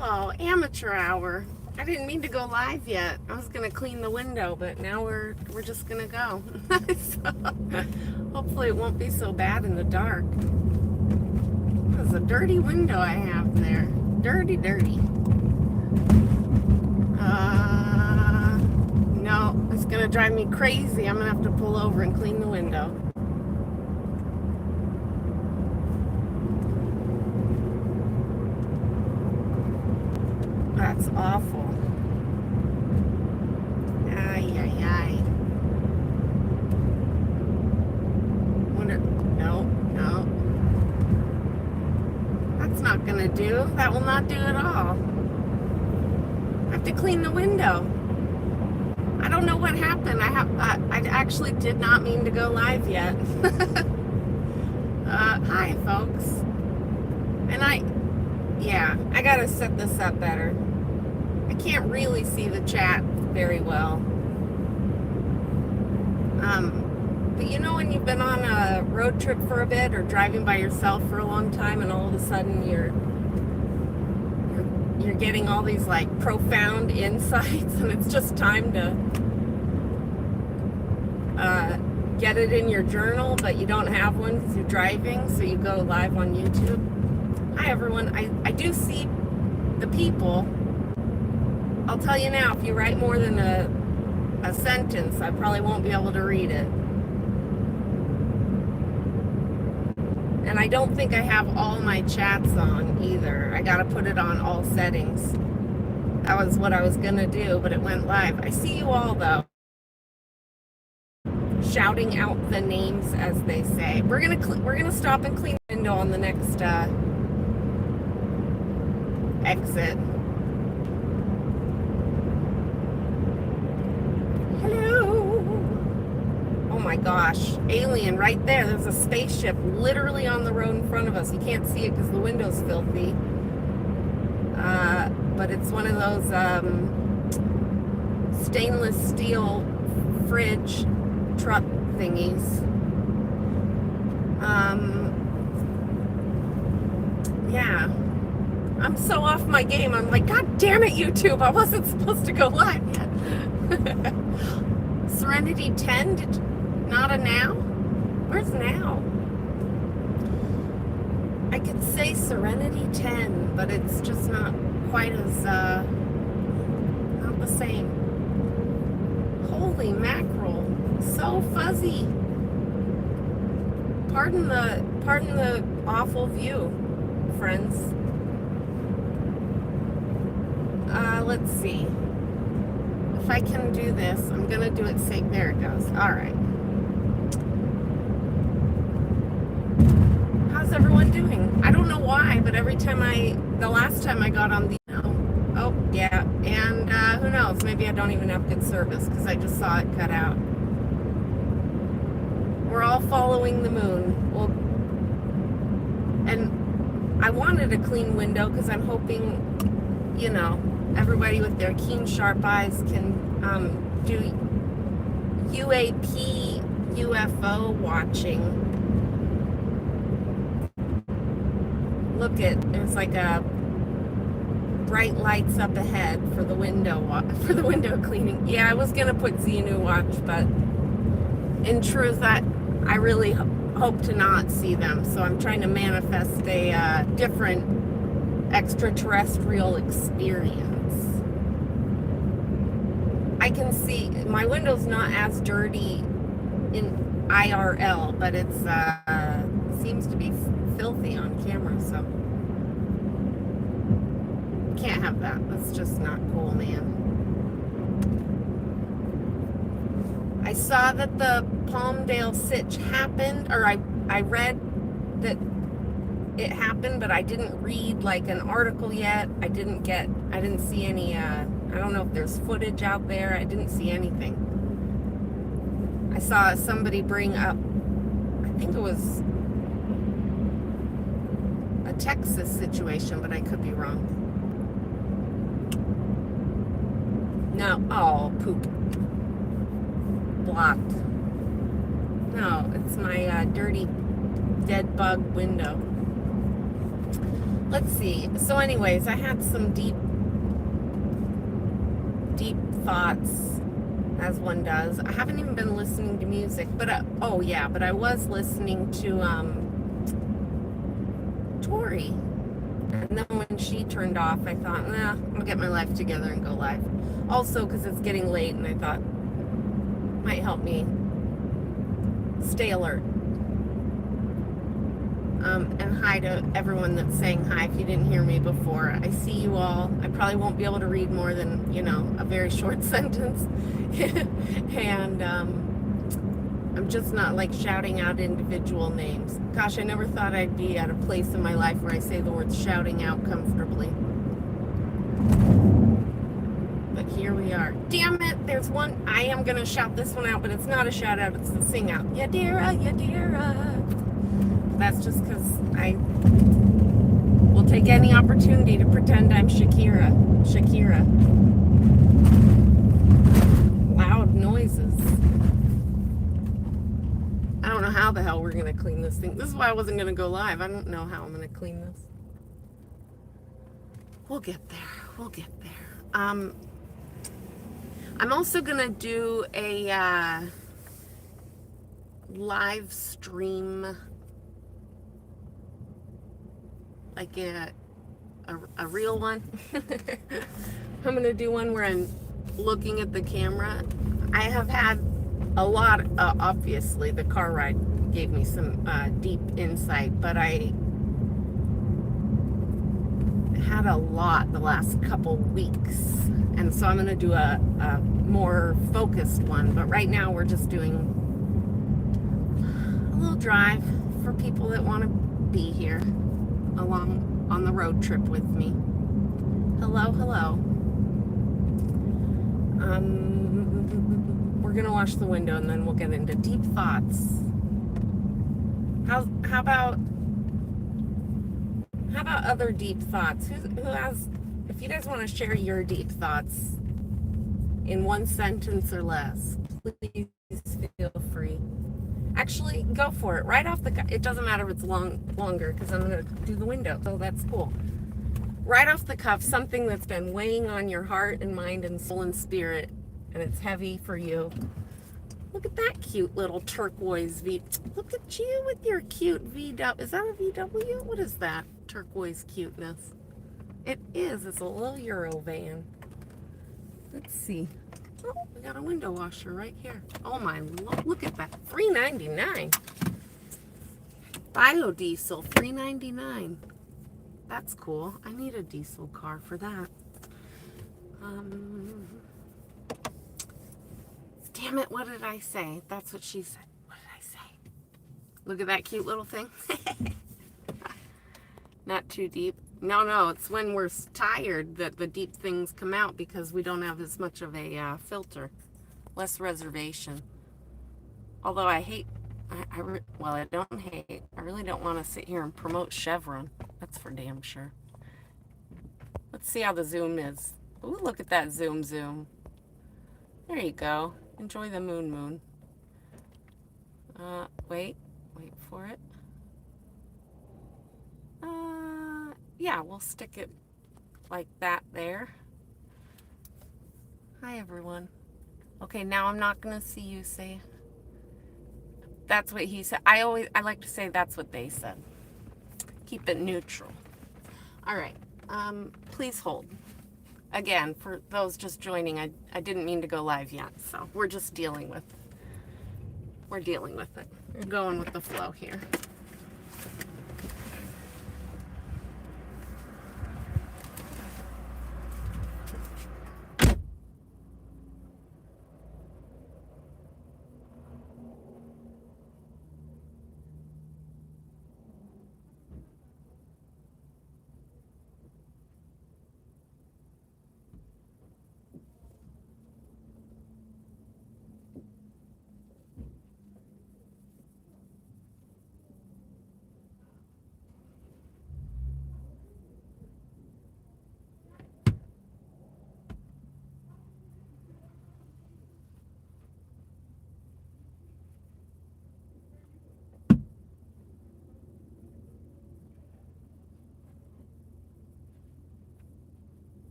Oh, amateur hour. I didn't mean to go live yet. I was gonna clean the window, but now we're just gonna go. So, hopefully it won't be so bad in the dark. That's a dirty window I have there. Dirty, dirty. No, it's gonna drive me crazy. I'm gonna have to pull over and clean the window. That's awful. Ay, ay, ay. Wonder, no, no. That's not gonna do. That will not do at all. I have to clean the window. I don't know what happened. I actually did not mean to go live yet. Hi, folks. And I gotta set this up better. I can't really see the chat very well. But you know when you've been on a road trip for a bit or driving by yourself for a long time and all of a sudden you're getting all these like profound insights and it's just time to get it in your journal, but you don't have one because you're driving, so you go live on YouTube. Hi everyone, I do see the people. I'll tell you now, if you write more than a sentence, I probably won't be able to read it. And I don't think I have all my chats on either. I gotta put it on all settings. That was what I was gonna do, but it went live. I see you all though. Shouting out the names, as they say. We're gonna stop and clean the window on the next exit. Hello. Oh my gosh, alien right there. There's a spaceship literally on the road in front of us. You can't see it because the window's filthy. But it's one of those stainless steel fridge truck thingies. Yeah. I'm so off my game. I'm like, God damn it, YouTube. I wasn't supposed to go live yet. Serenity 10? Not a now? Where's now? I could say Serenity 10, but it's just not quite as, not the same. Holy mackerel. So fuzzy. Pardon the awful view, friends. Let's see. If I can do this, I'm gonna do it safe. There it goes. All right. How's everyone doing? I don't know why, but the last time I got on the, oh yeah, and who knows? Maybe I don't even have good service because I just saw it cut out. We're all following the moon. Well, and I wanted a clean window because I'm hoping, you know, everybody with their keen, sharp eyes can do UAP, UFO watching. Look there's like a bright lights up ahead for the window cleaning. Yeah, I was gonna put Xenu watch, but in truth, I really hope to not see them. So I'm trying to manifest a different extraterrestrial experience. I can see my window's not as dirty in IRL, but it's seems to be filthy on camera, so can't have that. That's just not cool, man. I saw that the Palmdale sitch happened, or I read that it happened, but I didn't read like an article yet. I didn't see any, I don't know if there's footage out there. I didn't see anything. I saw somebody bring up, I think it was a Texas situation, but I could be wrong. No, oh, poop. Blocked. No, it's my dirty dead bug window. Let's see. So, anyways, I had some deep thoughts, as one does. I haven't even been listening to music, but oh yeah, but I was listening to Tori. And then when she turned off, I thought, nah, I'm gonna get my life together and go live. Also, because it's getting late, and I thought might help me stay alert. And hi to everyone that's saying hi. If you didn't hear me before, I see you all. I probably won't be able to read more than, a very short sentence. And I'm just not like shouting out individual names. Gosh, I never thought I'd be at a place in my life where I say the words shouting out comfortably. But here we are. Damn it, there's one. I am going to shout this one out, but it's not a shout out, it's a sing out. Yadira, Yadira. That's just because I will take any opportunity to pretend I'm Shakira. Loud noises. I don't know how the hell we're going to clean this thing. This is why I wasn't going to go live. I don't know how I'm going to clean this. We'll get there. I'm also going to do a live stream, like a real one. I'm going to do one where I'm looking at the camera. I have had a lot, obviously, the car ride gave me some deep insight, but I had a lot the last couple weeks, and so I'm going to do a more focused one. But right now we're just doing a little drive for people that want to be here along on the road trip with me. Hello. We're going to wash the window, and then we'll get into deep thoughts. How about other deep thoughts? Who has, if you guys want to share your deep thoughts in one sentence or less, please feel free. Actually, go for it. Right off the cuff. It doesn't matter if it's longer, because I'm going to do the window, so that's cool. Right off the cuff, something that's been weighing on your heart and mind and soul and spirit, and it's heavy for you. Look at that cute little turquoise V. Look at you with your cute VW. Is that a VW? What is that? Turquoise cuteness. It is. It's a little Euro van. Let's see. Oh, we got a window washer right here. Oh my Lord. Look at that. $3.99. Biodiesel. $3.99. That's cool. I need a diesel car for that. Damn it, what did I say? That's what she said. What did I say? Look at that cute little thing. Not too deep. No, it's when we're tired that the deep things come out, because we don't have as much of a filter. Less reservation. Although I hate, I don't hate. I really don't want to sit here and promote Chevron. That's for damn sure. Let's see how the zoom is. Ooh, look at that zoom. There you go. Enjoy the moon. Wait for it. Yeah, we'll stick it like that there. Hi, everyone. Okay, now I'm not gonna see you say, that's what he said. I like to say that's what they said. Keep it neutral. All right, please hold. Again, for those just joining, I didn't mean to go live yet, so we're just dealing with it. We're going with the flow here.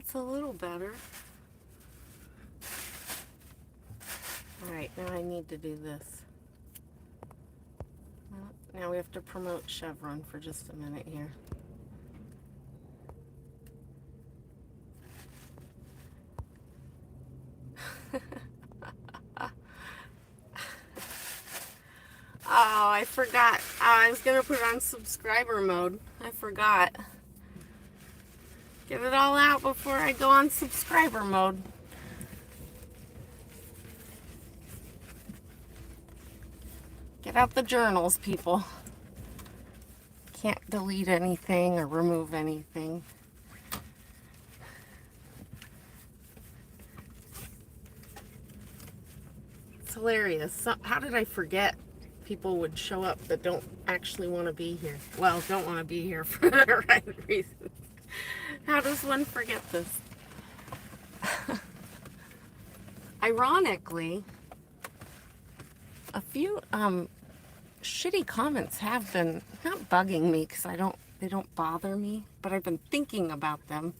That's a little better. Alright, now I need to do this. Well, now we have to promote Chevron for just a minute here. Oh, I forgot. I was going to put it on subscriber mode. I forgot. Get it all out before I go on subscriber mode. Get out the journals, people. Can't delete anything or remove anything. It's hilarious. How did I forget people would show up that don't actually want to be here? Well, don't want to be here for the right reasons. How does one forget this? Ironically, a few shitty comments have been not bugging me because they don't bother me, but I've been thinking about them.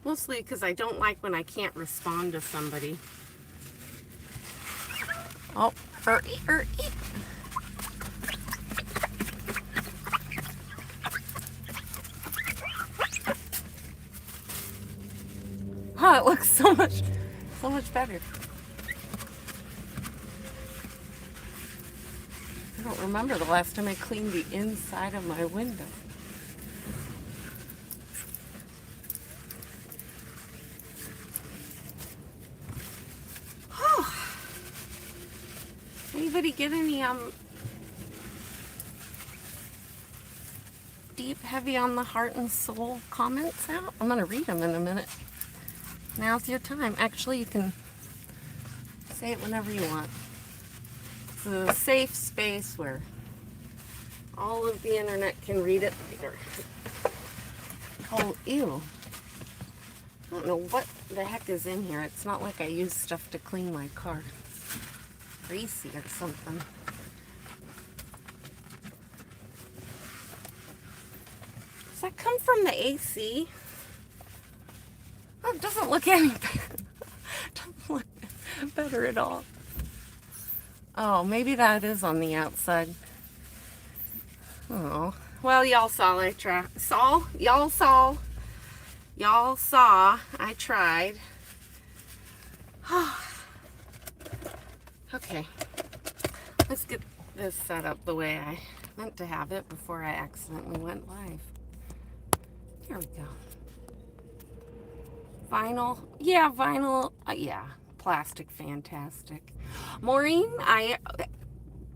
Mostly because I don't like when I can't respond to somebody. Oh, Oh, it looks so much better. I don't remember the last time I cleaned the inside of my window. Anybody get any deep, heavy on the heart and soul comments out? I'm gonna read them in a minute. Now's your time. Actually, you can say it whenever you want. It's a safe space where all of the internet can read it later. Oh, ew. I don't know what the heck is in here. It's not like I use stuff to clean my car. Greasy or something. Does that come from the AC? Oh, it doesn't look any better. Doesn't look better at all. Oh, maybe that is on the outside. Oh, well, y'all saw I tried. Y'all saw I tried. Okay, let's get this set up the way I meant to have it before I accidentally went live. There we go. Vinyl, yeah, vinyl, yeah, plastic, fantastic. Maureen,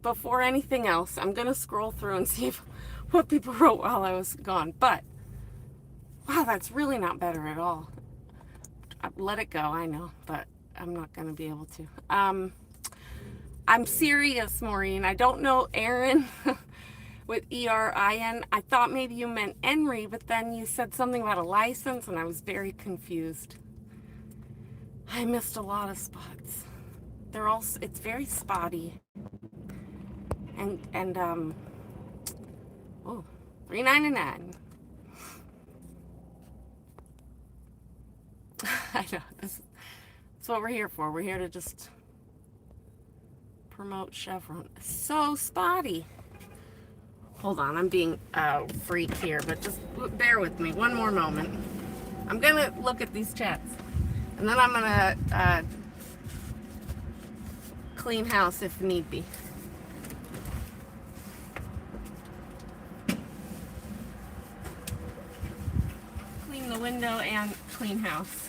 before anything else, I'm gonna scroll through and see what people wrote while I was gone, but, wow, that's really not better at all. Let it go, I know, but I'm not gonna be able to. I'm serious, Maureen. I don't know Erin with E-R-I-N. I thought maybe you meant Henry, but then you said something about a license, and I was very confused. I missed a lot of spots. It's very spotty. And oh, $3.99. I know, that's what we're here for. We're here to just promote Chevron. So spotty. Hold on, I'm being a freak here, but just bear with me one more moment. I'm gonna look at these chats, and then I'm gonna clean house if need be. Clean the window and clean house.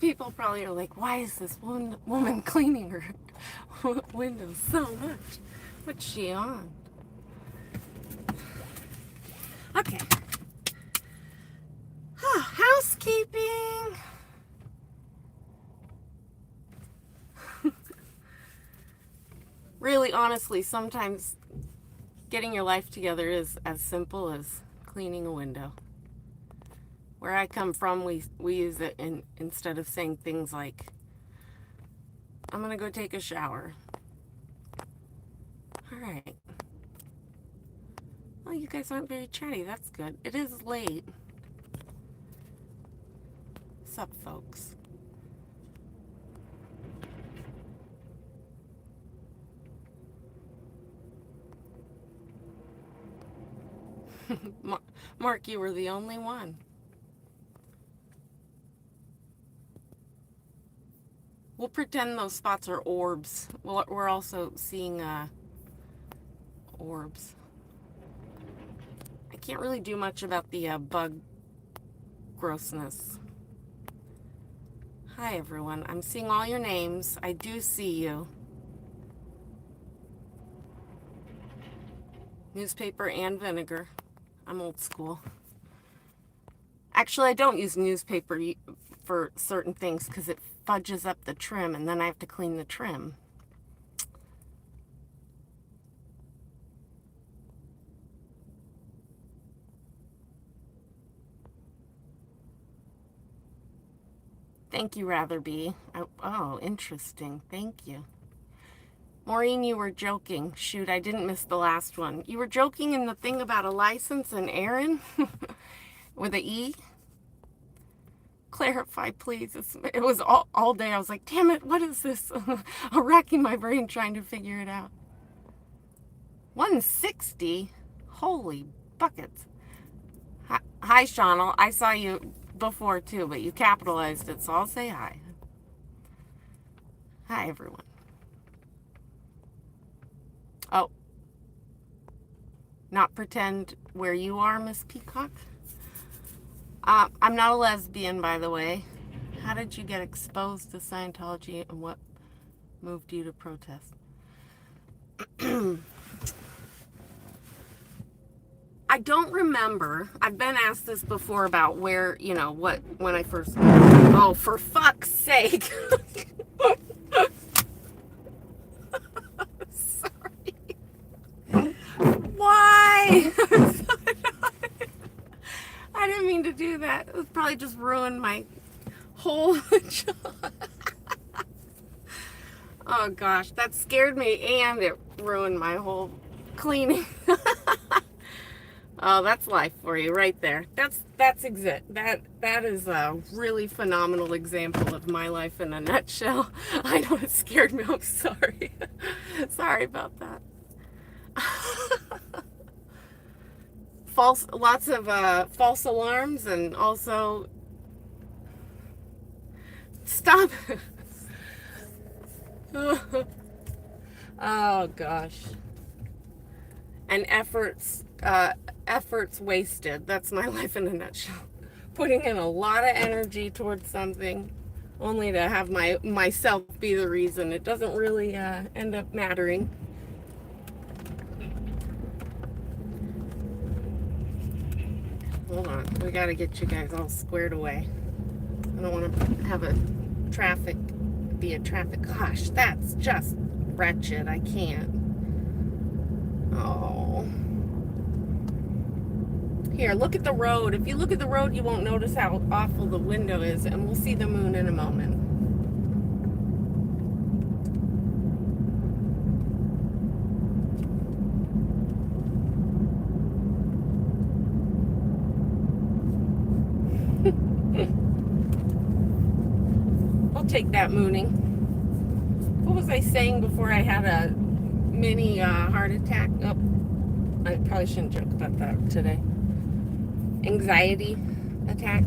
people probably are like, why is this woman cleaning her windows so much? What's she on? Okay. Housekeeping. Really, honestly, sometimes getting your life together is as simple as cleaning a window. Where I come from, we use it instead of saying things like, I'm going to go take a shower. All right. Well, you guys aren't very chatty. That's good. It is late. What's up, folks? Mark, you were the only one. We'll pretend those spots are orbs. We're also seeing orbs. I can't really do much about the bug grossness. Hi, everyone. I'm seeing all your names. I do see you. Newspaper and vinegar. I'm old school. Actually, I don't use newspaper for certain things because it fudges up the trim, and then I have to clean the trim. Thank you, Ratherby. Oh, interesting. Thank you. Maureen, you were joking. Shoot, I didn't miss the last one. You were joking in the thing about a license and Aaron with an E? Clarify, please. It was all day. I was like, damn it, what is this? I'm racking my brain trying to figure it out. 160? Holy buckets. Hi, Shawnal. I saw you before too, but you capitalized it, so I'll say hi. Hi, everyone. Oh. Not pretend where you are, Miss Peacock? I'm not a lesbian, by the way. How did you get exposed to Scientology, and what moved you to protest? I don't remember. I've been asked this before about where, when I first... Oh, for fuck's sake. Sorry. Why? I didn't mean to do that. It would probably just ruin my whole job. Oh gosh, that scared me, and it ruined my whole cleaning. Oh, that's life for you right there. That's that is a really phenomenal example of my life in a nutshell. I know it scared me. I'm sorry. Sorry about that. Lots of false alarms, and also stop. Oh gosh. And efforts wasted. That's my life in a nutshell. Putting in a lot of energy towards something only to have myself be the reason. It doesn't really end up mattering. Hold on, we gotta get you guys all squared away. I don't want to have be a traffic. Gosh, that's just wretched. I can't. Oh. Here, look at the road. If you look at the road, you won't notice how awful the window is, and we'll see the moon in a moment. I'll take that mooning. What was I saying before I had a mini heart attack? Oh, I probably shouldn't joke about that today. Anxiety attack.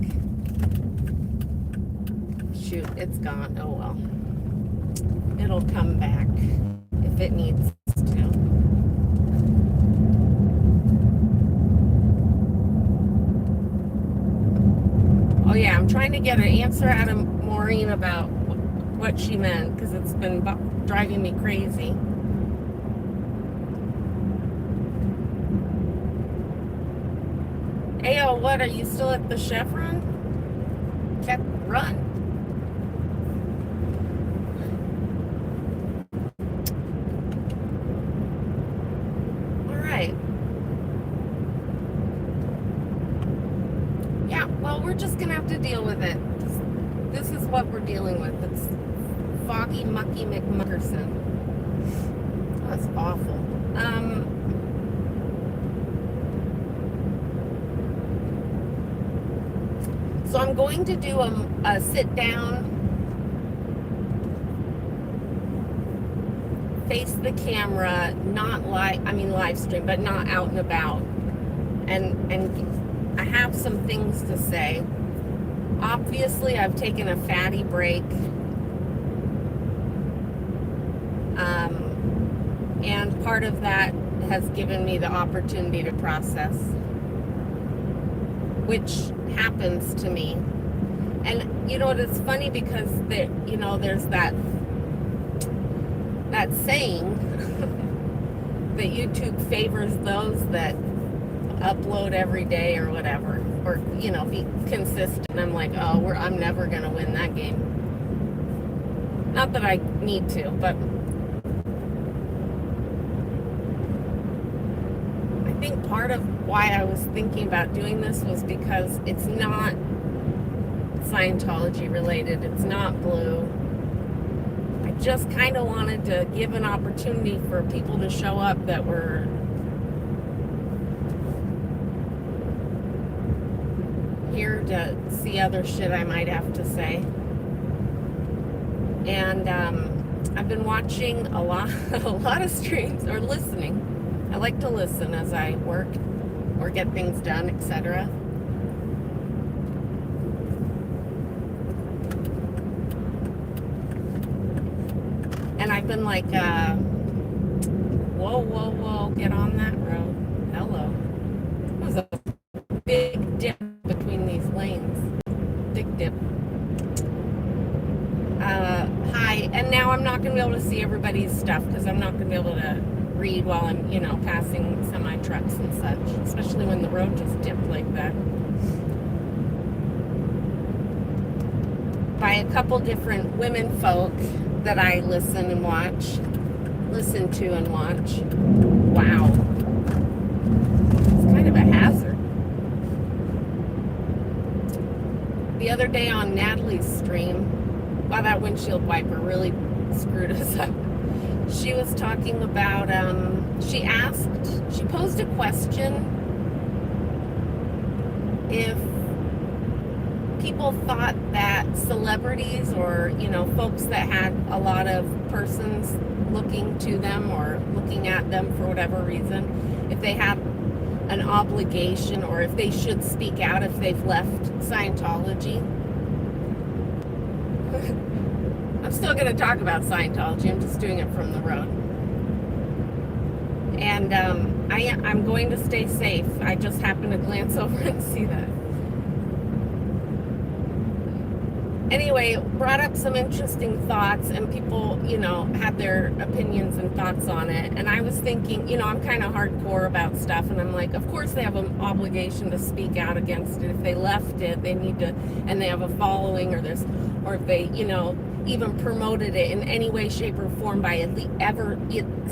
Shoot, it's gone. Oh well. It'll come back if it needs to. Oh yeah, I'm trying to get an answer out of Maureen Maureen about what she meant, because it's been driving me crazy. Ayo, what, are you still at the Chevron? Run. All right. Yeah, well, we're just gonna have to deal with it. This is what we're dealing with. It's foggy, mucky McMuckerson. That's awful. So I'm going to do a sit down, face the camera, not live stream, but not out and about. And I have some things to say. Obviously, I've taken a fatty break. And part of that has given me the opportunity to process, which happens to me. And you know what, it's funny because there's that saying that YouTube favors those that upload every day or whatever, or be consistent. I'm like, I'm never gonna win that game. Not that I need to, but I think part of why I was thinking about doing this was because it's not Scientology related, it's not blue. I just kind of wanted to give an opportunity for people to show up that were here to see other shit I might have to say. And I've been watching a lot of streams, or listening. I like to listen as I work or get things done, etc. And I've been like, whoa, get on that road. Hello. It was a big dip between these lanes. Big dip. Hi, and now I'm not going to be able to see everybody's stuff because I'm not going to be able to read while I'm, passing semi-trucks and such, especially when the road just dipped like that. By a couple different women folk that I listen to and watch. Wow. It's kind of a hazard. The other day on Natalie's stream, wow, that windshield wiper really screwed us up. She was talking about, she posed a question if people thought that celebrities or, folks that had a lot of persons looking to them or looking at them for whatever reason, if they had an obligation or if they should speak out if they've left Scientology. I'm still going to talk about Scientology. I'm just doing it from the road. And I'm going to stay safe. I just happened to glance over and see that. Anyway, brought up some interesting thoughts, and people, had their opinions and thoughts on it. And I was thinking, I'm kind of hardcore about stuff, and I'm like, of course they have an obligation to speak out against it. If they left it, they need to, and they have a following, or if they, even promoted it in any way, shape, or form by at least ever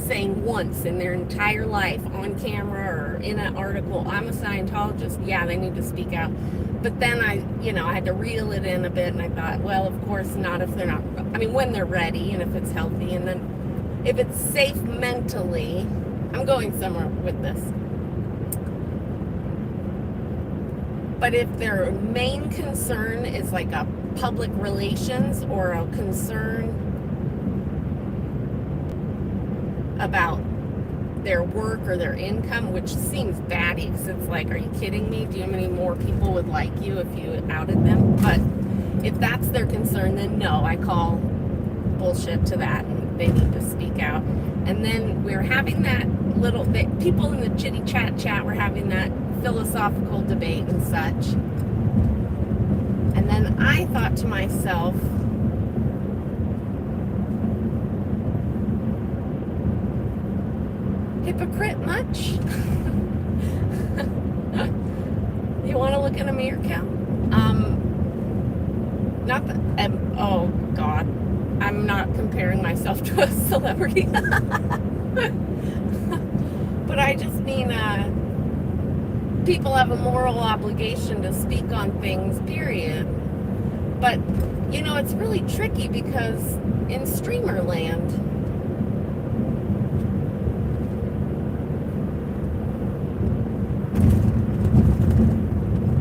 saying once in their entire life on camera or in an article, I'm a Scientologist, yeah, they need to speak out. But then I had to reel it in a bit, and I thought, well, of course not if they're not, when they're ready and if it's healthy, and then if it's safe mentally. I'm going somewhere with this. But if their main concern is like a public relations or a concern about their work or their income, which seems batty because it's like, are you kidding me? Do you know how many more people would like you if you outed them? But if that's their concern, then no, I call bullshit to that, and they need to speak out. And then we're having that people in the chitty chat were having that philosophical debate and such. And then I thought to myself, Hypocrite much? You want to look in a mirror, Cal? Not that, oh God, I'm not comparing myself to a celebrity. But I just mean, people have a moral obligation to speak on things, period. But, you know, it's really tricky because in streamer land,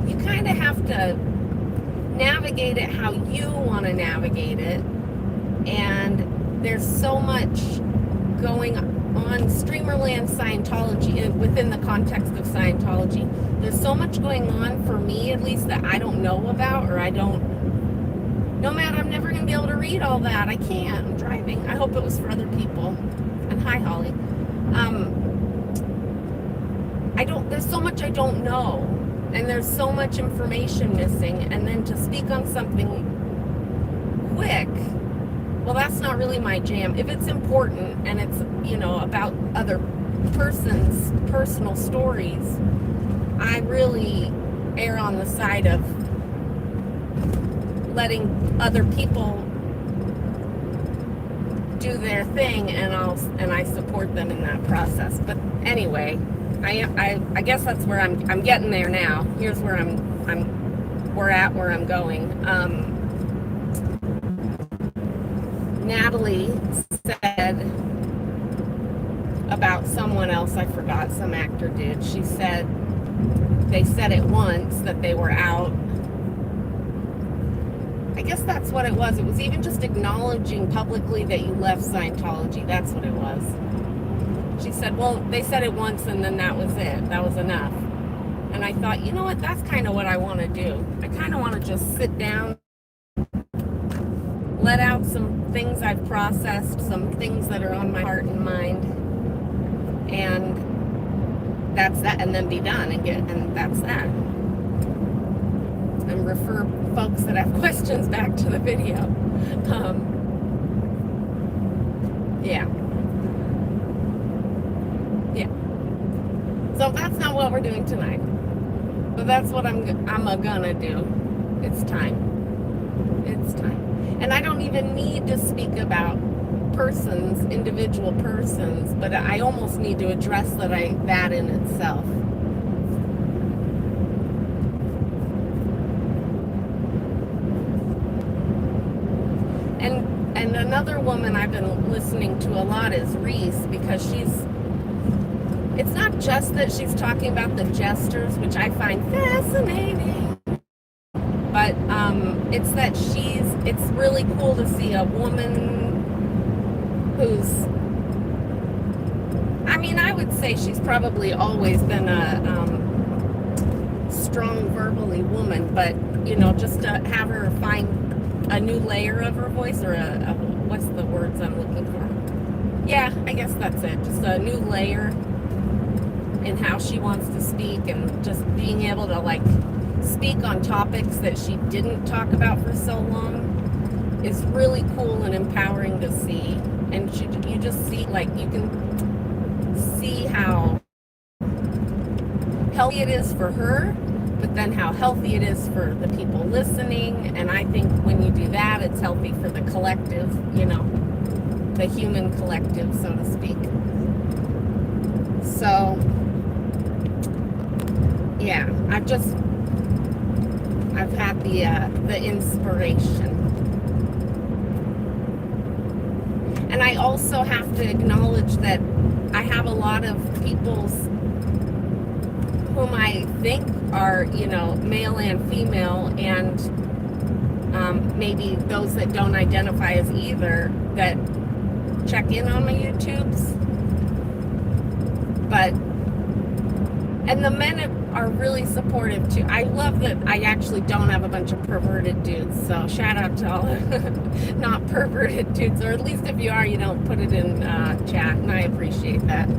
you kind of have to navigate it how you want to navigate it. And there's so much going on Streamerland Scientology, within the context of Scientology. There's so much going on for me, at least, that I don't know about, or no matter, I'm never going to be able to read all that. I can't. I'm driving. I hope it was for other people. And hi, Holly. There's so much I don't know. And there's so much information missing. And then to speak on something quick, well, that's not really my jam. If it's important and it's, you know, about other person's personal stories, I really err on the side of letting other people do their thing, and I support them in that process. But anyway, I guess that's where I'm getting there now. Here's where where I'm going. Natalie said about someone else, I forgot, some actor did. She said they said it once that they were out. I guess that's what it was. It was even just acknowledging publicly that you left Scientology. That's what it was. She said, well, they said it once and then that was it. That was enough. And I thought, you know what? That's kind of what I want to do. I kind of want to just sit down, let out some things I've processed, some things that are on my heart and mind, and that's that, and then be done, and that's that. And refer folks that have questions back to the video. Yeah. So that's not what we're doing tonight, but that's what I'm gonna do. It's time. And I don't even need to speak about individual persons, but I almost need to address that in itself. And another woman I've been listening to a lot is Rees, because it's not just that she's talking about the jesters, which I find fascinating, but it's that it's really cool to see a woman who's, I would say she's probably always been a strong verbally woman, but, you know, just to have her find a new layer of her voice, or what's the words I'm looking for? Yeah, I guess that's it. Just a new layer in how she wants to speak, and just being able to, like, speak on topics that she didn't talk about for so long is really cool and empowering to see. And you just see, like, you can see how healthy it is for her, but then how healthy it is for the people listening. And I think when you do that, it's healthy for the collective, you know, the human collective, so to speak. So, yeah, I've had the inspiration. And I also have to acknowledge that I have a lot of people whom I think are, you know, male and female, and maybe those that don't identify as either, that check in on my YouTubes. And the men are really supportive too. I love that I actually don't have a bunch of perverted dudes, so shout out to all not perverted dudes, or at least if you are, you don't put it in chat, and I appreciate that.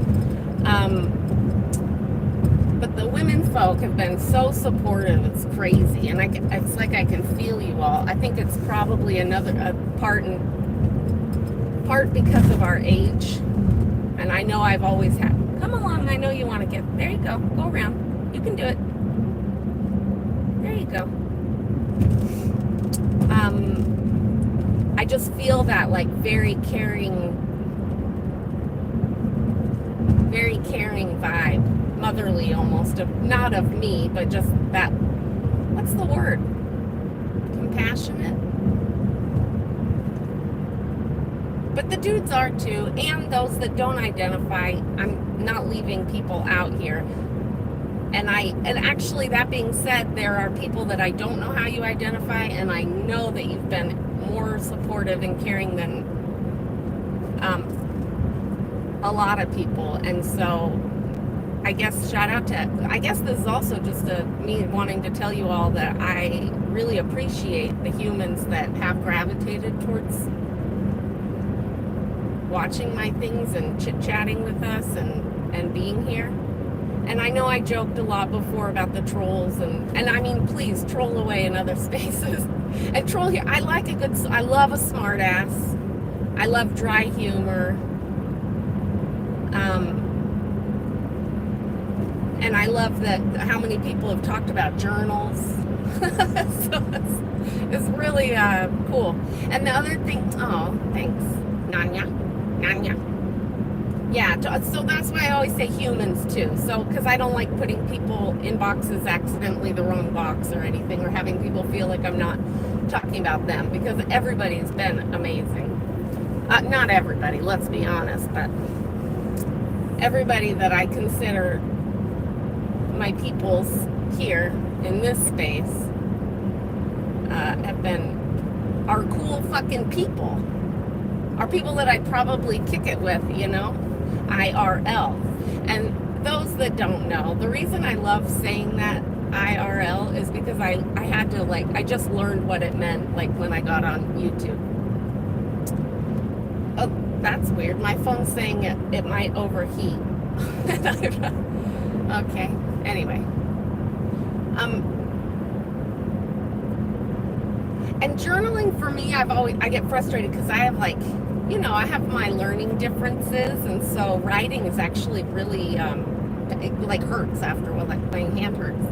But the women folk have been so supportive, it's crazy, and it's like I can feel you all. I think it's probably a part because of our age, and I know I've always had, know you want to get, there you go. Go around. You can do it. There you go. I just feel that like very caring vibe, motherly almost, not of me, but just that, what's the word? Compassionate? But the dudes are too, and those that don't identify. I'm not leaving people out here. And actually, that being said, there are people that I don't know how you identify, and I know that you've been more supportive and caring than a lot of people. And so I guess shout out to, I guess this is also just me wanting to tell you all that I really appreciate the humans that have gravitated towards watching my things and chit-chatting with us and being here. And I know I joked a lot before about the trolls, and I mean, please troll away in other spaces and troll here. I love a smart ass. I love dry humor. And I love that how many people have talked about journals. So it's really cool. And the other thing, oh, thanks, Nanya. Yeah, so that's why I always say humans too. So, because I don't like putting people in boxes accidentally, the wrong box or anything, or having people feel like I'm not talking about them, because everybody's been amazing. Not everybody, let's be honest, but everybody that I consider my peoples here in this space are cool fucking people. Are people that I'd probably kick it with, you know? IRL. And those that don't know, the reason I love saying that IRL is because I had to, like, I just learned what it meant, like, when I got on YouTube. Oh, that's weird. My phone's saying it might overheat. Okay. Anyway. And journaling for me, I get frustrated because I have, like, you know, I have my learning differences, and so writing is actually really, it, like, hurts after, well, like, my hand hurts.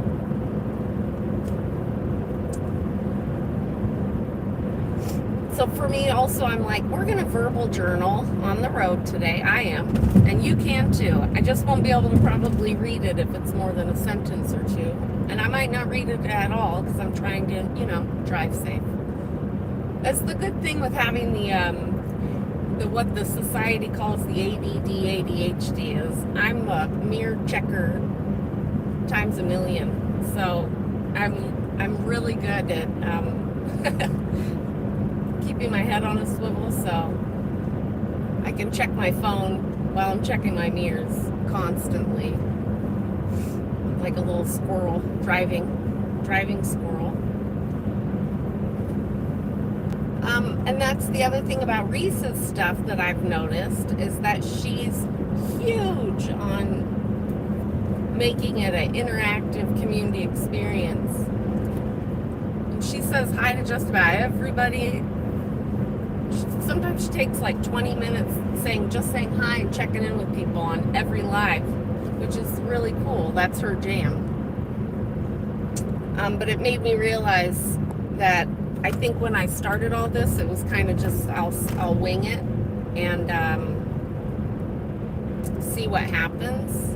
So for me also, I'm like, we're going to verbal journal on the road today. I am. And you can too. I just won't be able to probably read it if it's more than a sentence or two. And I might not read it at all because I'm trying to, you know, drive safe. That's the good thing with having the what the society calls the ADD, ADHD is I'm a mirror checker times a million. So I'm really good at keeping my head on a swivel, so I can check my phone while I'm checking my mirrors constantly, like a little squirrel, driving squirrel. And that's the other thing about Rees's stuff that I've noticed, is that she's huge on making it an interactive community experience. And she says hi to just about everybody. Sometimes she takes like 20 minutes just saying hi and checking in with people on every live, which is really cool. That's her jam. But it made me realize that I think when I started all this, it was kind of just, I'll wing it and see what happens.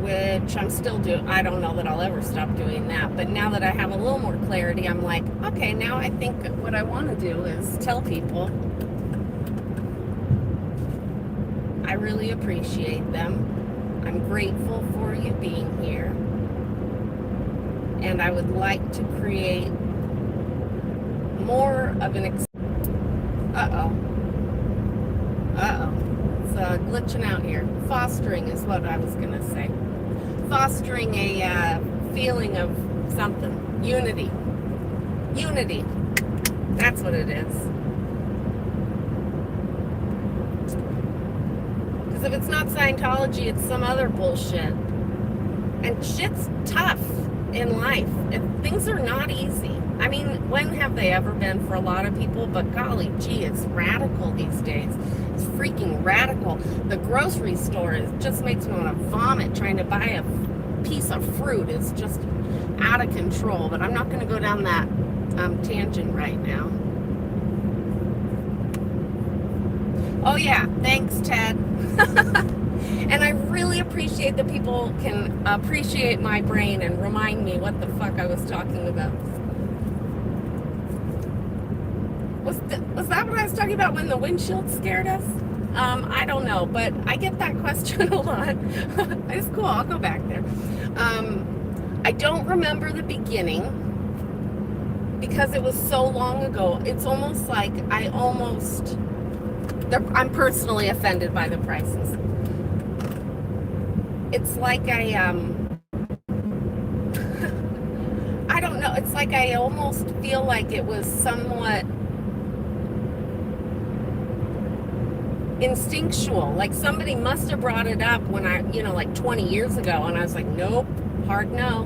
Which I'm still doing. I don't know that I'll ever stop doing that. But now that I have a little more clarity, I'm like, okay, now I think what I want to do is tell people I really appreciate them. I'm grateful for you being here. And I would like to create more of an Uh-oh. It's glitching out here. Fostering is what I was going to say. Fostering a feeling of something. Unity. That's what it is. Because if it's not Scientology, it's some other bullshit. And shit's tough in life. Things are not easy. I mean, when have they ever been for a lot of people? But golly gee, it's radical these days. freaking radical. The grocery store just makes me want to vomit. Trying to buy a piece of fruit is just out of control. But I'm not going to go down that tangent right now. Oh yeah, thanks, Ted. And I really appreciate that people can appreciate my brain and remind me what the fuck I was talking about. Was that what I was talking about when the windshield scared us? I don't know, but I get that question a lot. It's cool, I'll go back there. I don't remember the beginning because it was so long ago. It's almost like I'm personally offended by the prices. It's like I don't know, it's like I almost feel like it was somewhat instinctual. Like somebody must have brought it up when like 20 years ago, and I was like, nope, hard no.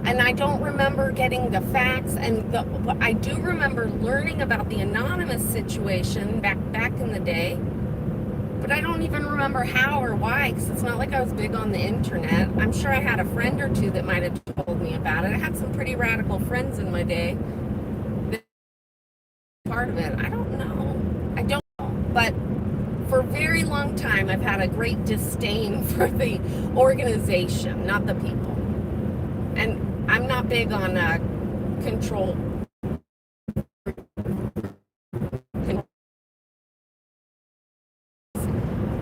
And I don't remember getting the facts, and I do remember learning about the anonymous situation back in the day, but I don't even remember how or why, because it's not like I was big on the internet. I'm sure I had a friend or two that might have told me about it. I had some pretty radical friends in my day. Part of it, I don't know, but for a very long time I've had a great disdain for the organization, not the people. And I'm not big on control.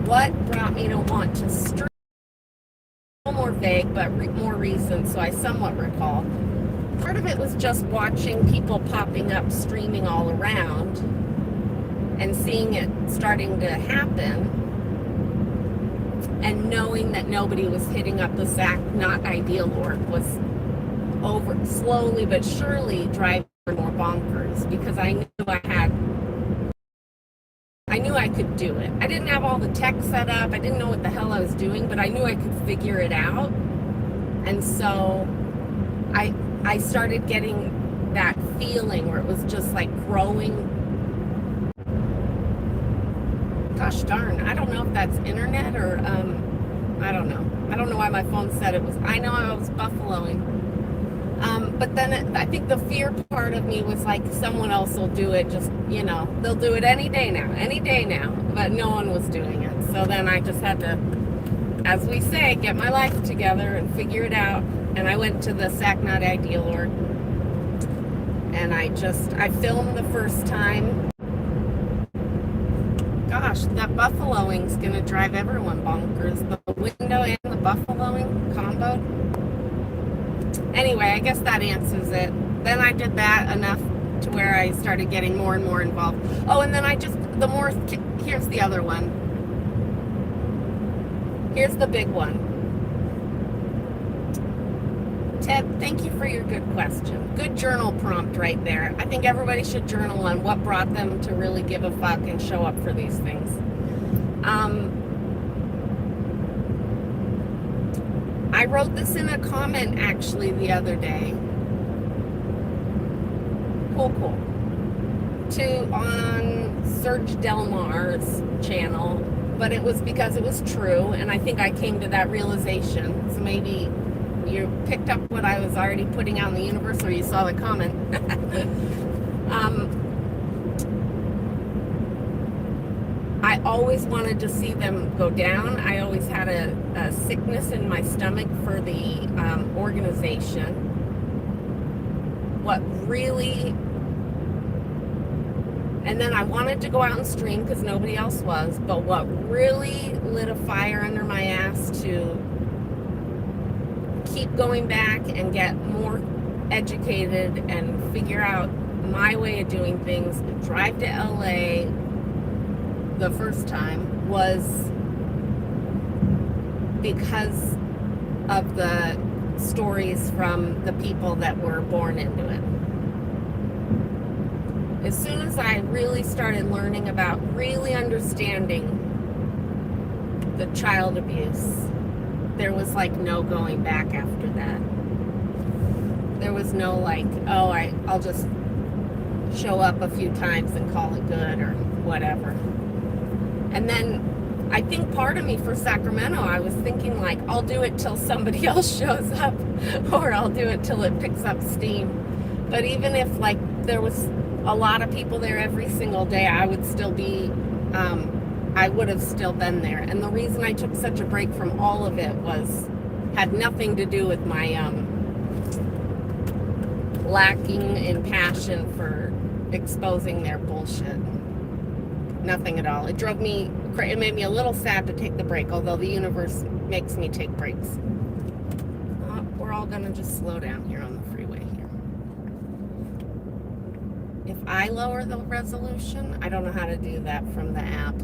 What brought me to want to stream? More vague, but more recent, so I somewhat recall. Part of it was just watching people popping up, streaming all around, and seeing it starting to happen, and knowing that nobody was hitting up the SAC not ideal org was over slowly but surely driving more bonkers, because I knew I could do it. I didn't have all the tech set up. I didn't know what the hell I was doing, but I knew I could figure it out. And so I started getting that feeling where it was just like growing. Gosh darn, I don't know if that's internet or I don't know. I don't know why my phone said it was. I know I was buffaloing. But then I think the fear part of me was like, someone else will do it, just, they'll do it any day now. But no one was doing it. So then I just had to, as we say, get my life together and figure it out. And I went to the SAC Not Ideal org. And I filmed the first time. Gosh, that buffaloing's gonna drive everyone bonkers. The window and the buffaloing combo. Anyway, I guess that answers it. Then I did that enough to where I started getting more and more involved. Oh, and then here's the other one. Here's the big one. Ted, thank you for your good question. Good journal prompt right there. I think everybody should journal on what brought them to really give a fuck and show up for these things. I wrote this in a comment actually the other day. Cool. On Serge Delmar's channel, but it was because it was true, and I think I came to that realization. So maybe you picked up what I was already putting out in the universe, or you saw the comment. I always wanted to see them go down. I always had a sickness in my stomach for the organization. And then I wanted to go out and stream because nobody else was, but what really lit a fire under my ass to keep going back and get more educated and figure out my way of doing things, drive to LA the first time, was because of the stories from the people that were born into it. As soon as I really started learning about, really understanding the child abuse, there was like no going back after that. There was no like, oh, I'll just show up a few times and call it good or whatever. And then I think part of me for Sacramento, I was thinking like, I'll do it till somebody else shows up, or I'll do it till it picks up steam. But even if like there was a lot of people there every single day, I would still be, I would have still been there. And the reason I took such a break from all of it had nothing to do with my lacking in passion for exposing their bullshit. Nothing at all. It made me a little sad to take the break, although the universe makes me take breaks. We're all gonna just slow down here on the freeway here. If I lower the resolution, I don't know how to do that from the app.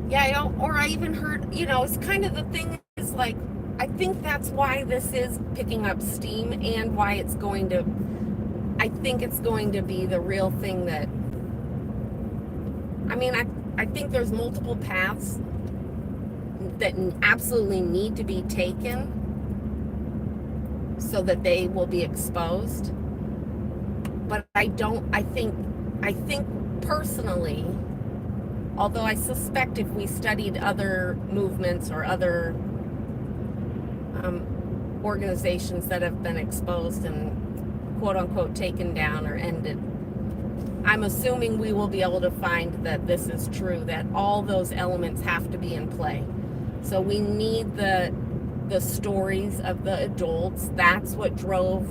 Yeah, or I even heard, it's kind of the thing is like, I think that's why this is picking up steam and why I think it's going to be the real thing that, I think there's multiple paths that absolutely need to be taken so that they will be exposed. But I think personally, although I suspect if we studied other movements or other organizations that have been exposed and quote unquote taken down or ended, I'm assuming we will be able to find that this is true, that all those elements have to be in play. So we need the stories of the adults. That's what drove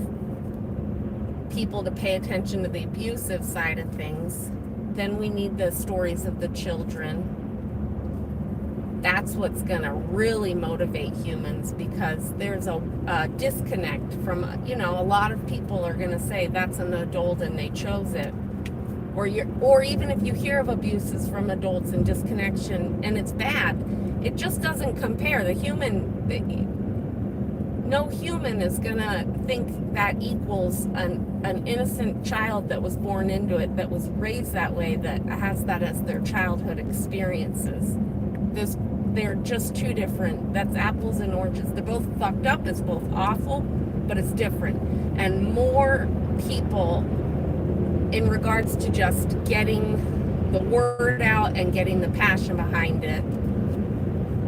people to pay attention to the abusive side of things. Then we need the stories of the children. That's what's going to really motivate humans, because there's a disconnect from, a lot of people are going to say that's an adult and they chose it. Or even if you hear of abuses from adults and disconnection and it's bad, it just doesn't compare. No human is going to think that equals an innocent child that was born into it, that was raised that way, that has that as their childhood experiences. They're just two different. That's apples and oranges. They're both fucked up. It's both awful, but it's different. And more people, in regards to just getting the word out and getting the passion behind it,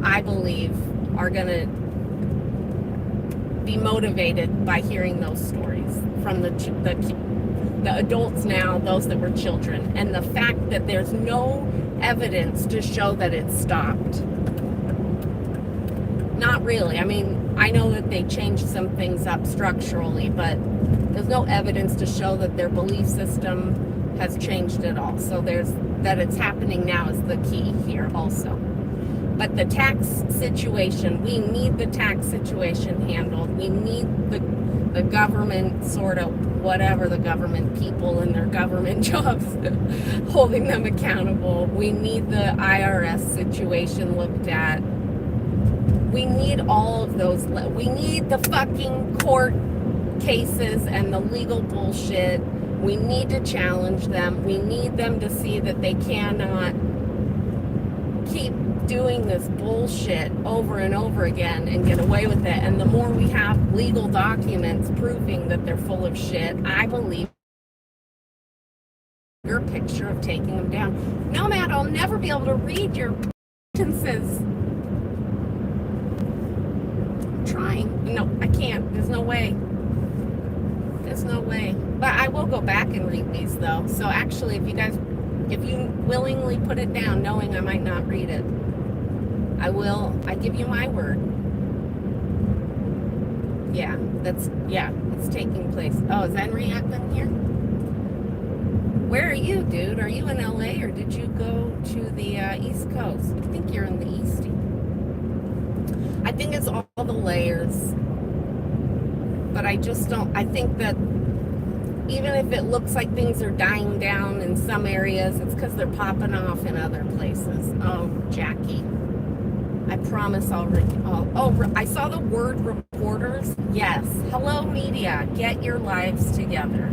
I believe are going to be motivated by hearing those stories from the adults now, those that were children, and the fact that there's no evidence to show that it stopped. Not really. I know that they changed some things up structurally, but there's no evidence to show that their belief system has changed at all. So that it's happening now is the key here also. But the tax situation, we need the tax situation handled. We need the government sort of, whatever the government people and their government jobs holding them accountable. We need the IRS situation looked at. We need all of those. We need the fucking court cases and the legal bullshit. We need to challenge them. We need them to see that they cannot keep doing this bullshit over and over again and get away with it. And the more we have legal documents proving that they're full of shit, I believe your picture of taking them down. No, Matt, I'll never be able to read your sentences. I'm trying. No, I can't. There's no way. There's no way. But I will go back and read these though. So actually, if you willingly put it down knowing I might not read it, I will. I give you my word. Yeah, it's taking place. Oh, is Henry happening here? Where are you, dude? Are you in LA or did you go to the East Coast? I think you're in the Eastie. I think it's all the layers. But I just don't, I think that even if it looks like things are dying down in some areas, it's because they're popping off in other places. Oh, Jackie. I promise I saw the word reporters. Yes. Hello, media. Get your lives together.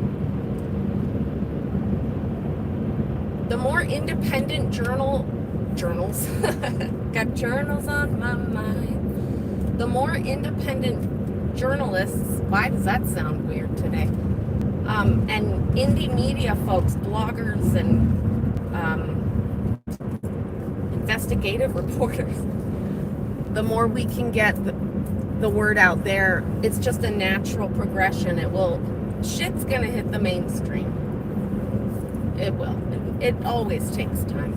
The more independent journals, Got journals on my mind. The more independent journalists, why does that sound weird today? And indie media folks, bloggers, and investigative reporters, the more we can get the word out there, it's just a natural progression. Shit's gonna hit the mainstream. It will. It always takes time.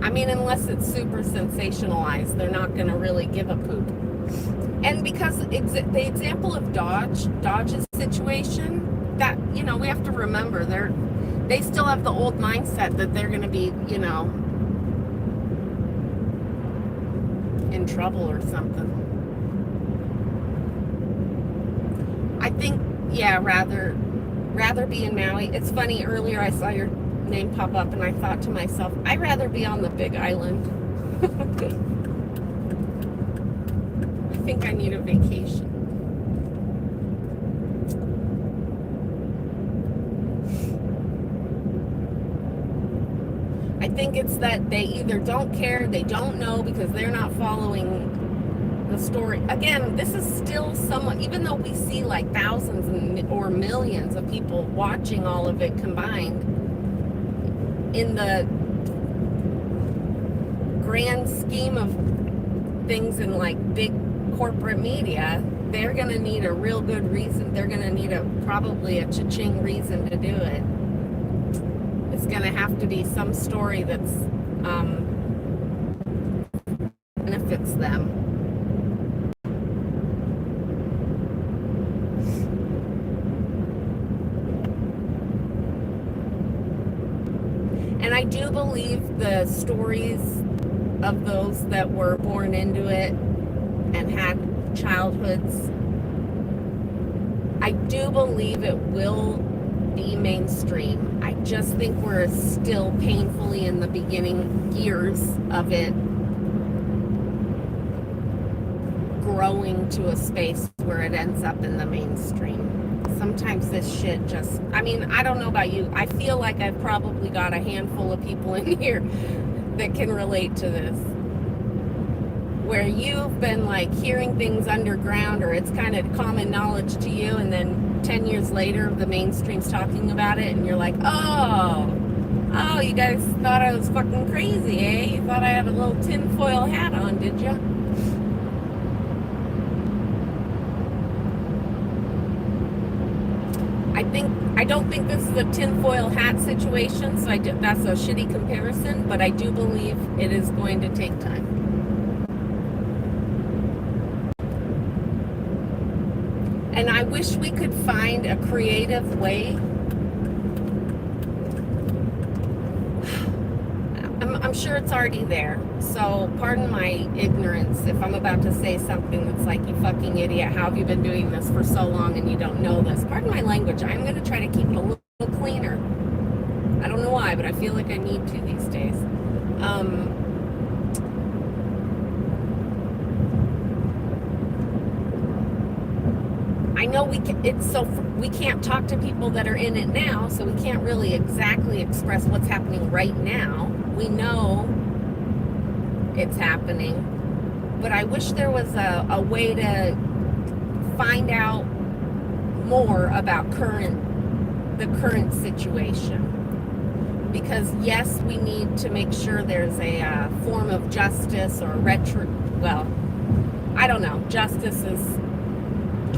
I mean, unless it's super sensationalized, they're not gonna really give a poop. And because the example of Dodge's situation, that, we have to remember, they still have the old mindset that they're gonna be, in trouble or something. I think, yeah, rather be in Maui. It's funny, earlier I saw your name pop up and I thought to myself, I'd rather be on the Big Island. I think I need a vacation. I think it's that they either don't care, they don't know, because they're not following the story. Again, this is still somewhat, even though we see like thousands or millions of people watching all of it combined, in the grand scheme of things in like big corporate media, they're going to need a real good reason. They're going to need probably a cha-ching reason to do it. It's going to have to be some story that's benefits them. And I do believe the stories of those that were born into it and had childhoods, I do believe it will be mainstream. I just think we're still painfully in the beginning years of it growing to a space where it ends up in the mainstream. Sometimes this shit just, I mean, I don't know about you. I feel like I've probably got a handful of people in here that can relate to this, where you've been like hearing things underground, or it's kind of common knowledge to you, and then 10 years later the mainstream's talking about it and you're like, oh, you guys thought I was fucking crazy, eh? You thought I had a little tinfoil hat on, did you? I don't think this is a tinfoil hat situation, so that's a shitty comparison, but I do believe it is going to take time. And I wish we could find a creative way. I'm sure it's already there, so pardon my ignorance if I'm about to say something that's like, you fucking idiot, how have you been doing this for so long and you don't know this? Pardon my language. I'm going to try to keep it a little cleaner. I don't know why, but I feel like I need to these days. I know we can't talk to people that are in it now, so we can't really exactly express what's happening right now. We know it's happening, but I wish there was a way to find out more about the current situation. Because yes, we need to make sure there's a form of justice, or well, I don't know, justice is,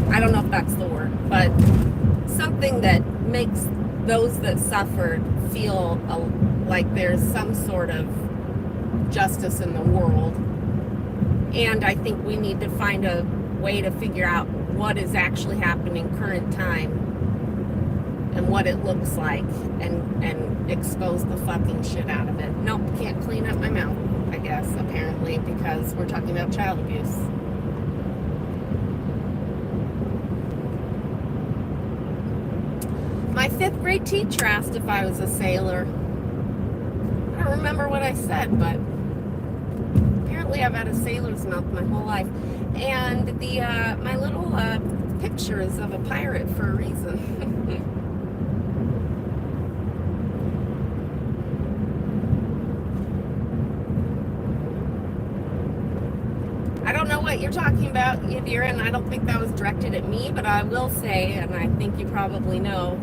I don't know if that's the word, but something that makes those that suffered feel like there's some sort of justice in the world. And I think we need to find a way to figure out what is actually happening current time and what it looks like, and expose the fucking shit out of it. Nope, can't clean up my mouth, I guess, apparently, because we're talking about child abuse. My 5th grade teacher asked if I was a sailor. I don't remember what I said, but apparently I've had a sailor's mouth my whole life. And my little picture is of a pirate for a reason. don't know what you're talking about, Yadira, and I don't think that was directed at me, but I will say, and I think you probably know,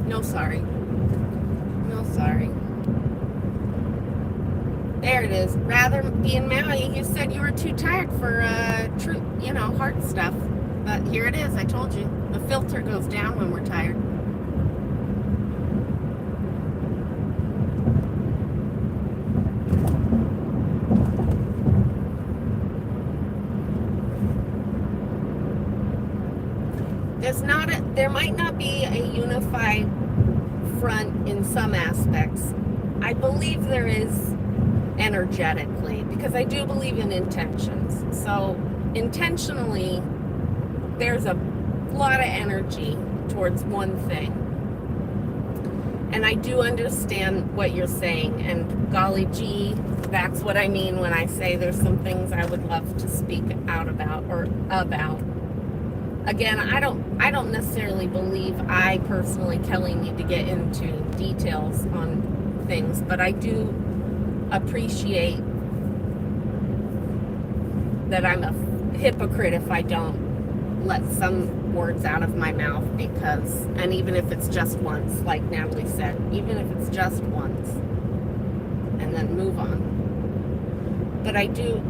no sorry. No sorry. There it is. Rather be in Maui, you said you were too tired for hard stuff. But here it is, I told you. The filter goes down when we're tired. There might not be a unified front in some aspects. I believe there is energetically, because I do believe in intentions. So intentionally, there's a lot of energy towards one thing. And I do understand what you're saying, and golly gee, that's what I mean when I say there's some things I would love to speak out about. Again, I don't necessarily believe I personally, Kelly, need to get into details on things, but I do appreciate that I'm a hypocrite if I don't let some words out of my mouth, because, and even if it's just once, like Natalie said, even if it's just once, and then move on. But I do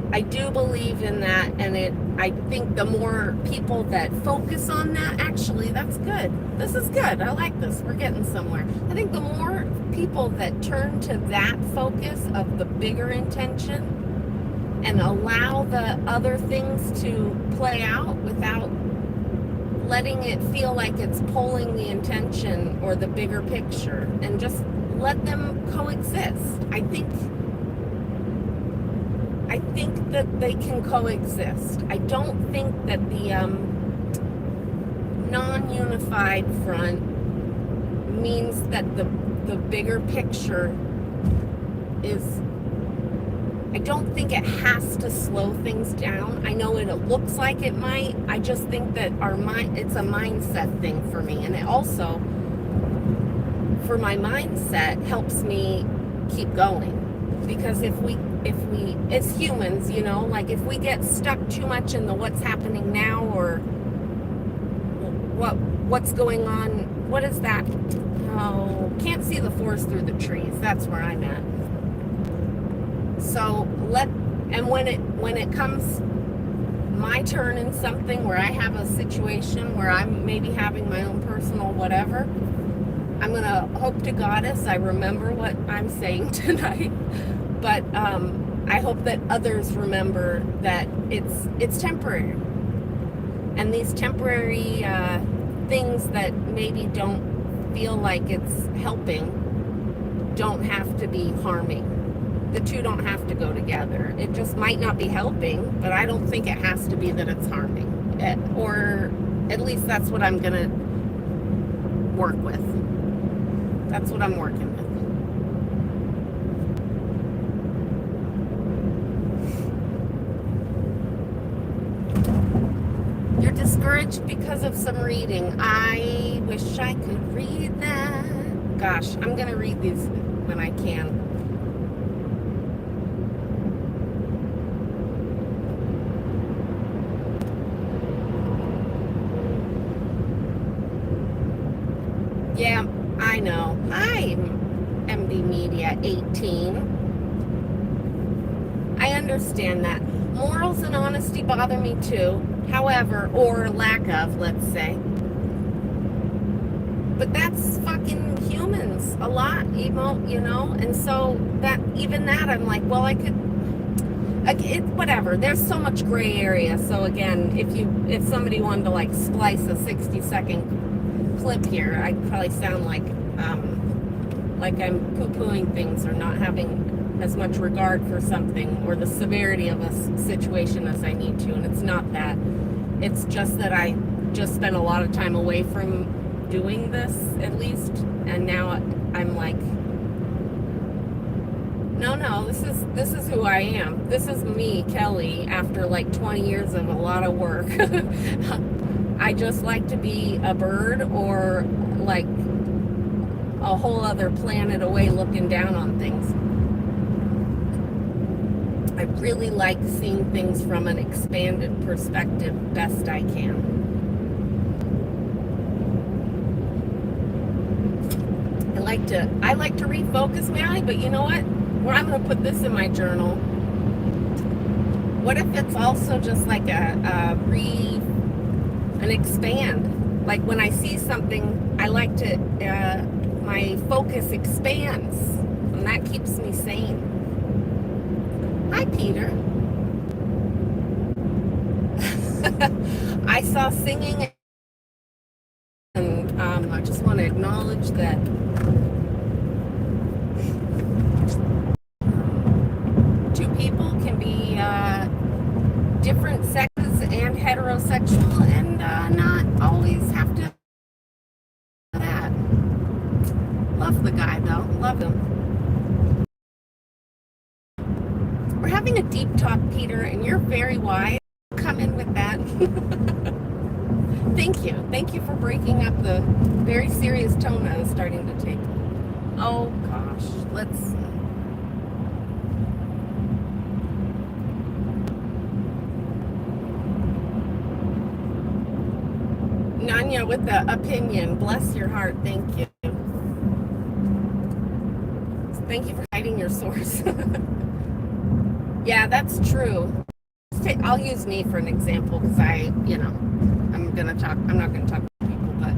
believe in that, and I think the more people that focus on that, actually, that's good. This is good. I like this. We're getting somewhere. I think the more people that turn to that focus of the bigger intention and allow the other things to play out without letting it feel like it's pulling the intention or the bigger picture, and just let them coexist. I think that they can coexist. I don't think that the non-unified front means that the bigger picture is, I don't think it has to slow things down. I know it looks like it might. I just think that it's a mindset thing for me. And it also, for my mindset, helps me keep going. Because if we, as humans, like if we get stuck too much in the what's happening now, or what's going on, what is that? Oh, can't see the forest through the trees. That's where I'm at. So when it comes my turn in something where I have a situation where I'm maybe having my own personal whatever, I'm gonna hope to Goddess I remember what I'm saying tonight. But I hope that others remember that it's temporary, and these temporary things that maybe don't feel like it's helping don't have to be harming. The two don't have to go together. It just might not be helping, but I don't think it has to be that it's harming. Or at least that's what I'm gonna work with. That's what I'm working with. You're discouraged because of some reading. I wish I could read that. Gosh, I'm gonna read these when I can. Yeah, I know. Hi, MD Media 18. I understand that. Morals and honesty bother me too. However, or lack of, let's say. But that's fucking humans a lot, and so even that, I'm like, well, I could, whatever. There's so much gray area. So again, if somebody wanted to like splice a 60-second clip here, I'd probably sound like I'm poo-pooing things or not having as much regard for something or the severity of a situation as I need to. And it's not that. It's just that I just spent a lot of time away from doing this, at least. And now I'm like, no, this is who I am. This is me, Kelly, after like 20 years of a lot of work. I just like to be a bird or like a whole other planet away looking down on things. I really like seeing things from an expanded perspective best I can. I like to refocus my eye, but you know what? Well, I'm gonna put this in my journal. What if it's also just like an expand? Like when I see something, I like to, my focus expands, and that keeps me sane. Hi, Peter. I saw singing, and I just want to acknowledge that two people can be different sexes and heterosexual, and not always have to do that. Love the guy, though. Love him. We're having a deep talk, Peter, and you're very wise. Come in with that. Thank you. Thank you for breaking up the very serious tone I was starting to take. Oh, gosh. Let's... Nanya with the opinion. Bless your heart. Thank you. Thank you for hiding your source. Yeah, that's true. I'll use me for an example because I'm not going to talk to people, but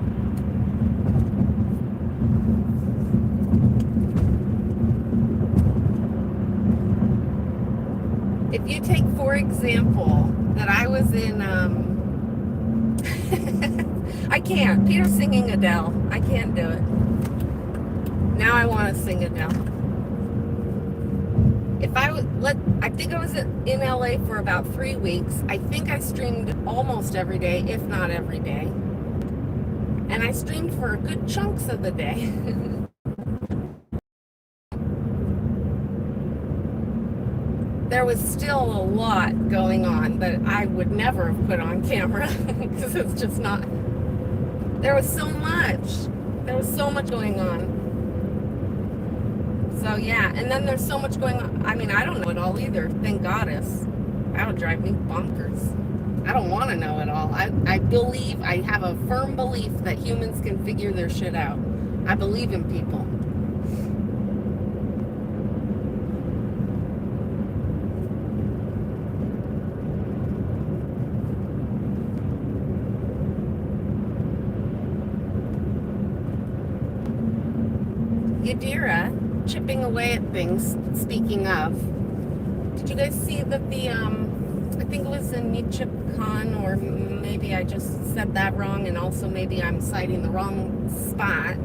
if you take, for example, that I was in, I can't. Peter's singing Adele. I can't do it. Now I want to sing Adele. If I think I was in LA for about 3 weeks. I think I streamed almost every day, if not every day. And I streamed for good chunks of the day. There was still a lot going on that I would never have put on camera because it's just not. There was so much. There was so much going on. So yeah, and then there's so much going on. I mean, I don't know it all either. Thank goddess. That would drive me bonkers. I don't want to know it all. I have a firm belief that humans can figure their shit out. I believe in people. Yadira, chipping away at things. Speaking of, did you guys see that I think it was in Michoacan, or maybe I just said that wrong, and also maybe I'm citing the wrong spot.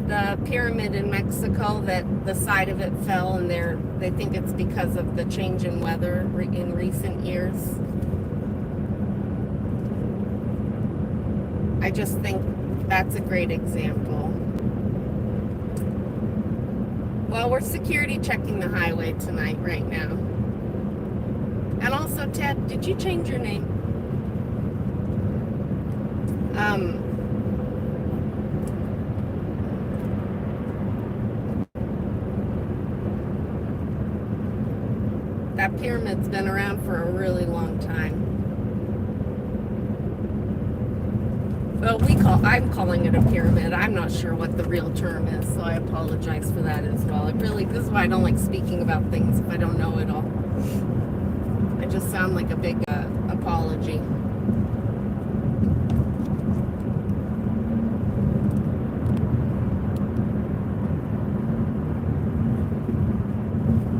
The pyramid in Mexico, that the side of it fell, and they think it's because of the change in weather in recent years. I just think that's a great example. Well, we're security checking the highway tonight, right now. And also, Ted, did you change your name? That pyramid's been around for a really long time. Well, I'm calling it a pyramid. I'm not sure what the real term is, so I apologize for that as well. This is why I don't like speaking about things if I don't know it all. I just sound like a big apology.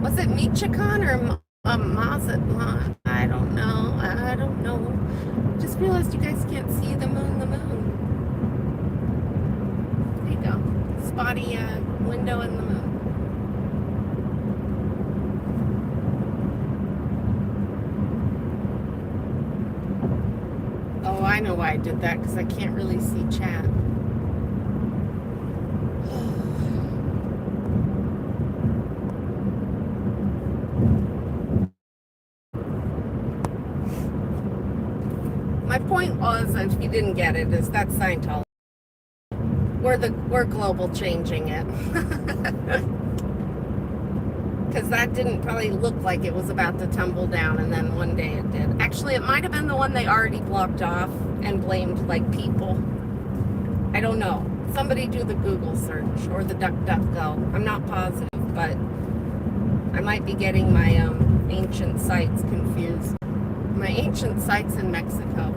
Was it Michoacan or Mazatlan? I don't know. Just realized you guys can't see the moon. There you go. Spotty window in the moon. Oh, I know why I did that, because I can't really see chat. My point was, if you didn't get it, is that's Scientology. We're global changing it. Because that didn't probably look like it was about to tumble down, and then one day it did. Actually, it might have been the one they already blocked off and blamed, like, people. I don't know. Somebody do the Google search or the DuckDuckGo. I'm not positive, but I might be getting my ancient sites confused. My ancient sites in Mexico.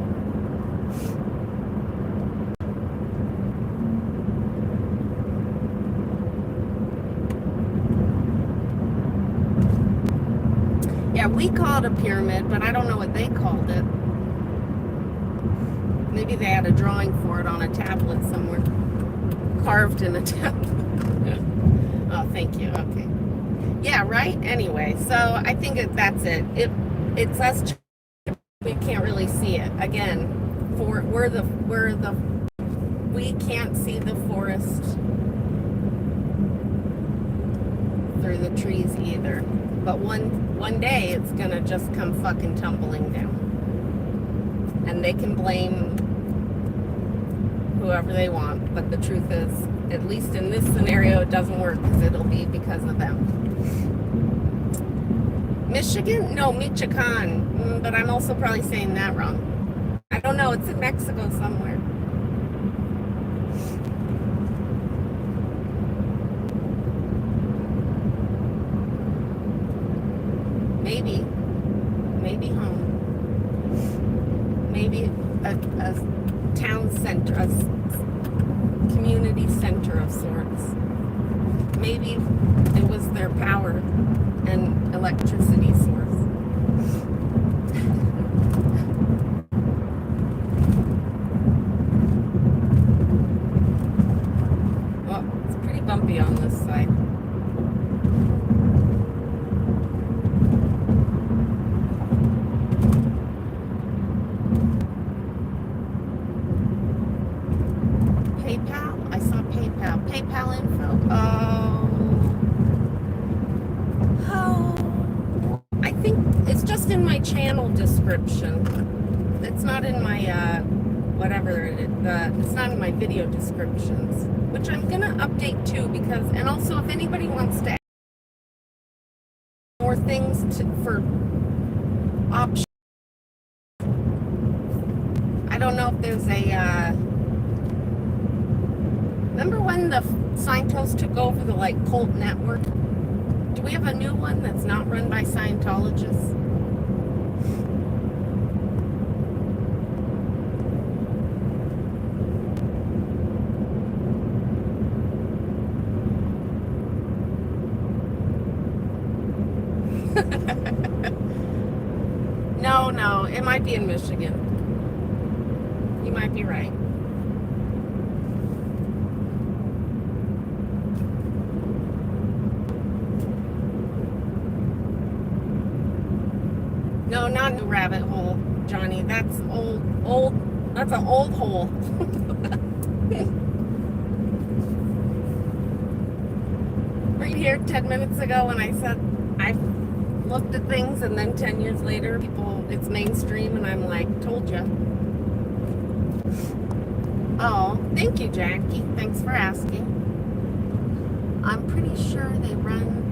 Yeah, we call it a pyramid, but I don't know what they called it. Maybe they had a drawing for it on a tablet somewhere. Carved in a tablet. Oh, thank you. Okay. Yeah, right? Anyway, so I think that's it. It's us. We can't really see it. Again, we can't see the forest through the trees either. But one day it's gonna just come fucking tumbling down. And they can blame whoever they want, but the truth is, at least in this scenario, it doesn't work because it'll be because of them. Michigan? No, Michoacan. But I'm also probably saying that wrong. I don't know. It's in Mexico somewhere. Maybe home. Maybe a town center, a community center of sorts. Maybe it was their power and electricity source. Well, it's pretty bumpy on this side. PayPal? I saw PayPal. PayPal info. Oh. I think it's just in my channel description. It's not in my, whatever it is. It's not in my video descriptions. Which I'm going to update too because, and also if anybody wants to add more things for options. I don't know if there's a, remember when the Scientologists took over the, like, cult network? Do we have a new one that's not run by Scientologists? No, it might be in Michigan. You might be right. No, not New Rabbit Hole, Johnny. That's old. That's an old hole. Were you here 10 minutes ago when I said I looked at things and then 10 years later, it's mainstream and I'm like, told you. Oh, thank you, Jackie. Thanks for asking. I'm pretty sure they run.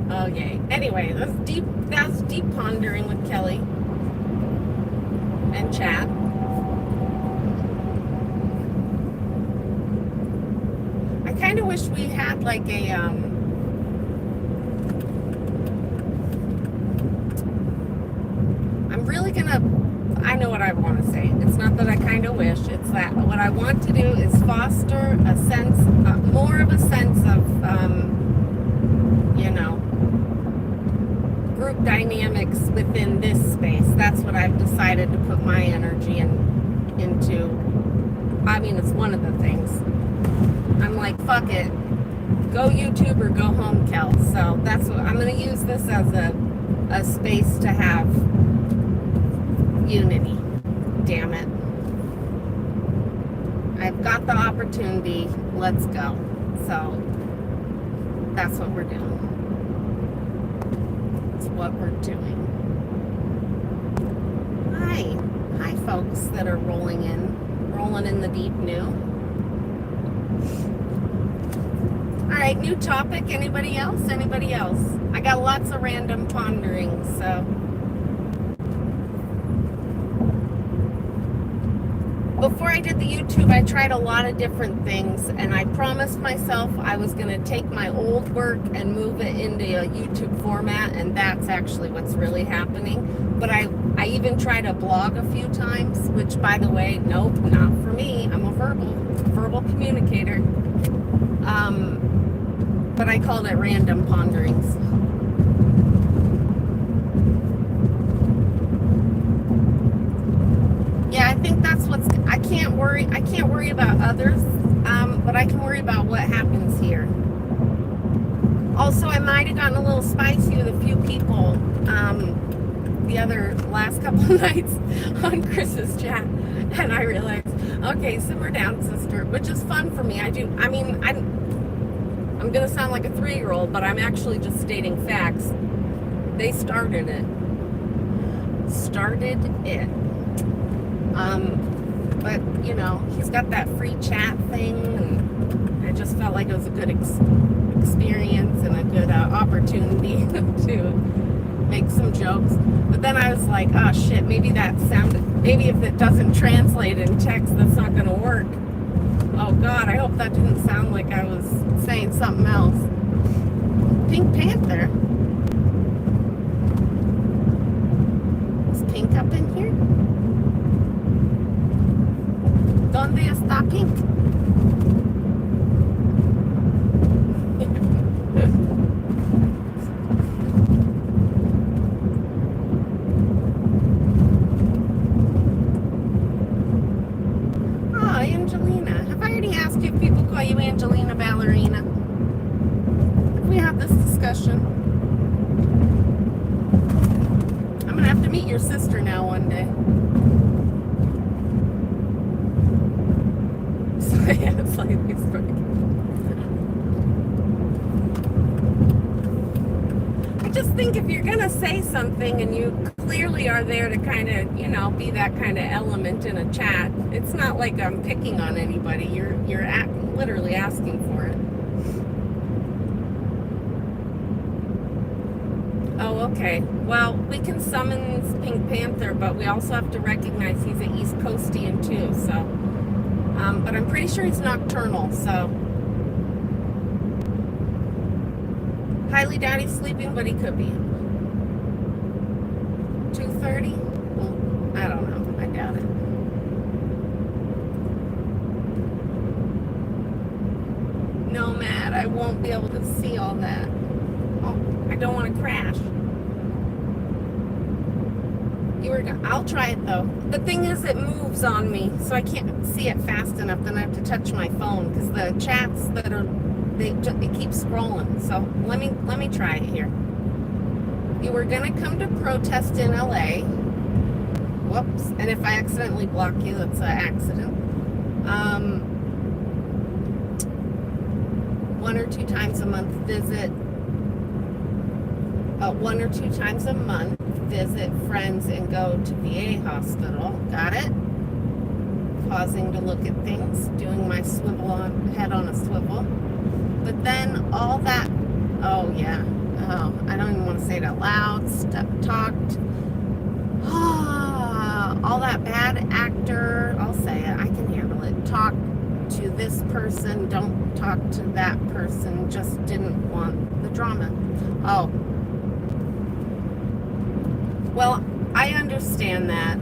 Okay. Anyway, that's deep pondering with Kelly and Chad. I kind of wish we had like a I know what I want to say. It's not that I kind of wish. It's that what I want to do is foster a sense, more of a sense of, group dynamics within this space. That's what I've decided to put my energy into. I mean, it's one of the things. I'm like, fuck it. Go YouTube or go home, Kel. So that's what I'm going to use this as a space to have unity. Damn it. I've got the opportunity. Let's go. So that's what we're doing. That's what we're doing. Hi folks that are rolling in the deep new. right, new topic. Anybody else? Anybody else? I got lots of random ponderings, so. Before I did the YouTube, I tried a lot of different things, and I promised myself I was going to take my old work and move it into a YouTube format, and that's actually what's really happening. But I even tried a blog a few times, which, by the way, nope, not for me. I'm a verbal communicator. But I called it Random Ponderings. Yeah, I think that's I can't worry about others, but I can worry about what happens here. Also, I might have gotten a little spicy with a few people the last couple of nights on Chris's chat, and I realized, okay, simmer down, sister, which is fun for me. I'm gonna sound like a 3-year-old, but I'm actually just stating facts. They started it. But you know, he's got that free chat thing, and I just felt like it was a good experience and a good opportunity to make some jokes. But then I was like, oh shit, maybe if it doesn't translate in text, that's not gonna work. Oh God, I hope that didn't sound like I was saying something else. Pink Panther. Is Pink up in here? ¿Dónde está Pink? Oh, Angelina. Have I already asked you if people call you Angelina Ballerina? Have we had this discussion? I'm gonna have to meet your sister now one day. Yeah, it's like these I just think if you're gonna say something and you clearly are there to kind of, you know, be that kind of element in a chat, it's not like I'm picking on anybody. You're literally asking for it. Oh, okay. Well, we can summon Pink Panther, but we also have to recognize he's an East Coastian too, so. But I'm pretty sure he's nocturnal, so. Highly doubt he's sleeping, but he could be. 2:30? Well, I don't know. I doubt it. No, Matt, I won't be able to see all that. Oh, I don't want to crash. I'll try it though. The thing is, it moves on me, so I can't see it fast enough. Then I have to touch my phone because the chats that are they keep scrolling. So let me try it here. You were gonna come to protest in LA. Whoops! And if I accidentally block you, that's an accident. 1 or 2 times a month visit. 1 or 2 times a month, visit friends and go to VA hospital. Got it? Pausing to look at things, doing my head on a swivel. But then all that, oh yeah, oh, I don't even want to say it out loud, talked, all that bad actor, I'll say it, I can handle it, talk to this person, don't talk to that person, just didn't want the drama. Oh. Well, I understand that.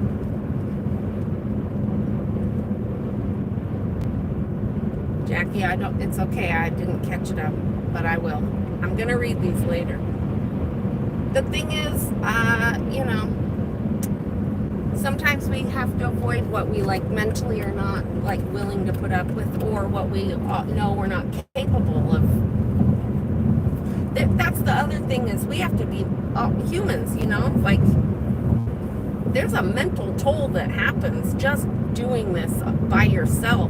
Jackie, it's okay, I didn't catch it up, but I will. I'm going to read these later. The thing is, you know, sometimes we have to avoid what we like mentally are not like willing to put up with, or what we know we're not capable of. That's the other thing, is we have to be humans, you know, like there's a mental toll that happens just doing this by yourself.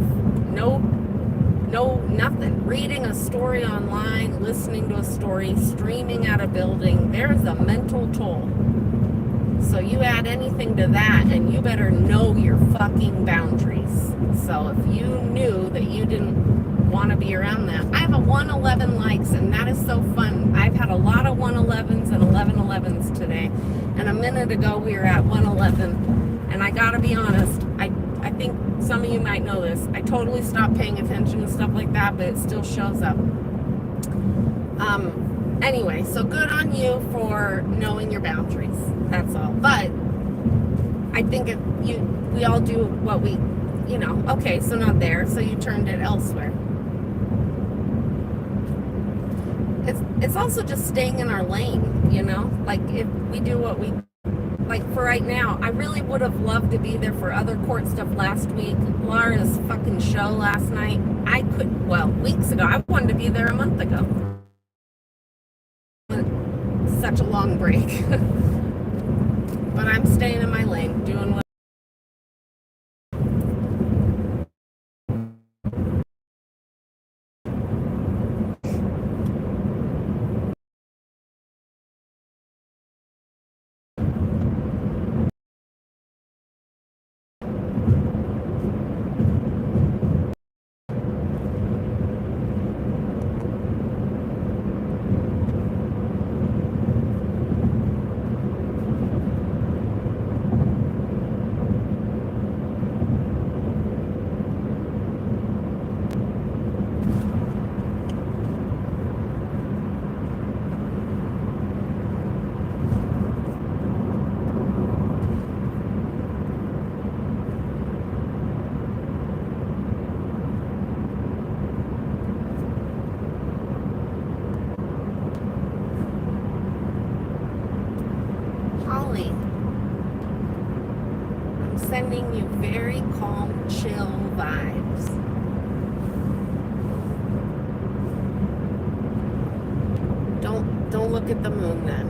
No, nothing. Reading a story online, listening to a story, streaming at a building, there's a mental toll. So you add anything to that, and you better know your fucking boundaries. So if you knew that you didn't want to be around that. I have a 111 likes, and that is so fun. I've had a lot of 111s and 1111s today, and a minute ago we were at 111, and I gotta be honest, I think some of you might know this. I totally stopped paying attention to stuff like that, but it still shows up. Anyway, so good on you for knowing your boundaries. That's all. But I think we all do what we, okay, so not there, so you turned it elsewhere. It's also just staying in our lane, like if we do what we, like for right now, I really would have loved to be there for other court stuff last week. Laura's fucking show last night. Weeks ago. I wanted to be there a month ago. Such a long break. But I'm staying in my lane, doing what Holly. I'm sending you very calm, chill vibes. Don't look at the moon then.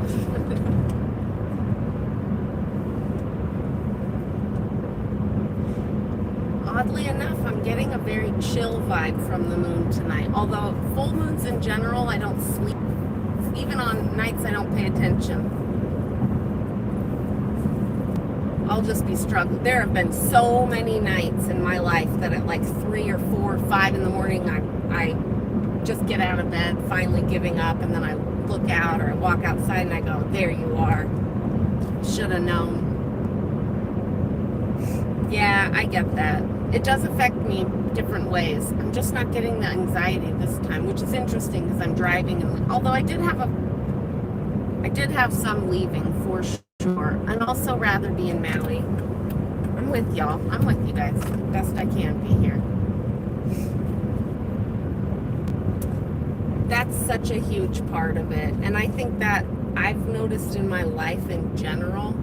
Oddly enough, I'm getting a very chill vibe from the moon tonight. Although full moons in general, I don't sleep. Even on nights I don't pay attention. I'll just be struggling. There have been so many nights in my life that at like 3 or 4 or 5 in the morning, I just get out of bed, finally giving up, and then I look out or I walk outside and I go, there you are. Should have known. Yeah, I get that. It does affect me different ways. I'm just not getting the anxiety this time, which is interesting because I'm driving. And although I did have some leaving for sure, and also rather be in Maui. I'm with y'all. I'm with you guys. Best I can be here. That's such a huge part of it, and I think that I've noticed in my life in general,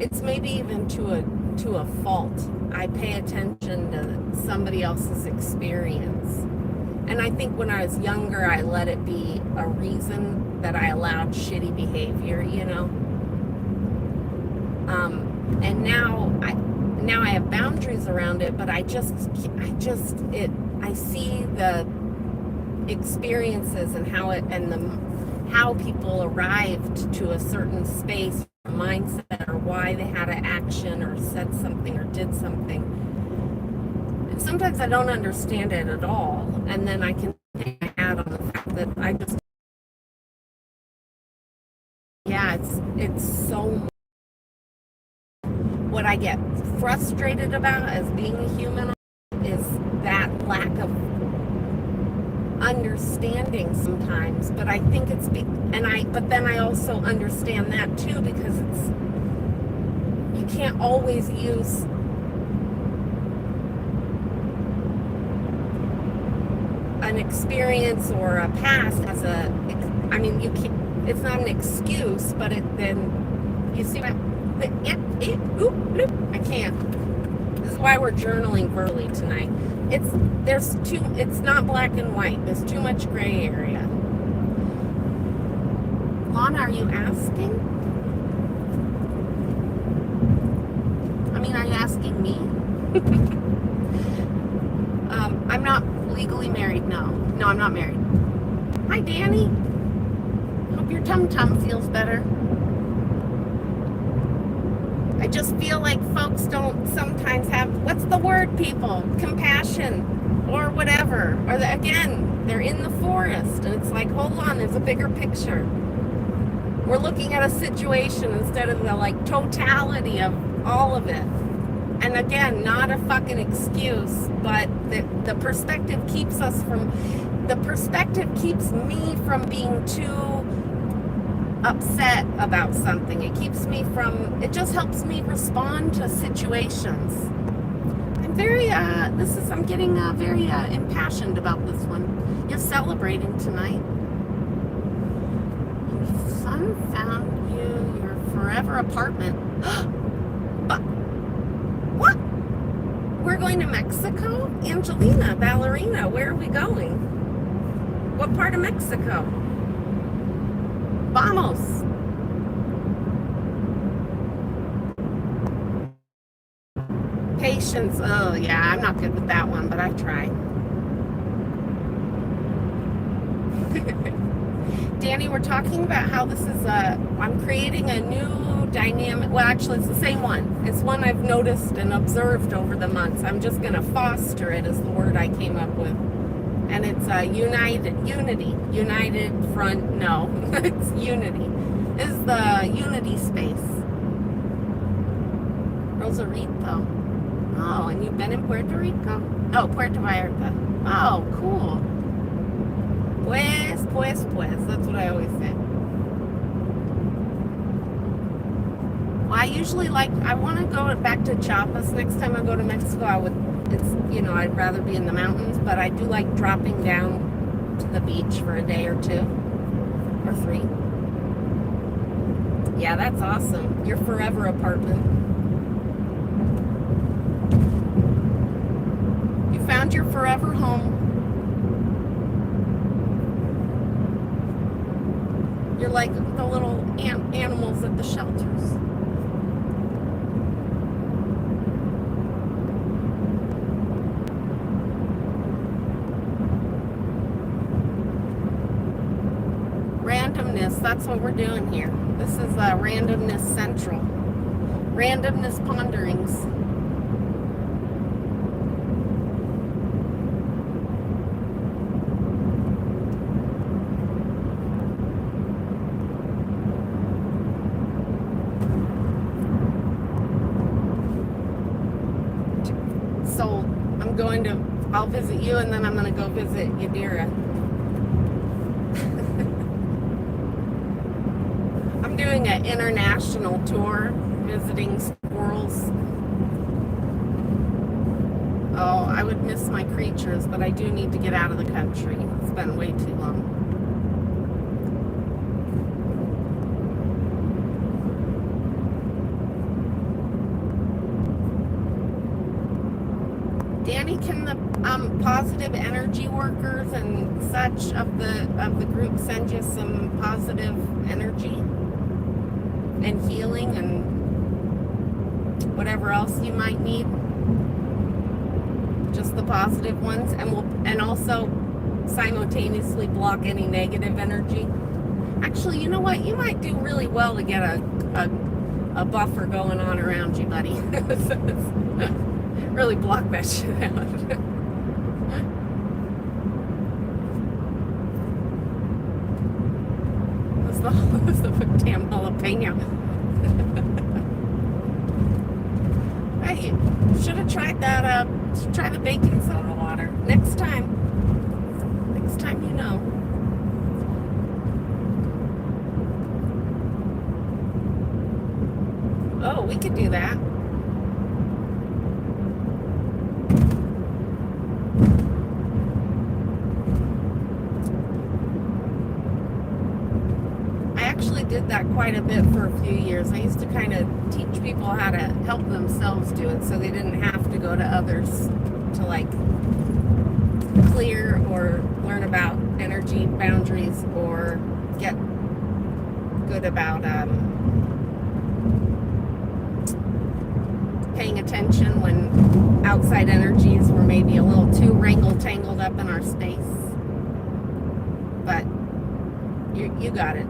it's maybe even to a fault. I pay attention to somebody else's experience. And I think when I was younger, I let it be a reason that I allowed shitty behavior, And now I have boundaries around it, but I see the experiences and how people arrived to a certain space, mindset, or why they had an action or said something or did something. And sometimes I don't understand it at all, and then I can take a hat on the fact that it's so. What I get frustrated about as being a human is that lack of understanding sometimes, but I think but then I also understand that too, because you can't always use an experience or a past as it's not an excuse, but then you see what I can't. This is why we're journaling early tonight. It's not black and white. There's too much gray area. Lana, are you asking? Are you asking me? I'm not legally married, no. No, I'm not married. Hi, Danny. Hope your tum-tum feels better. I just feel like folks don't sometimes have, what's the word, people? Compassion or whatever. Or again, they're in the forest and it's like, hold on, there's a bigger picture. We're looking at a situation instead of the like totality of all of it. And again, not a fucking excuse, but the perspective keeps me from being too upset about something. It just helps me respond to situations. I'm getting very impassioned about this one. You're celebrating tonight. Your son found you your forever apartment. But what? We're going to Mexico? Angelina, ballerina, where are we going? What part of Mexico? Vamos. Patience. Oh, yeah, I'm not good with that one, but I try. Danny, we're talking about how this is I'm creating a new dynamic. Well, actually, it's the same one. It's one I've noticed and observed over the months. I'm just going to foster it as the word I came up with. And it's united front, no, it's unity. It's the unity space. Rosarito. Oh, and you've been in Puerto Rico? Oh, Puerto Vallarta. Oh, cool. Pues, that's what I always say. Well, I usually I want to go back to Chiapas. Next time I go to Mexico, I'd rather be in the mountains, but I do like dropping down to the beach for a day or 2 or 3. Yeah, that's awesome. Your forever apartment. You found your forever home. You're like the little animals at the shelters. Randomness, that's what we're doing here. This is Randomness Central. Randomness Ponderings. So I'll visit you and then I'm going to go visit Yadira. I'm doing an international tour, visiting squirrels. Oh, I would miss my creatures, but I do need to get out of the country. It's been way too long. Danny, can the positive energy workers and such of the group send you some positive energy and healing and whatever else you might need? Just the positive ones, and also simultaneously block any negative energy. Actually, you know what? You might do really well to get a buffer going on around you, buddy. Really block that shit out. That's the damn jalapeno. Hey, should have tried that. Try the baking soda water next time. Next time, you know. Oh, we could do that. Did that quite a bit for a few years. I used to kind of teach people how to help themselves do it so they didn't have to go to others to like clear or learn about energy boundaries or get good about paying attention when outside energies were maybe a little too tangled up in our space. But you got it.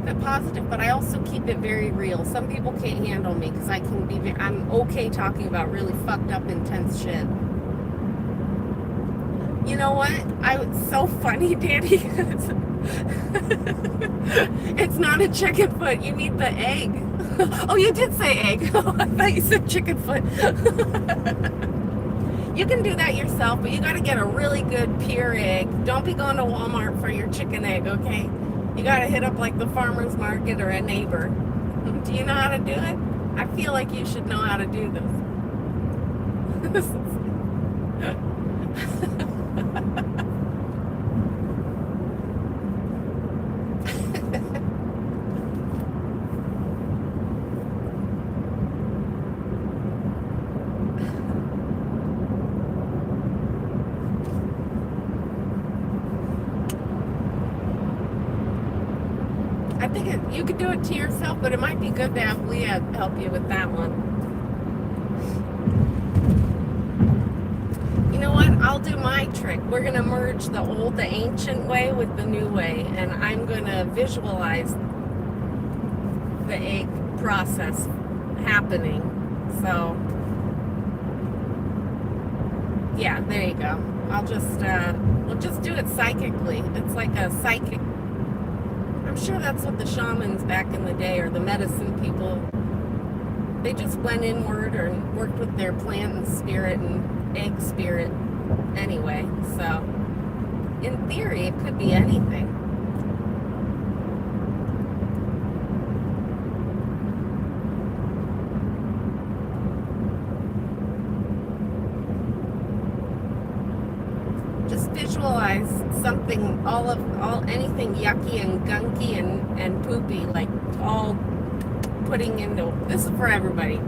it positive, but I also keep it very real. Some people can't handle me because I can be. I'm okay talking about really fucked up, intense shit. You know what? It's so funny, Danny. It's not a chicken foot. You need the egg. Oh, you did say egg. Oh, I thought you said chicken foot. You can do that yourself, but you got to get a really good pure egg. Don't be going to Walmart for your chicken egg, okay? You got to hit up like the farmer's market or a neighbor. Do you know how to do it? I feel like you should know how to do this. I think you could do it to yourself, but it might be good to have Leah help you with that one. You know what? I'll do my trick. We're going to merge the ancient way with the new way, and I'm going to visualize the egg process happening. So, yeah, there you go. We'll just do it psychically. It's like a psychic. I'm sure that's what the shamans back in the day, or the medicine people, they just went inward or worked with their plant and spirit and egg spirit anyway. So in theory, it could be anything. Just visualize something, anything yucky and gunky and poopy, like all putting into, this is for everybody,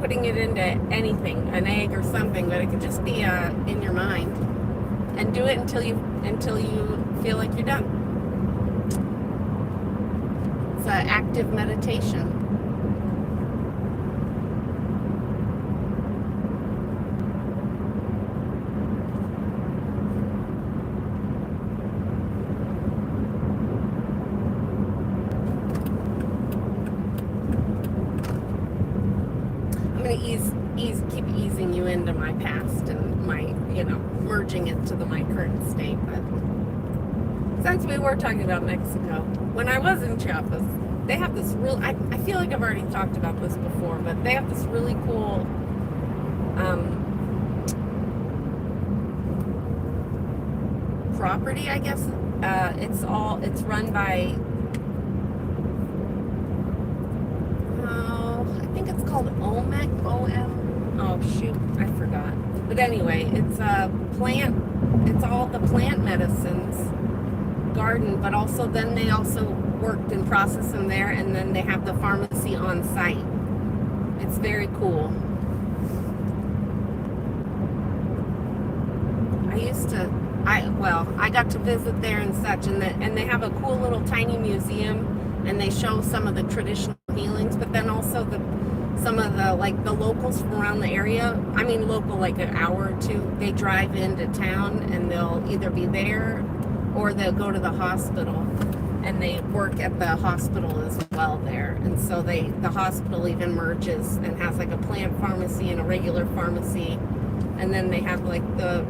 putting it into anything, an egg or something, but it could just be in your mind, and do it until you feel like you're done. It's an active meditation. Keep easing you into my past and my, merging it to my current state. But since we were talking about Mexico, when I was in Chiapas, they have this I feel like I've already talked about this before, but they have this really cool property, I guess. It's run by, I think it's called OMEC, O-M. Oh, shoot, I forgot. But anyway, it's all the plant medicines garden, but also then they also worked and processed them there, and then they have the pharmacy on site. It's very cool. I got to visit there and such, and they have a cool little tiny museum, and they show some of the traditional healings, but then also some of the locals from around the area. I mean, local, like an hour or two, they drive into town and they'll either be there or they'll go to the hospital, and they work at the hospital as well there. And so the hospital even merges and has like a plant pharmacy and a regular pharmacy, and then they have like the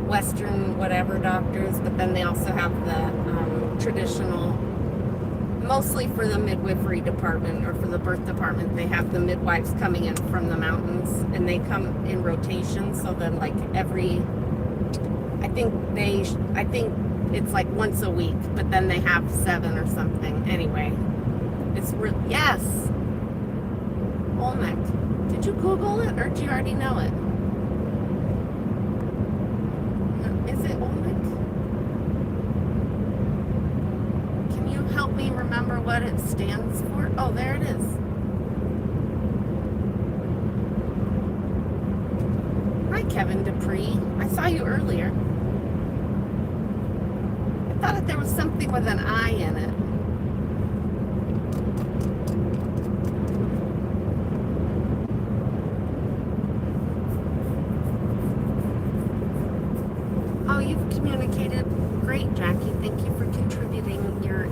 Western whatever doctors, but then they also have the traditional, mostly for the midwifery department or for the birth department. They have the midwives coming in from the mountains, and they come in rotation, so then like I think it's like once a week, but then they have 7 or something. Anyway, it's yes, Olmec. Did you Google it, or do you already know it? Is it Olmec? Can you help me remember what it stands for? Oh, there it is. Hi, Kevin Dupree. I saw you earlier. I thought that there was something with an I in it. Oh, you've communicated great, Jackie. Thank you for contributing your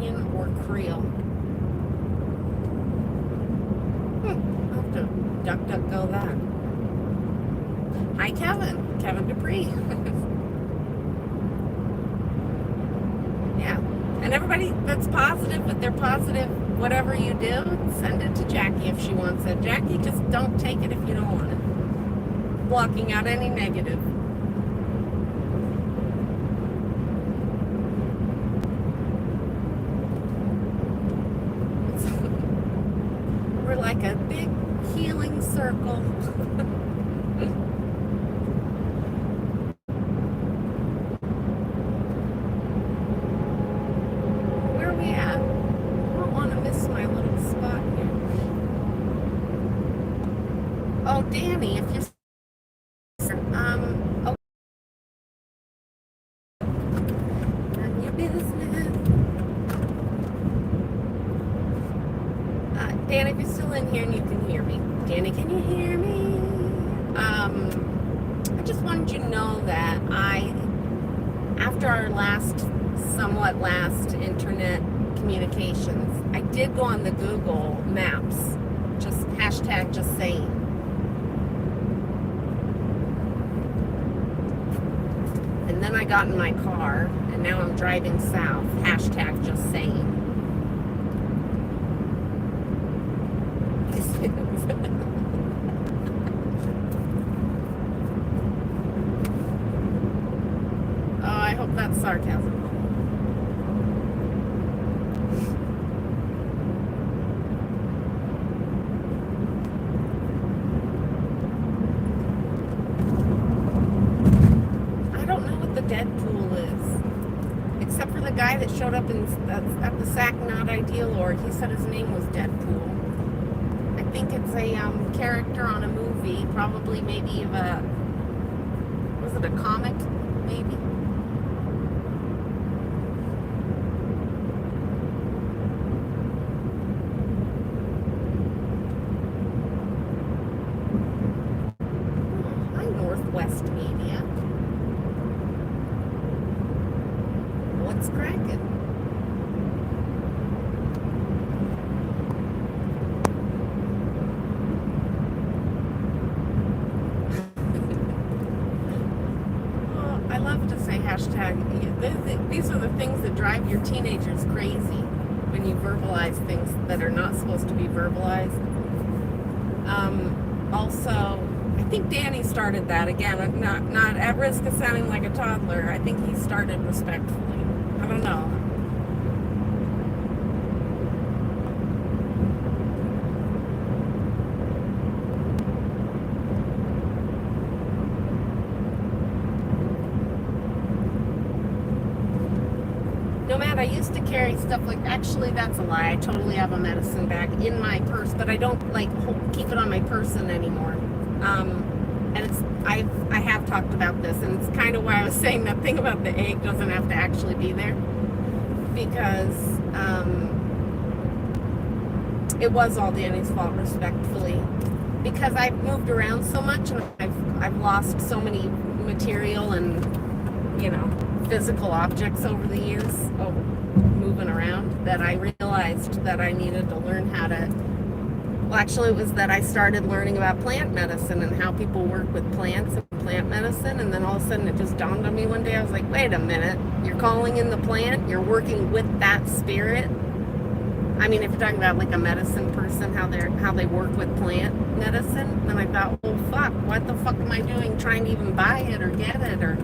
Italian or Creole. I'll have to duck go that. Hi, Kevin Dupree. Yeah, and everybody that's positive, but they're positive, whatever you do, send it to Jackie if she wants it. Jackie, just don't take it if you don't want it. Blocking out any negative. We're like a big healing circle. Where are we at? I don't want to miss my little spot here. Oh, Danny, if you're oh, run your business. Danny, if you're still in here and you can hear me. Danny, can you hear me? I just wanted you to know that after our somewhat last internet communications, I did go on the Google Maps, just hashtag just saying. And then I got in my car, and now I'm driving south, hashtag just saying. Oh, I hope that's sarcasm. I don't know what the Deadpool is, except for the guy that showed up at the Sac Not Ideal Org. He said his name was Deadpool. I think it's a character on a movie, probably maybe was it a comic, maybe? Hi, Northwest Media. What's cracking? I love to say hashtag. These are the things that drive your teenagers crazy when you verbalize things that are not supposed to be verbalized. Also, I think Danny started that again. Not at risk of sounding like a toddler. I think he started respectfully. I don't know. I used to carry stuff like, actually that's a lie, I totally have a medicine bag in my purse, but I don't like keep it on my person anymore. And I have talked about this, and it's kind of why I was saying that thing about the egg doesn't have to actually be there, because it was all Danny's fault, respectfully, because I've moved around so much, and I've lost so many material and, you know, physical objects over the years, moving around, that I realized that I needed to learn how to, well, actually it was that I started learning about plant medicine and how people work with plants and plant medicine, and then all of a sudden it just dawned on me one day. I was like, wait a minute, you're calling in the plant, you're working with that spirit. I mean, if you're talking about like a medicine person, how they work with plant medicine, then I thought, well, fuck, what the fuck am I doing trying to even buy it or get it, or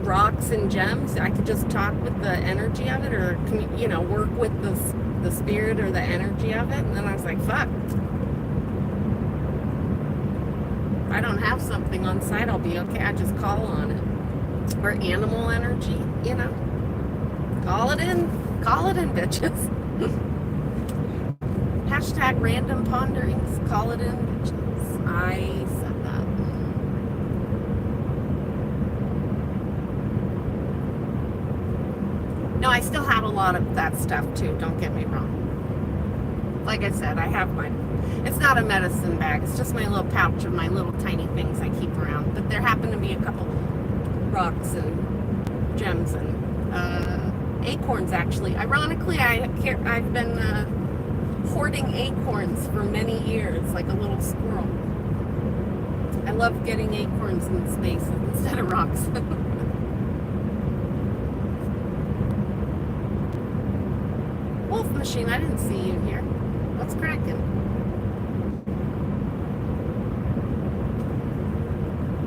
rocks and gems? I could just talk with the energy of it, or, you know, work with the spirit or the energy of it. And then I was like, fuck, if I don't have something on site, I'll be okay. I just call on it. Or animal energy, you know, call it in, bitches. Hashtag random ponderings, call it in, bitches. I said that. No, I still have a lot of that stuff too, don't get me wrong. Like I said, I have it's not a medicine bag, it's just my little pouch of my little tiny things I keep around. But there happen to be a couple rocks and gems and Acorns, actually. Ironically, I've been hoarding acorns for many years, like a little squirrel. I love getting acorns in space instead of rocks. Wolf machine, I didn't see you here. What's cracking?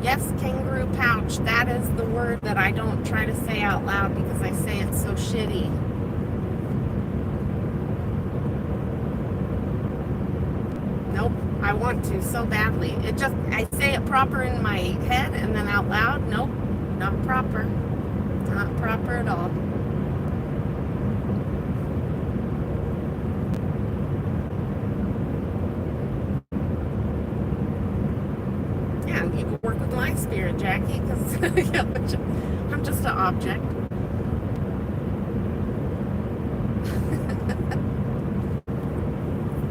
Yes, kangaroo pouch. That is the word that I don't try to say out loud because I say it so shitty. Nope, I want to so badly. I say it proper in my head and then out loud. Nope, not proper. Not proper at all. Yeah, you can work with my spirit, Jackie, because I'm just an object.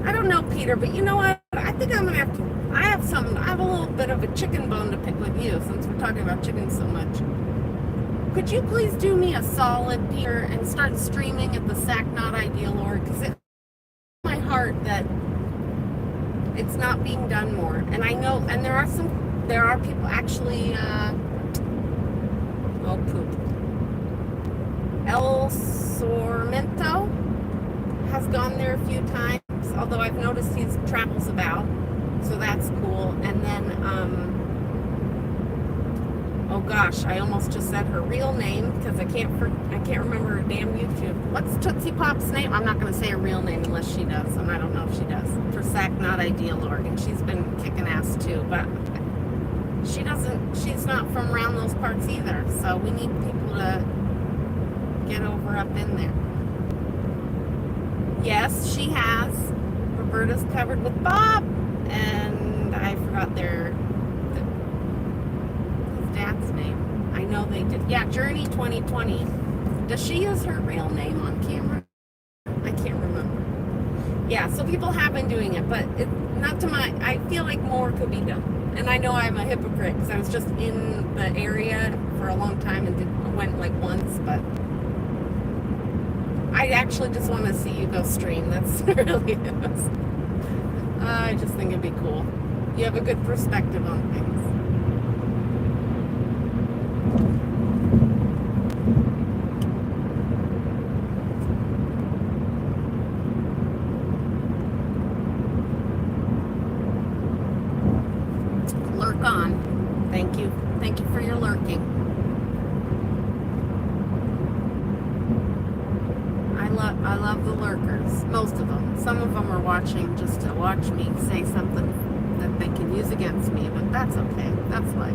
I don't know, Peter, but you know what? I think I'm gonna have to. I have a little bit of a chicken bone to pick with you since we're talking about chickens so much. Could you please do me a solid, Peter, and start streaming at the Sac Not Ideal org? Because it's my heart that it's not being done more. And I know, and there are people actually. Oh poop. El Sormento has gone there a few times, although I've noticed he travels about, so that's cool. And then, oh gosh, I almost just said her real name because I can't remember her damn YouTube. What's Tootsie Pop's name? I'm not going to say her real name unless she does, and I don't know if she does. For Sac Not Ideal org, and she's been kicking ass too, but she's not from around those parts either, so we need people to get over up in there. Yes, she has. Roberta's covered with Bob, and I forgot his dad's name. I know they did. Yeah, Journey 2020. Does she use her real name on camera? I can't remember. Yeah, so people have been doing it, but I feel like more could be done. And I know I'm a hypocrite because I was just in the area for a long time and went like once, but I actually just want to see you go stream. That's really it. I just think it'd be cool. You have a good perspective on things. Lurk on. Thank you. Thank you for your lurking. I love the lurkers, most of them. Some of them are watching just to watch me say something that they can use against me, but that's okay. That's life.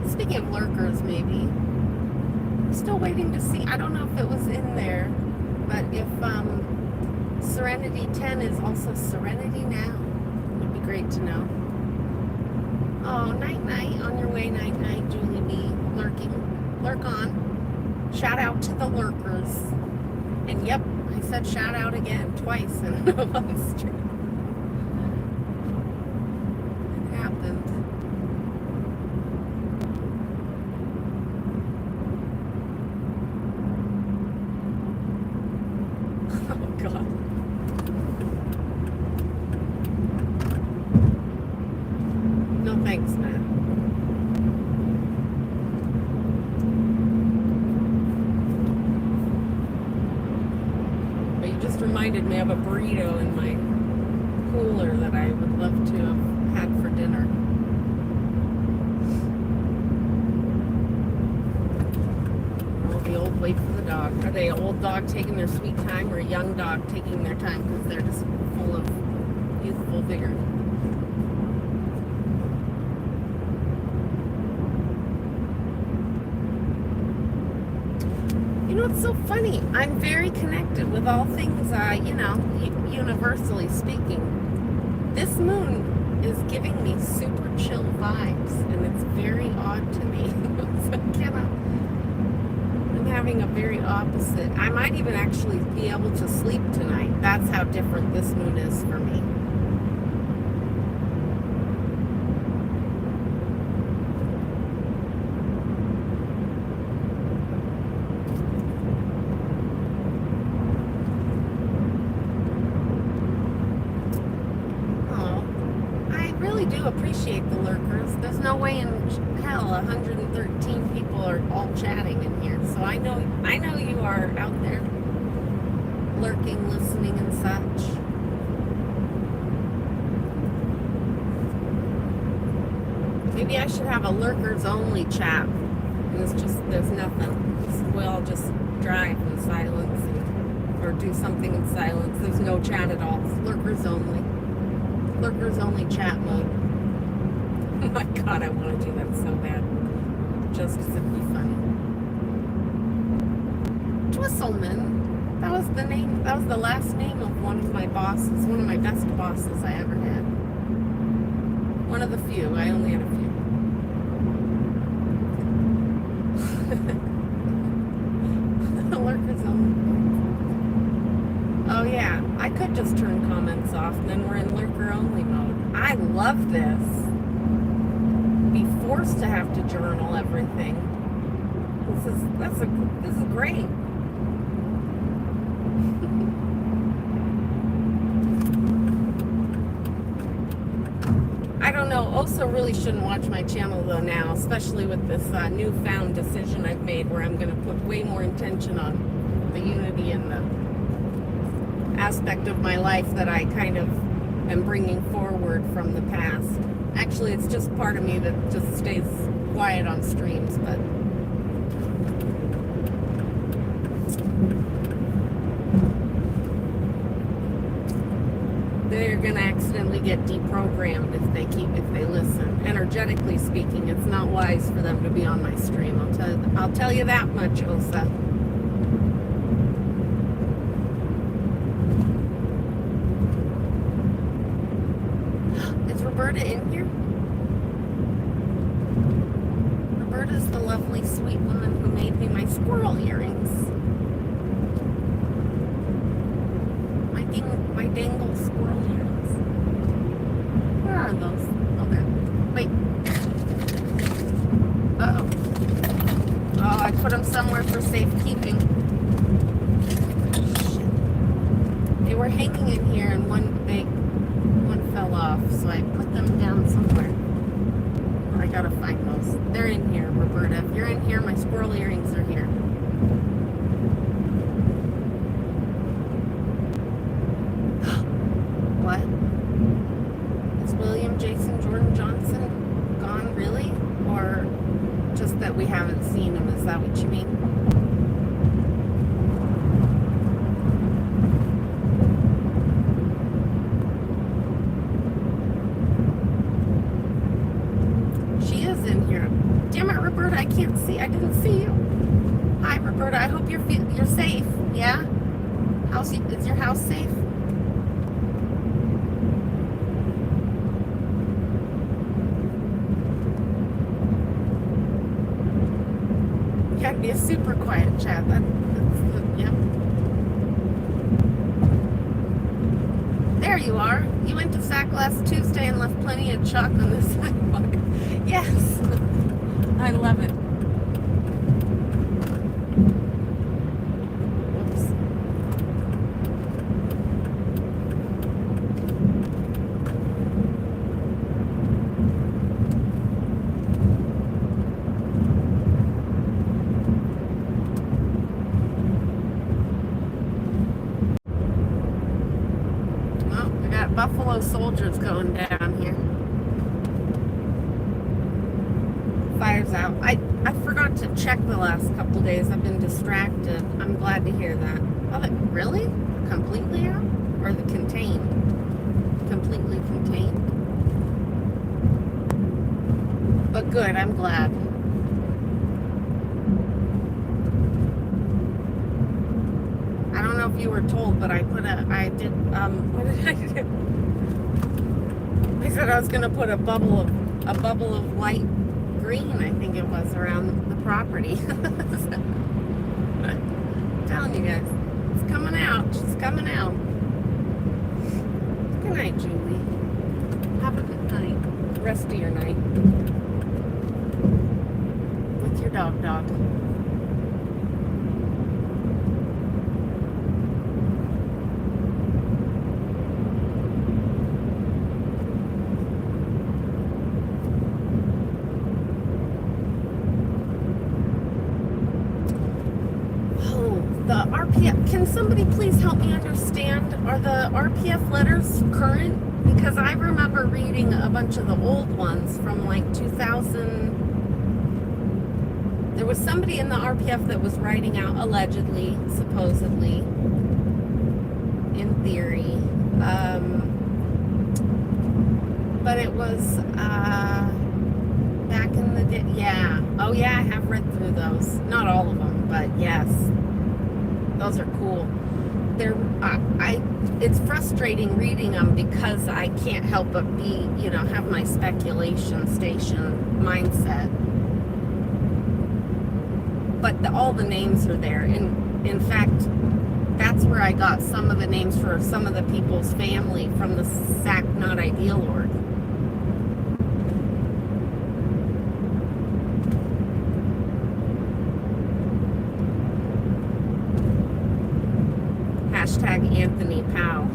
Speaking of lurkers, maybe. I'm still waiting to see. I don't know if it was in there, but if Serenity 10 is also Serenity Now, it would be great to know. Oh, night-night. On your way, night-night, Julie B. Lurking. Lurk on. Shout out to the lurkers. And yep, I said shout out again, twice in one stream. It happened. God. No thanks, man. But you just reminded me of a burrito in my cooler that I would love to have had for dinner. The old wait for the dog. Are they an old dog taking their sweet time or a young dog taking their time because they're just full of youthful vigor? know what's so funny? I'm very connected with all things, universally speaking. This moon is giving me super chill vibes, and it's very odd to me. I'm having a very opposite. I might even actually be able to sleep tonight. That's how different this moon is for me. Do appreciate the lurkers. There's no way in hell 113 people are all chatting in here. So I know you are out there lurking, listening and such. Maybe I should have a lurkers only chat. And there's nothing. We'll all just drive in silence or do something in silence. There's no chat at all. It's lurkers only. Lurkers only chat mode. Oh my god, I want to do that so bad. Just because it'd be funny. Twisselman. That was the name. That was the last name of one of my bosses. One of my best bosses I ever had. One of the few. I only had a few. Lurkers only. Oh yeah, I could just turn comments off and then we're in lurker only mode. I love this. Be forced to have to journal everything. This is great. I don't know. Also really shouldn't watch my channel though now, especially with this newfound decision I've made where I'm going to put way more intention on the unity and the aspect of my life that I kind of am bringing forward from the past. Actually, it's just part of me that just stays quiet on streams, but they're gonna accidentally get deprogrammed if they listen. Energetically speaking, it's not wise for them to be on my stream. I'll tell you that much, Osa. Roberta in here? Roberta's the lovely, sweet woman who made me my squirrel earrings. My dangle squirrel earrings. Where are those? Oh, there. Wait. Uh-oh. Oh, I put them somewhere for safekeeping. Shit. They were hanging in here and one fell off, so I put them down somewhere. I gotta find those. They're in here, Roberta. If you're in here, my squirrel earrings are here. What? Is William Jason Jordan Johnson gone, really? Or just that we haven't seen him? Is that what you mean? Roberta, I can't see. I didn't see you. Hi, Roberta. I hope you're safe. Yeah? Is your house safe? You gotta be a super quiet chat. Yeah. There you are. You went to SAC last Tuesday and left plenty of chalk on the sidewalk. Yes. I love it. Whoops. Well, we got Buffalo Soldiers going down here. Fire's out. I forgot to check the last couple days. I've been distracted. I'm glad to hear that. Oh, really? Completely out? Or the contained? Completely contained? But good, I'm glad. if you were told, but what did I do? I said I was going to put a bubble of light green, I think it was, around the property. I'm telling you guys, it's coming out. She's coming out. Good night, Julie. Have a good night. Rest of your night. With your dog. The RPF, can somebody please help me understand, are the RPF letters current? Because I remember reading a bunch of the old ones from like 2000. There was somebody in the RPF that was writing out, allegedly, supposedly, in theory. But it was back in the day. Yeah. Oh yeah, I have read through those. Not all of them, but yes. Those are cool. It's frustrating reading them because I can't help but be, have my speculation station mindset. But all the names are there. And in fact, that's where I got some of the names for some of the people's family from the SAC Not Ideal org. Hashtag Anthony Powell.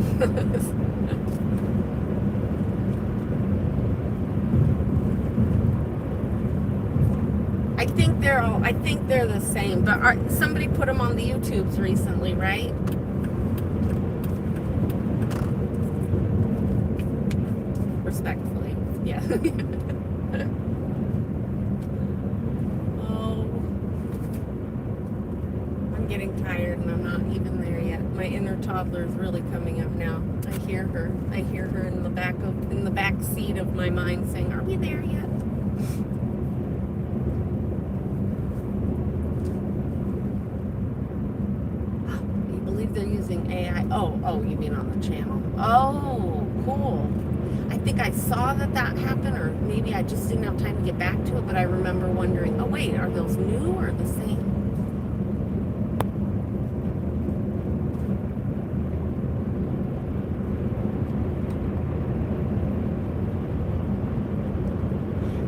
I think they're the same, but somebody put them on the YouTubes recently, right? Respectfully, yeah. Oh, I'm getting tired and I'm not even there yet. My inner toddler is really coming up now. I hear her in the back seat of my mind saying, "Are we there yet?" They're using AI. Oh, you mean on the channel? Oh, cool. I think I saw that happened, or maybe I just didn't have time to get back to it, but I remember wondering, oh wait, are those new or the same?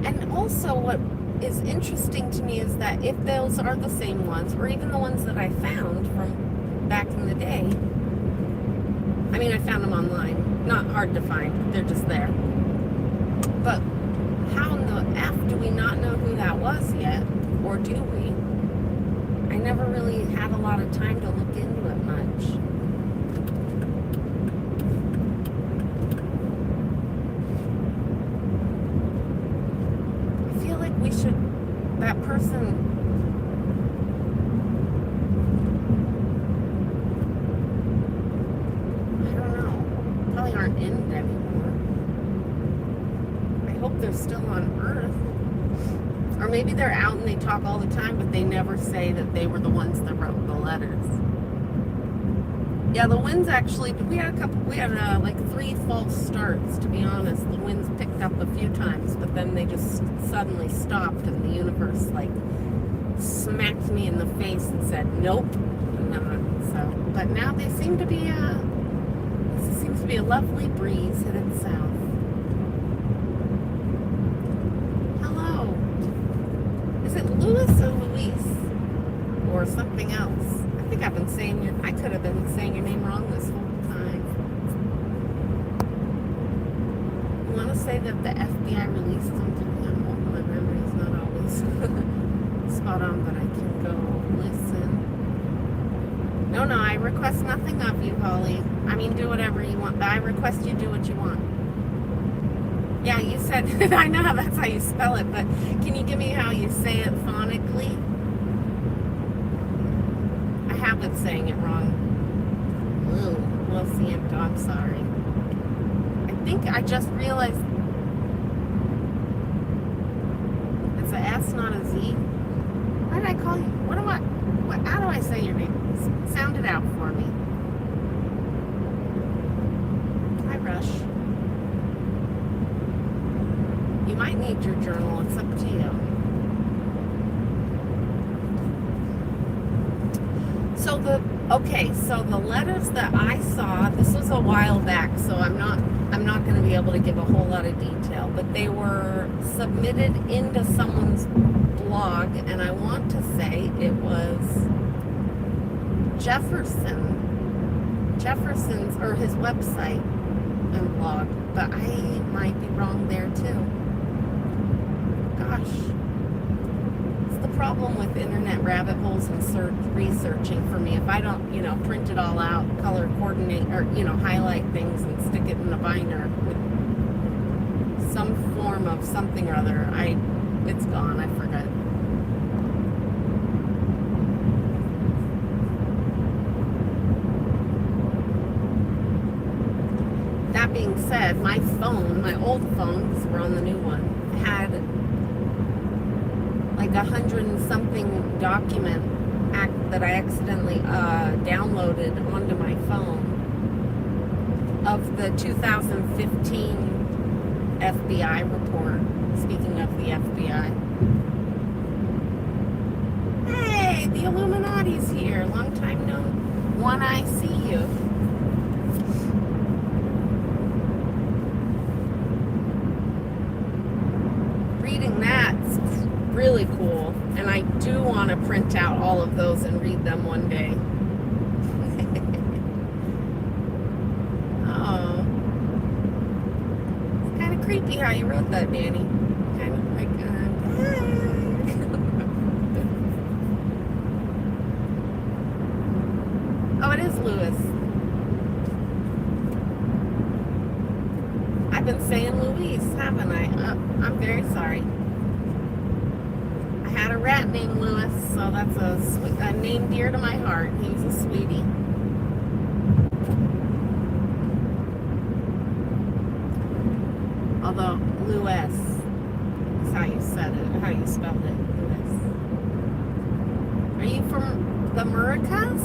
And also what is interesting to me is that if those are the same ones, or even the ones that I found from back in the day. I mean, I found them online. Not hard to find. They're just there. But how in the F do we not know who that was yet? Or do we? I never really had a lot of time to look into it much. I feel like we should, that person, aren't in it anymore. I hope they're still on Earth. Or maybe they're out and they talk all the time, but they never say that they were the ones that wrote the letters. Yeah, the winds actually, we had like 3 false starts, to be honest. The winds picked up a few times, but then they just suddenly stopped and the universe like smacked me in the face and said, nope, not. So, but now they seem to be, seems to be a lovely breeze headed south. Hello. Is it Louis or Luis? Or something else? I think I could have been saying your name wrong this whole time. I want to say that the FBI released something. My memory is not always spot on, but I can go listen. No, I request nothing of you, Holly. I mean, do whatever you want, but I request you do what you want. Yeah, you said, I know that's how you spell it, but can you give me how you say it phonically? I have been saying it wrong. Ooh, well, I'm sorry. I think I just realized it's an S, not a Z. Why did I call you? How do I say your name? Sound it out for me. gosh. You might need your journal. It's up to you. So the letters that I saw, this was a while back, so I'm not going to be able to give a whole lot of detail, but they were submitted into someone's blog, and I want to say it was Jefferson's, or his website and blog, but I might be wrong there too. Gosh. The problem with internet rabbit holes and researching for me, if I don't, print it all out, color coordinate, or, highlight things and stick it in a binder with some form of something or other, it's gone, I forgot. That being said, my old phone, because we're on the new one, had like 100 and something document that I accidentally downloaded onto my phone of the 2015 FBI report. Speaking of the FBI. Hey, the Illuminati's here. Long time no one I see you. Reading that's really cool, and I do want to print out all of those and read them one day. Oh, it's kind of creepy how you wrote that, Danny. Kind of like oh, it is Lewis. I've been saying Louise, haven't I? I'm very sorry. I had a rat named Lewis, so that's a name dear to my heart. He was a sweetie. Although Lewis is how you said it, how you spelled it, Lewis. Are you from the Americas?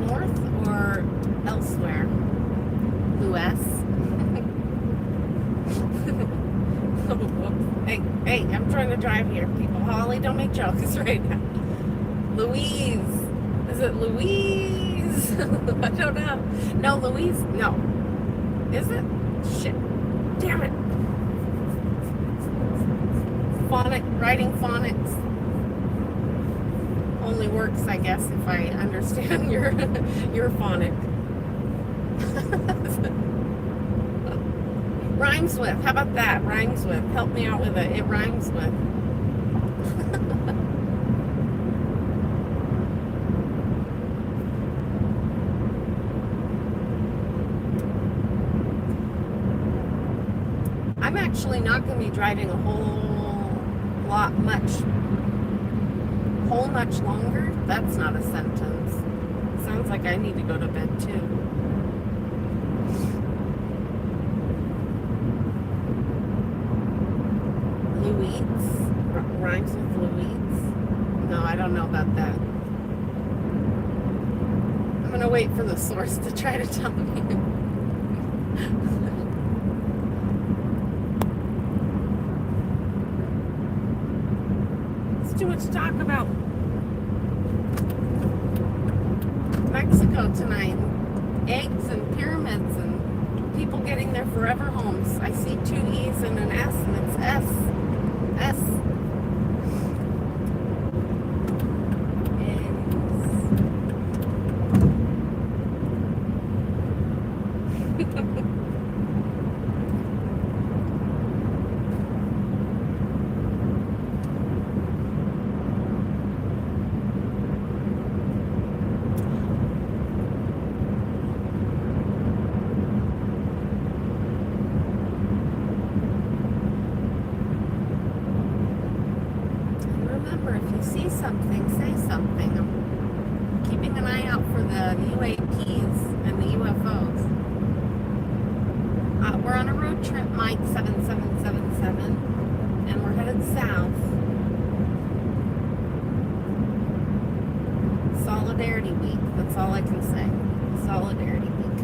North or elsewhere? Lewis. Hey, I'm trying to drive here, people. Holly, don't make jokes right now. Louise. Is it Louise? I don't know. No, Louise? No. Is it? Shit. Damn it. Writing phonics only works, I guess, if I understand your phonic. Rhymes with. How about that? Rhymes with. Help me out with it. It rhymes with. I'm actually not going to be driving a whole much longer. That's not a sentence. Sounds like I need to go to bed too. Louise? Rhymes with Louise? No, I don't know about that. I'm going to wait for the source to try to tell me. It's too much to talk about Mexico tonight. Eggs and pyramids and people getting their forever homes. I see 2 E's and an S, and it's S. Remember, if you see something, say something. I'm keeping an eye out for the UAPs and the UFOs. We're on a road trip, Mike 7777, and we're headed south. Solidarity Week, that's all I can say. Solidarity Week.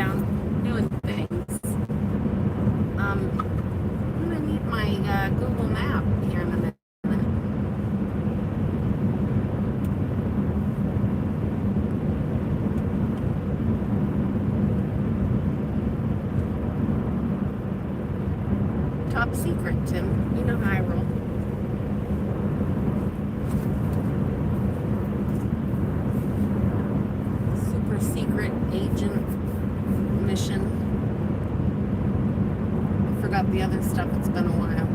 down doing things. I'm gonna need my Google map here in a minute. Top secret, Tim. You know how I roll. Super secret agent mission. I forgot the other stuff. It's been a while.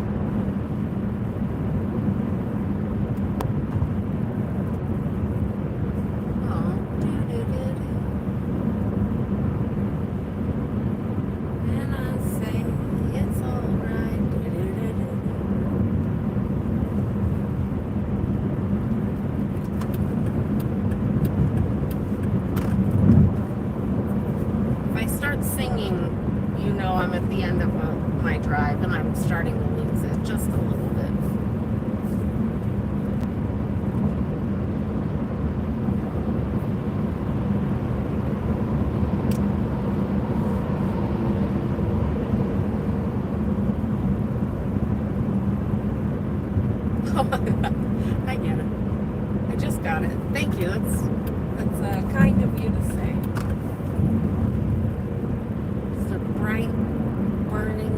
Oh, and I say it's alright. If I start singing, you know I'm at the end of my drive and I'm starting to lose it just a little bit. I get it. I just got it. Thank you. That's kind of you to say. It's a bright, burning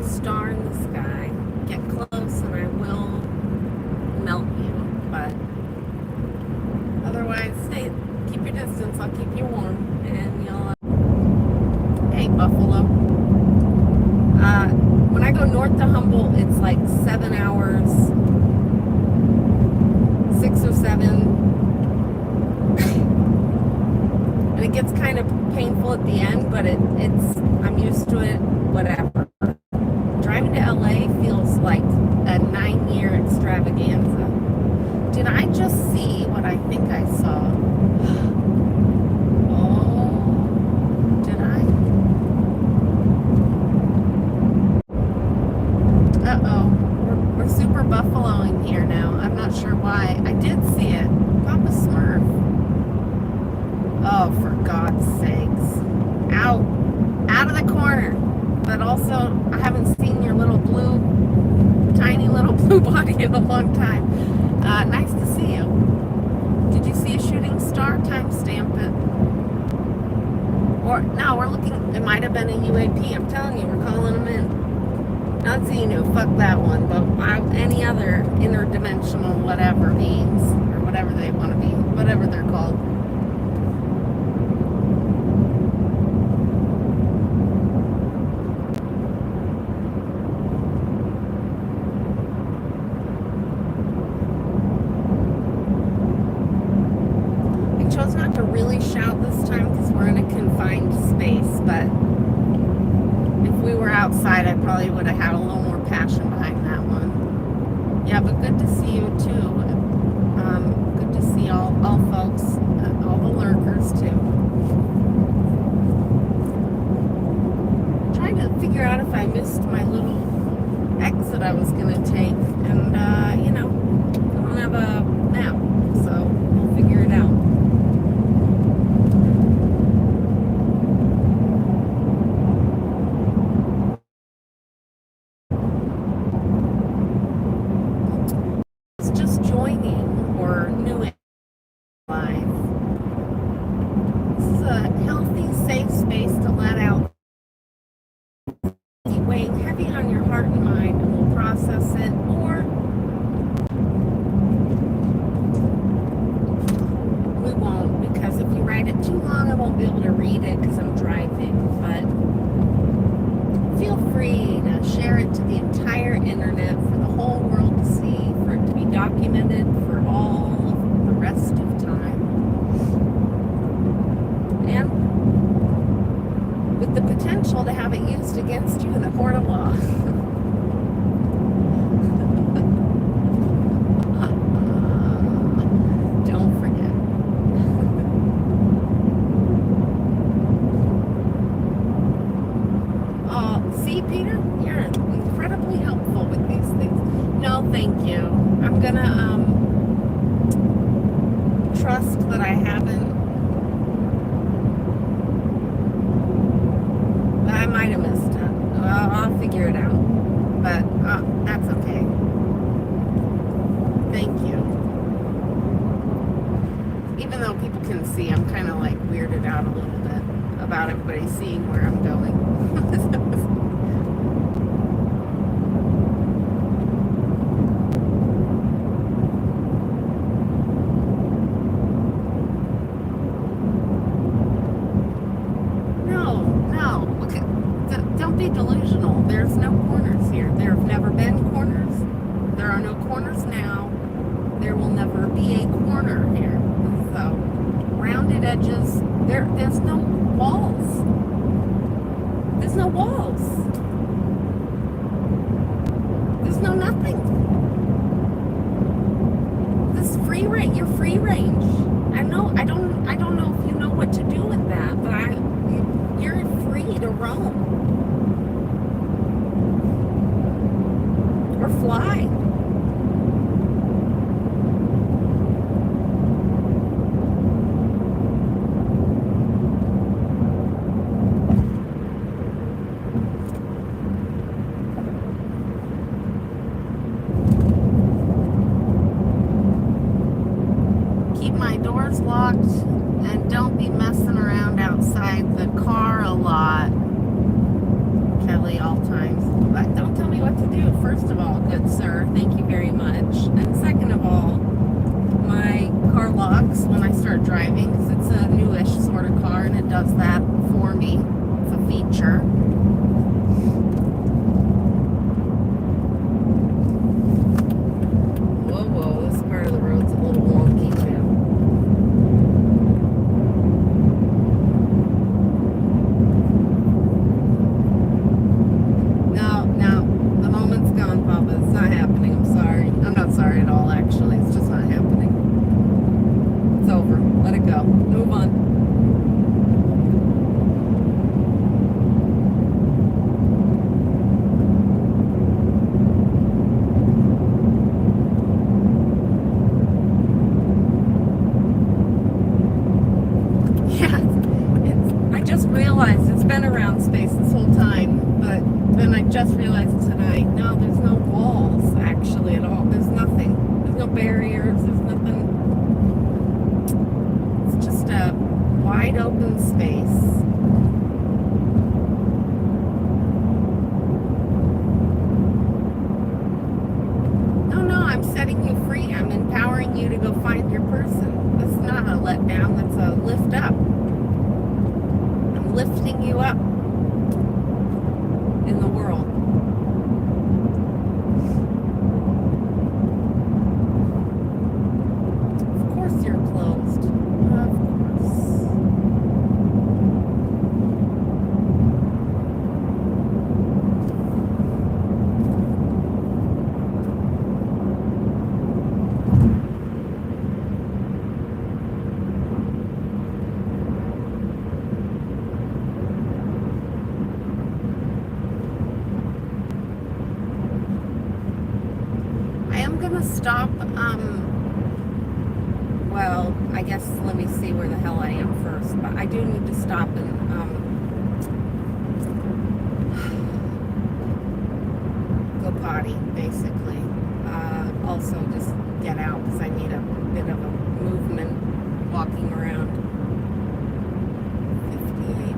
star in the sky. Get close and I will melt you. But otherwise, keep your distance. I'll keep you warm. And you'll... Hey, Buffalo. When I go north to Humboldt, it's like 7 hours, 6 or 7. And it gets kind of painful at the end, but I'm used to it, whatever. Driving to LA feels like a 9-year extravaganza. Did I just see what I think I saw? Oh, did I? Uh-oh. We're super buffaloing here now. I'm not sure why. I did see it. Papa Smurf. Oh, for God's sakes. Out of the corner. But also, I haven't seen your little tiny little blue body in a long time. Nice to see you. Did you see a shooting star? Timestamp it. Or, no, we're looking, it might have been a UAP. I'm telling you, we're calling them in. Not Xenu, fuck that one, but any other interdimensional whatever beings, or whatever they want to be, whatever they're called. I chose not to really shout this time because we're in a confined space, but if we were outside, I probably would have had a little more passion behind that one. Yeah, but good to see you too. Good to see all folks, all the lurkers too. I'm trying to figure out if I missed my little exit I was going to take, and I don't have a map, so we'll figure it out. To have it used against you in the court of law. Don't forget. See, Peter, you're incredibly helpful with these things. No, thank you. I'm gonna trust that I haven't figure it out. But that's okay. Thank you. Even though people can see, I'm kind of like weirded out a little bit about everybody seeing where I'm going. Don't be delusional. There's no corners here. There have never been corners. There are no corners now. There will never be a corner here. So, rounded edges. There's no walls. There's no walls. There's no nothing. This free range. You're free range. I know. I don't know if you know what to do with that, but you're free to roam. Or fly. Keep my doors locked and don't be messing around outside the car a lot. Kelly, all times. But don't tell me what to do. First of all, good sir, thank you very much. And second of all, my car locks when I start driving because it's a newish sort of car and it does that for me. It's a feature. Whoa, this part of the road's a little wonky too. Sorry at all, actually. It's just not happening. It's over. Let it go. Move on. Yeah, I just realized it's been around space this whole time, but then I just realized tonight, no, there's no walls actually at all. There's nothing. There's no barriers. There's nothing. It's just a wide open space. No, I'm setting you free. I'm empowering you to go find your person. That's not a letdown. That's a lift up. I'm lifting you up in the world. Of course you're closed. Of course. I'm gonna stop, well, I guess, let me see where the hell I am first, but I do need to stop and, go potty, basically. Also just get out, because I need a bit of a movement, walking around. 58.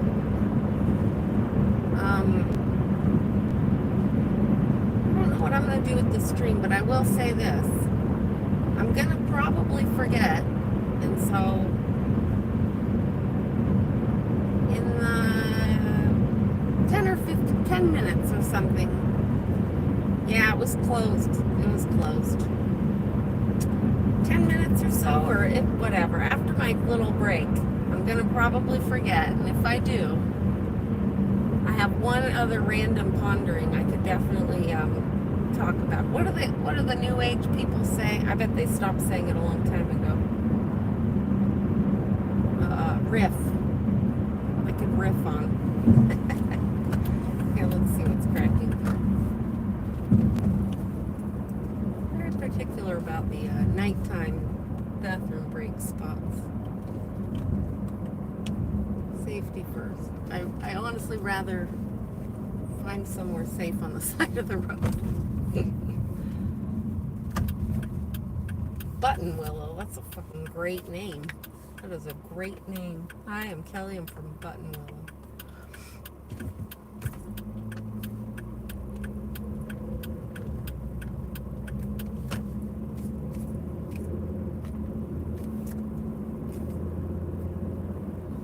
What I'm going to do with the stream, but I will say this. I'm going to probably forget, and so in the 10 or 15, 10 minutes or something, yeah, it was closed. It was closed. 10 minutes or so, or whatever, after my little break, I'm going to probably forget, and if I do, I have one other random pondering I could definitely talk about. What do the new age people say? I bet they stopped saying it a long time ago. Riff. I could riff on. Here, let's see what's cracking. Very particular about the nighttime bathroom break spots. Safety first. I honestly rather find somewhere safe on the side of the road. Button Willow. That's a fucking great name. That is a great name. Hi, I'm Kelly. I'm from Button Willow.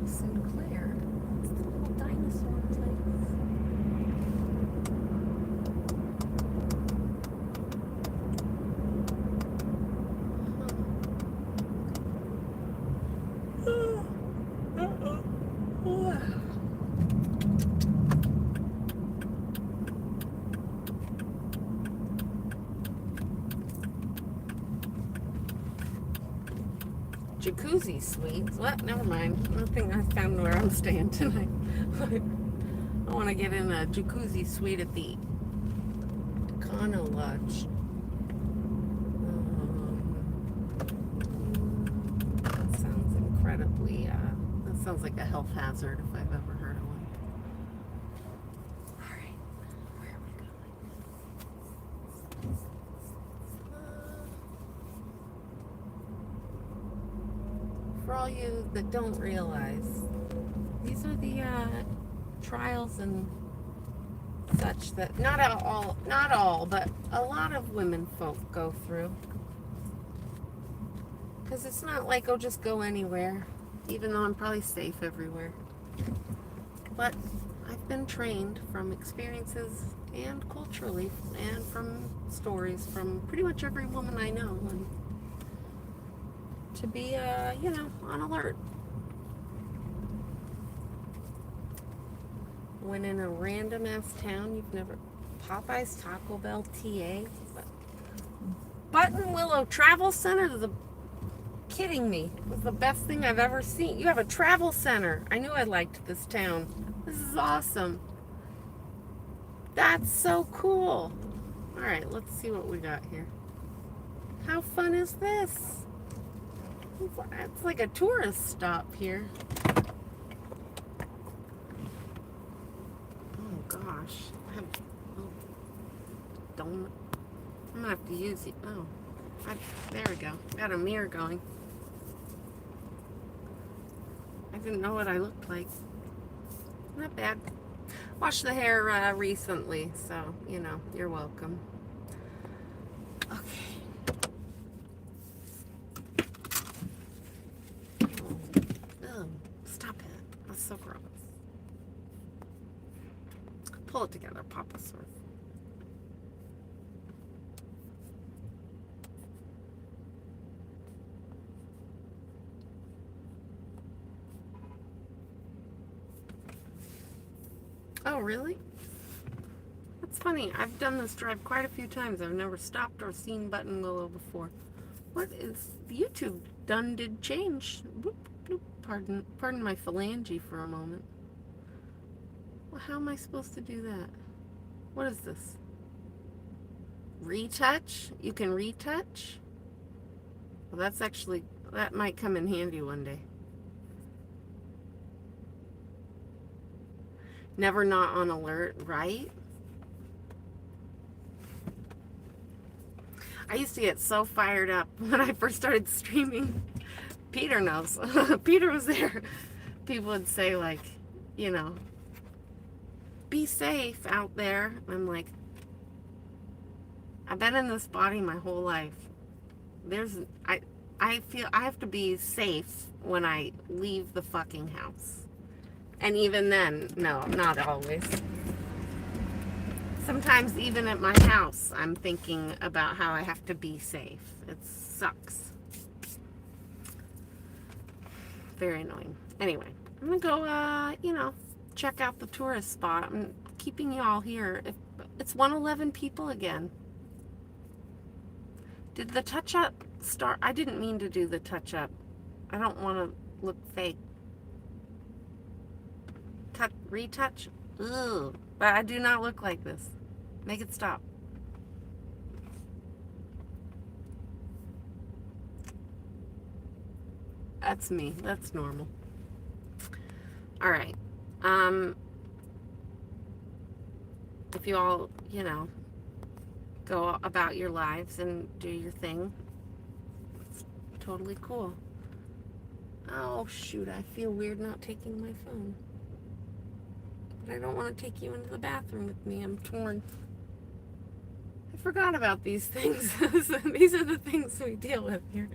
Sinclair. It's the little dinosaur place. Jacuzzi suites. What? Never mind. I think I found where I'm staying tonight. I want to get in a jacuzzi suite at the Econo Lodge. That sounds incredibly, that sounds like a health hazard if I've ever heard of one. Alright, where are we going? For all you that don't realize, these are the trials and such that not all, but a lot of women folk go through. Because it's not like, oh, just go anywhere, even though I'm probably safe everywhere. But I've been trained from experiences and culturally and from stories from pretty much every woman I know, and to be, on alert. When in a random ass town you've never, Popeyes, Taco Bell, TA, Button Willow Travel Center, kidding me. It was the best thing I've ever seen. You have a travel center. I knew I liked this town. This is awesome. That's so cool. All right, let's see what we got here. How fun is this? It's like a tourist stop here. Oh gosh. I'm gonna have to use it. Oh, there we go. Got a mirror going. I didn't know what I looked like. Not bad. Washed the hair recently, so you're welcome. Okay. Oh, stop it. That's so gross. Pull it together, Papa Sword. Oh, really? That's funny. I've done this drive quite a few times. I've never stopped or seen Button Willow before. What is YouTube did change? Boop, boop. Pardon my phalange for a moment. Well, how am I supposed to do that? What is this? Retouch? You can retouch? Well, that might come in handy one day. Never not on alert, right? I used to get so fired up when I first started streaming. Peter knows. Peter was there. People would say, like, be safe out there. I'm like, I've been in this body my whole life. I feel I have to be safe when I leave the fucking house. And even then, no, not always. Sometimes even at my house, I'm thinking about how I have to be safe. It sucks. Very annoying. Anyway, I'm gonna go, check out the tourist spot. I'm keeping y'all here. It's 111 people again. Did the touch-up start? I didn't mean to do the touch-up. I don't want to look fake. Retouch? Ugh. But I do not look like this. Make it stop. That's me. That's normal. All right. if you all, you know, go about your lives and do your thing, it's totally cool. Oh, shoot, I feel weird not taking my phone. But I don't want to take you into the bathroom with me. I'm torn. I forgot about these things. These are the things we deal with here.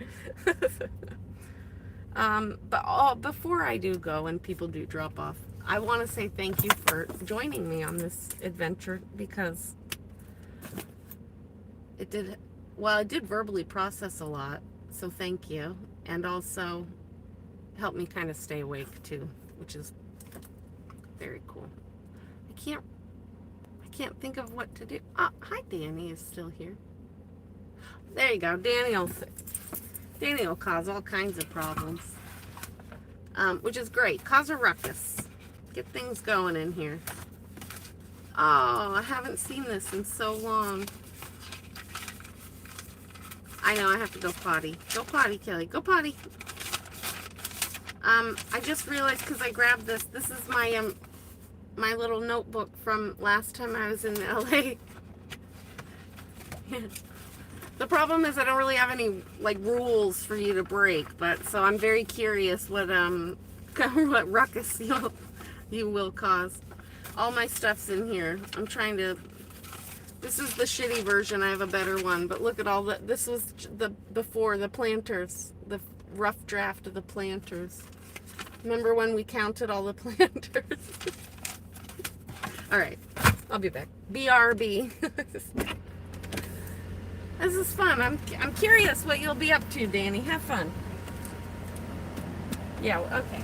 Before I do go and people do drop off, I want to say thank you for joining me on this adventure, because it did verbally process a lot, so thank you. And also helped me kind of stay awake too, which is very cool. I can't think of what to do. Oh, hi, Danny is still here. There you go. Danny will cause all kinds of problems, which is great. Cause a ruckus. Get things going in here. Oh, I haven't seen this in so long. I know, I have to go potty. Go potty, Kelly. Go potty. I just realized, because I grabbed this. This is my my little notebook from last time I was in LA. The problem is I don't really have any like rules for you to break, but so I'm very curious what what ruckus you will cause. All my stuff's in here. I'm trying to. This is the shitty version. I have a better one, but look at all the. This was before the planters, the rough draft of the planters. Remember when we counted all the planters? All right, I'll be back. BRB. This is fun. I'm curious what you'll be up to, Danny. Have fun. Yeah, okay.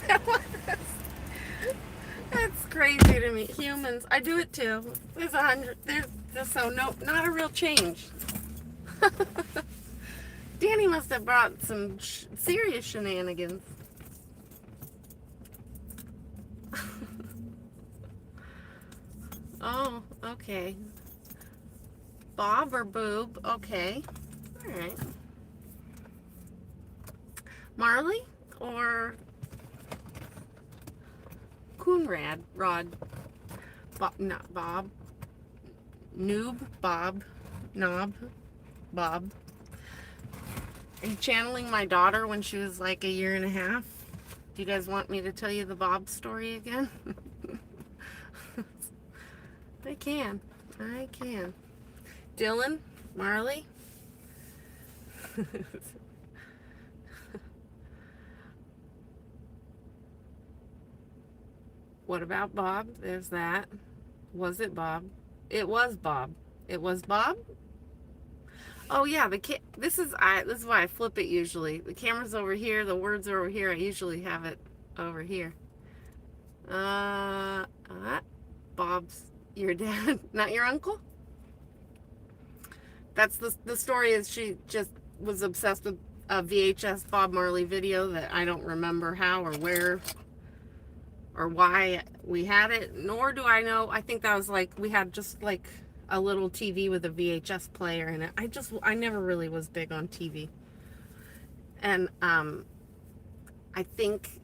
That was- That's crazy to me. Humans, I do it too. There's 100. So no, not a real change. Danny must have brought some serious shenanigans. Oh, okay. Bob or Boob? Okay. All right. Marley or Coonrad? Rod? Bob? Not Bob. Noob? Bob? Knob? Bob? Are you channeling my daughter when she was like a year and a half? Do you guys want me to tell you the Bob story again? I can. I can. Dylan? Marley? What about Bob? There's that. Was it Bob? It was Bob. It was Bob? Oh yeah, this is why I flip it usually. The camera's over here, the words are over here. I usually have it over here. Bob's your dad, not your uncle? That's the story is she just was obsessed with a VHS Bob Marley video that I don't remember how or where or why we had it, nor do I know. I think that was like we had just like a little TV with a VHS player in it. I never really was big on TV. And I think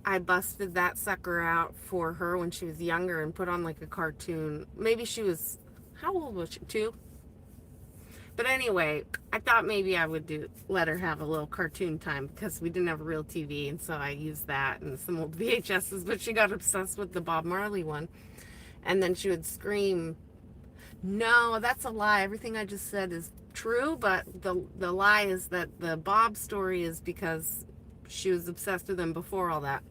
I busted that sucker out for her when she was younger and put on like a cartoon. Maybe she was, how old was she? 2? But anyway, I thought maybe I would let her have a little cartoon time because we didn't have a real TV, and so I used that and some old VHSs, but she got obsessed with the Bob Marley one. And then she would scream, no, that's a lie. Everything I just said is true, but the lie is that the Bob story is because she was obsessed with him before all that.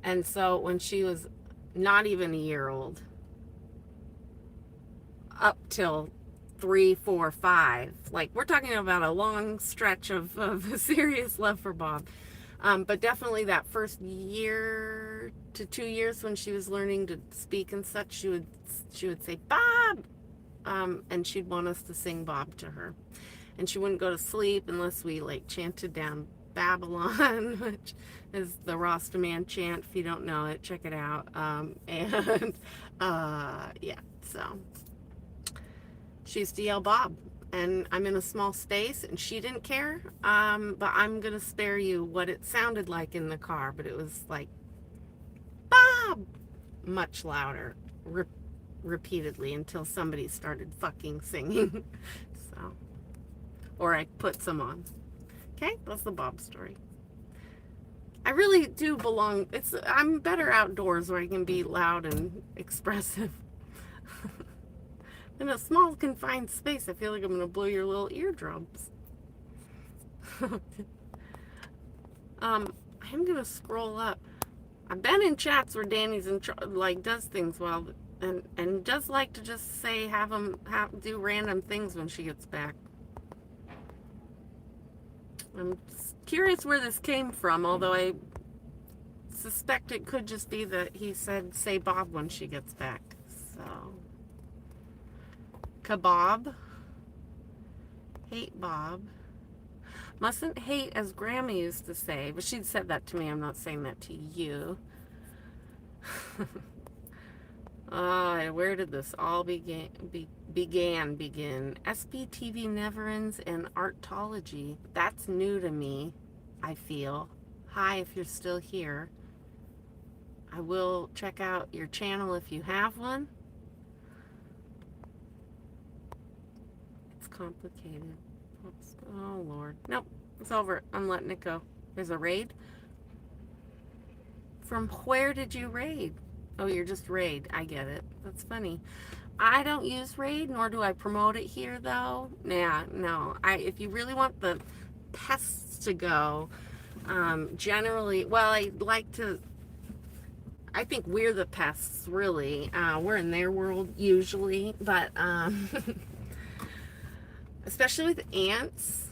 And so when she was not even a year old, up till 3, 4, 5, like we're talking about a long stretch of serious love for Bob. But definitely that first year to 2 years when she was learning to speak and such, she would say Bob, and she'd want us to sing Bob to her, and she wouldn't go to sleep unless we like chanted down Babylon, which is the Rastaman chant. If you don't know it, check it out. And yeah, so she used to yell Bob, and I'm in a small space and she didn't care, but I'm gonna spare you what it sounded like in the car, but it was like Bob, much louder, repeatedly, until somebody started fucking singing. So, or I put some on. Okay, that's the Bob story. I really do belong, I'm better outdoors where I can be loud and expressive. In a small confined space, I feel like I'm going to blow your little eardrums. I'm going to scroll up. I've been in chats where Danny's does things well, and does like to just say, do random things when she gets back. I'm curious where this came from, although I suspect it could just be that he said, say Bob when she gets back. So, kebab. Hate Bob. Mustn't hate, as Grandma used to say, but she'd said that to me. I'm not saying that to you. Where did this all begin? SBTV never ends and Artology. That's new to me, I feel. Hi, if you're still here. I will check out your channel if you have one. It's complicated. Oops. Oh, Lord. Nope. It's over. I'm letting it go. There's a raid. From where did you raid? Oh, you're just raid. I get it. That's funny. I don't use raid, nor do I promote it here, though. Yeah, no. If you really want the pests to go, generally, well, I think we're the pests, really. We're in their world, usually, but, especially with ants,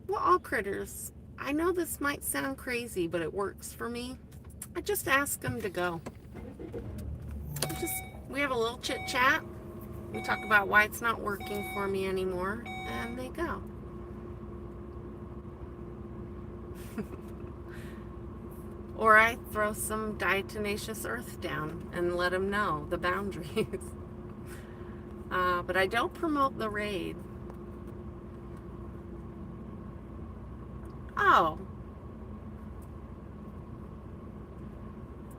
well, all critters, I know this might sound crazy, but it works for me. I just ask them to go. We have a little chit chat. We talk about why it's not working for me anymore, and they go. Or I throw some diatomaceous earth down and let them know the boundaries. But I don't promote the raid. Oh.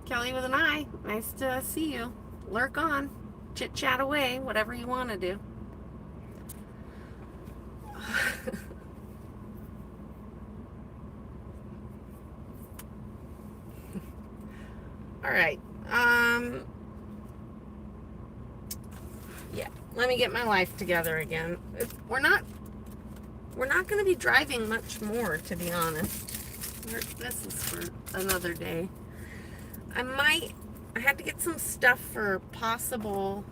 Kelly with an I. Nice to see you. Lurk on. Chit chat away. Whatever you want to do. All right. Yeah. Let me get my life together again. We're not going to be driving much more, to be honest. This is for another day. I had to get some stuff for possible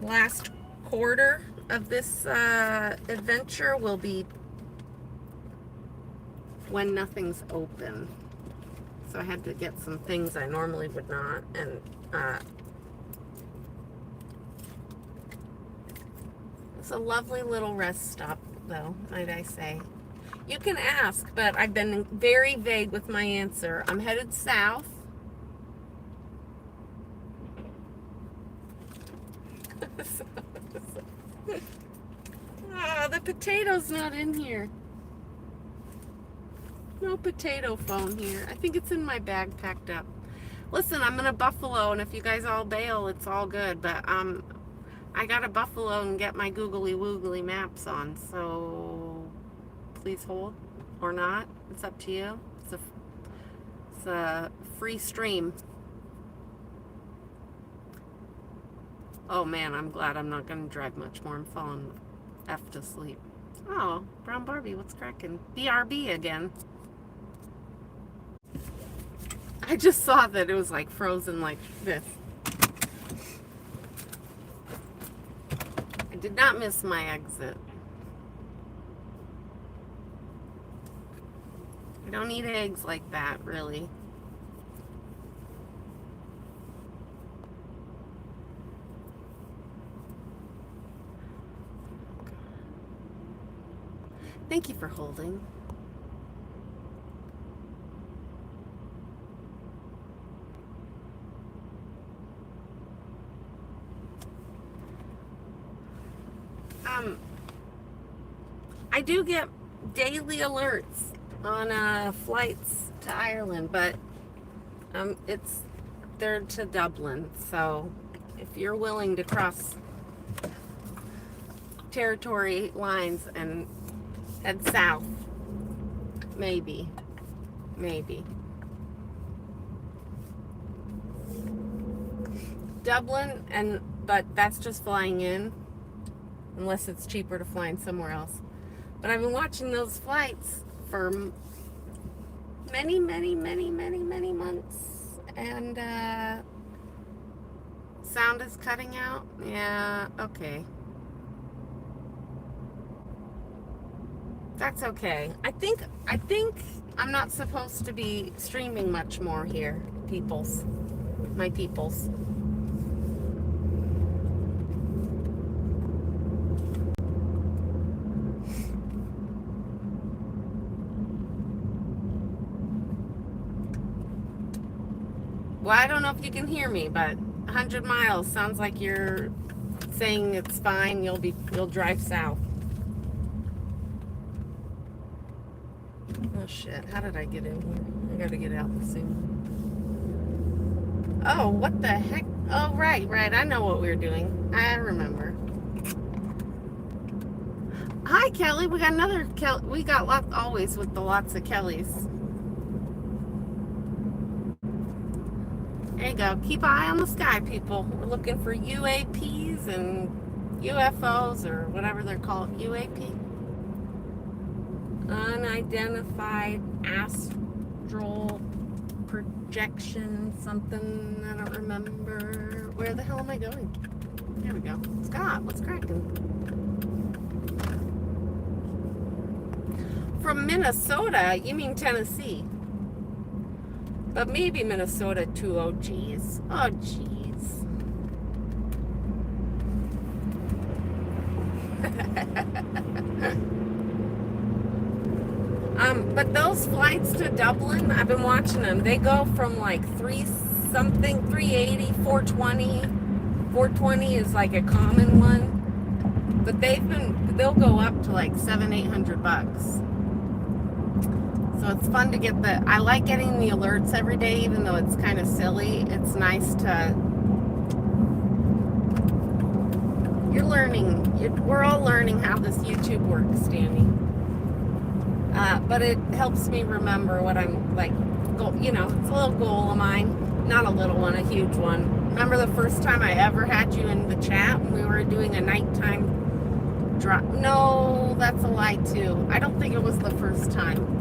last quarter of this adventure will be when nothing's open. So I had to get some things I normally would not, and it's a lovely little rest stop, though, might I say. You can ask, but I've been very vague with my answer. I'm headed south. Oh, the potato's not in here. No potato phone here. I think it's in my bag packed up. Listen, I'm in a Buffalo, and if you guys all bail, it's all good. But I got a Buffalo and get my googly woogly maps on, so please hold or not. It's up to you. It's a free stream. Oh man, I'm glad I'm not going to drive much more. I'm falling F to sleep. Oh, Brown Barbie, what's cracking? BRB again. I just saw that it was like frozen like this. I did not miss my exit. I don't eat eggs like that, really. Thank you for holding. I do get daily alerts on flights to Ireland, but they're to Dublin, so if you're willing to cross territory lines and head south, maybe. Dublin, but that's just flying in, unless it's cheaper to fly in somewhere else. But I've been watching those flights for many months, and sound is cutting out. Yeah, okay. That's okay. I think I'm not supposed to be streaming much more here, my peoples. Well, I don't know if you can hear me, but 100 miles sounds like you're saying it's fine. You'll drive south. Oh shit, how did I get in here? I gotta get out soon. Oh, what the heck? Oh, right, I know what we were doing. I remember. Hi, Kelly. We got another Kelly. We got always with the lots of Kellys. There you go. Keep an eye on the sky, people. We're looking for UAPs and UFOs, or whatever they're called. UAP. Unidentified astral projection, something. I don't remember. Where the hell am I going? There we go. Scott, what's cracking? from Minnesota. You mean Tennessee. But maybe Minnesota too. Oh, geez. Oh, geez. But those flights to Dublin, I've been watching them. They go from like 380, 420. 420 is like a common one. But they'll go up to like $700-800. So it's fun to get I like getting the alerts every day, even though it's kind of silly. It's nice to, we're all learning how this YouTube works, Danny. But it helps me remember what I'm like, it's a little goal of mine. Not a little one, a huge one. Remember the first time I ever had you in the chat when we were doing a nighttime drop? No, that's a lie too. I don't think it was the first time.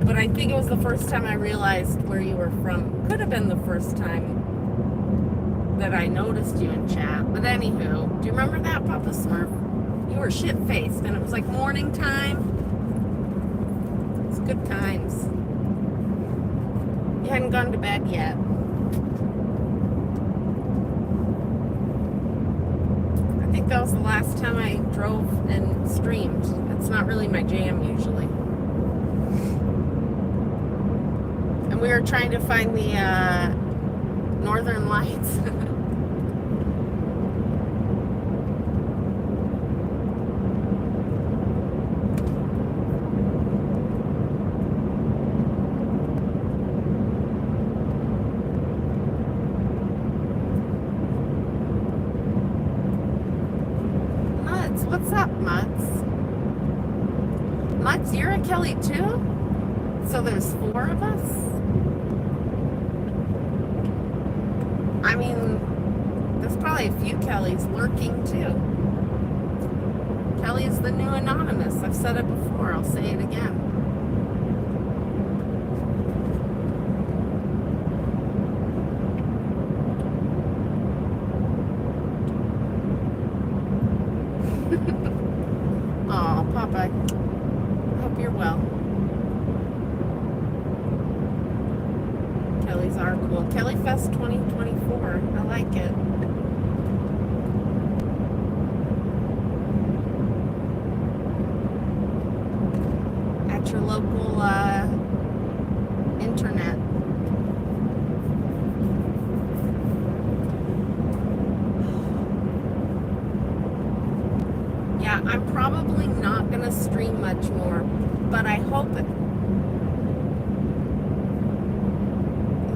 But I think it was the first time I realized where you were from. Could have been the first time that I noticed you in chat. But anywho, do you remember that, Papa Smurf? You were shit-faced, and it was like morning time. It's good times. You hadn't gone to bed yet. I think that was the last time I drove and streamed. It's not really my jam usually. And we were trying to find the Northern Lights. Mutz, what's up, Mutz? Mutz, you're a Kelly too? So there's 4 of us? I mean, there's probably a few Kellys lurking too. Kelly is the new anonymous. I've said it before. I'll say it again. Oh, Papa. I hope you're well. Kellys are cool. Kelly Fest 2024. I like it. At your local internet. Yeah, I'm probably not going to stream much more, but I hope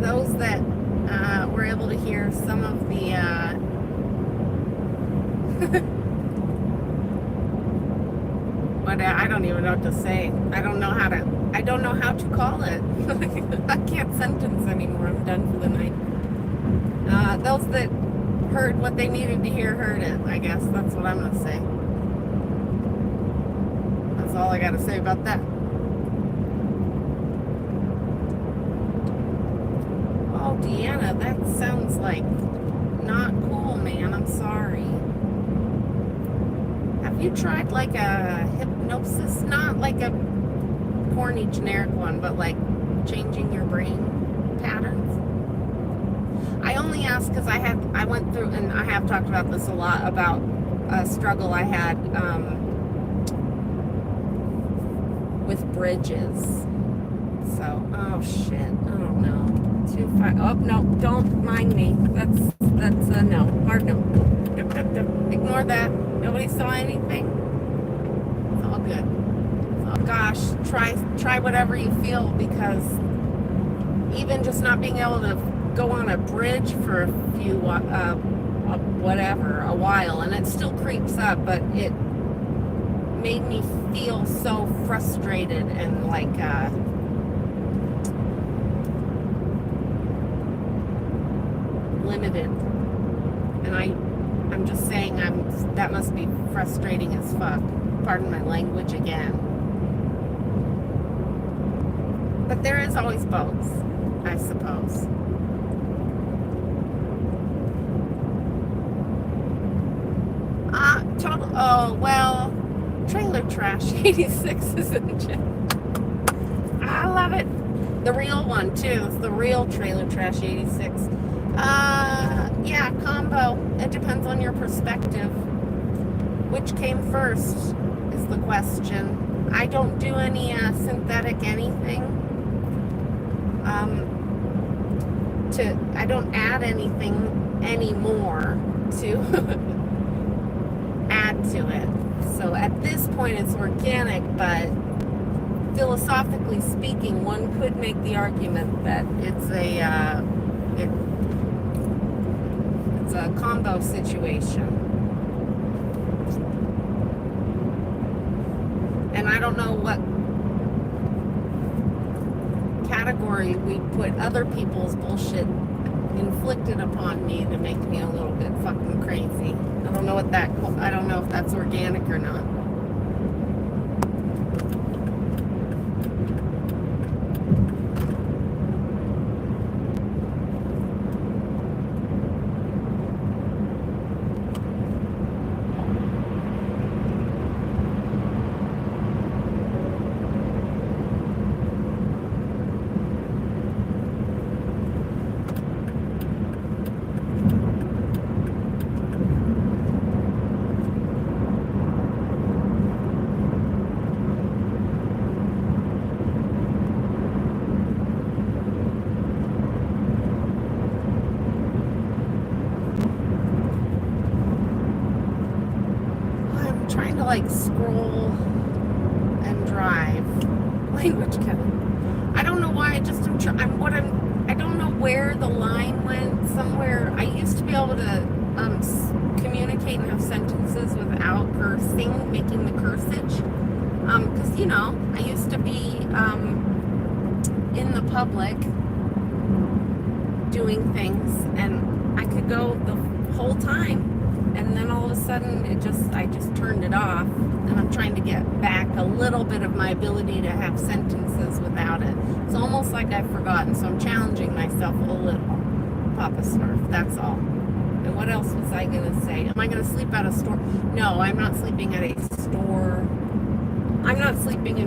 those that were able to hear some of the what I don't even know what to say. I don't know how to call it. I can't sentence anymore. I'm done for the night. Those that heard what they needed to hear heard it, I guess. That's what I'm gonna say. That's all I gotta say about that. Oh, Deanna, that sounds like not cool, man. I'm sorry. Have you tried like a hypnosis? Not like a corny generic one, but like changing your brain patterns? I only ask because I went through, and I have talked about this a lot, about a struggle I had with bridges. So, oh shit, oh no. Oh no, don't mind me. That's a no, hard no. Ignore that. Nobody saw anything. It's all good. Oh gosh, try whatever you feel, because even just not being able to go on a bridge for a few a while, and it still creeps up, but it made me feel so frustrated and like limited. And I'm just saying that must be frustrating as fuck. Pardon my language again. But there is always both, I suppose. Oh, well, Trailer Trash 86 is in chat. I love it. The real one too. It's the real Trailer Trash 86. Yeah, combo. It depends on your perspective. Which came first is the question. I don't do any synthetic anything. I don't add anything anymore to add to it. So at this point it's organic, but philosophically speaking, one could make the argument that it's a combo situation. And I don't know what category we put other people's bullshit inflicted upon me to make me a little bit fucking crazy. I don't know if that's organic or not. Scroll and drive. Language, Kevin. I don't know why. I don't know where the line went. Somewhere I used to be able to communicate and have sentences without cursing, making the cursage. Because I used to be in the public doing things, and I could go the whole time. And then all of a sudden, I just turned it off, and I'm trying to get back a little bit of my ability to have sentences without it. It's almost like I've forgotten, so I'm challenging myself a little. Papa Smurf, that's all. And what else was I going to say? Am I going to sleep at a store? No, I'm not sleeping at a store. I'm not sleeping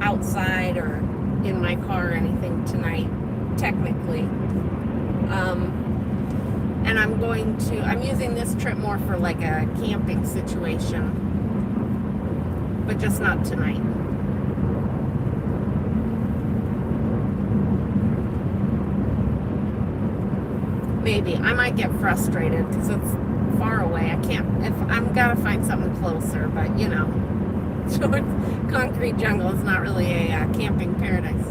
outside or in my car or anything tonight, technically. And I'm using this trip more for like a camping situation, but just not tonight. Maybe. I might get frustrated because it's far away. I've got to find something closer, but so it's concrete jungle is not really a camping paradise.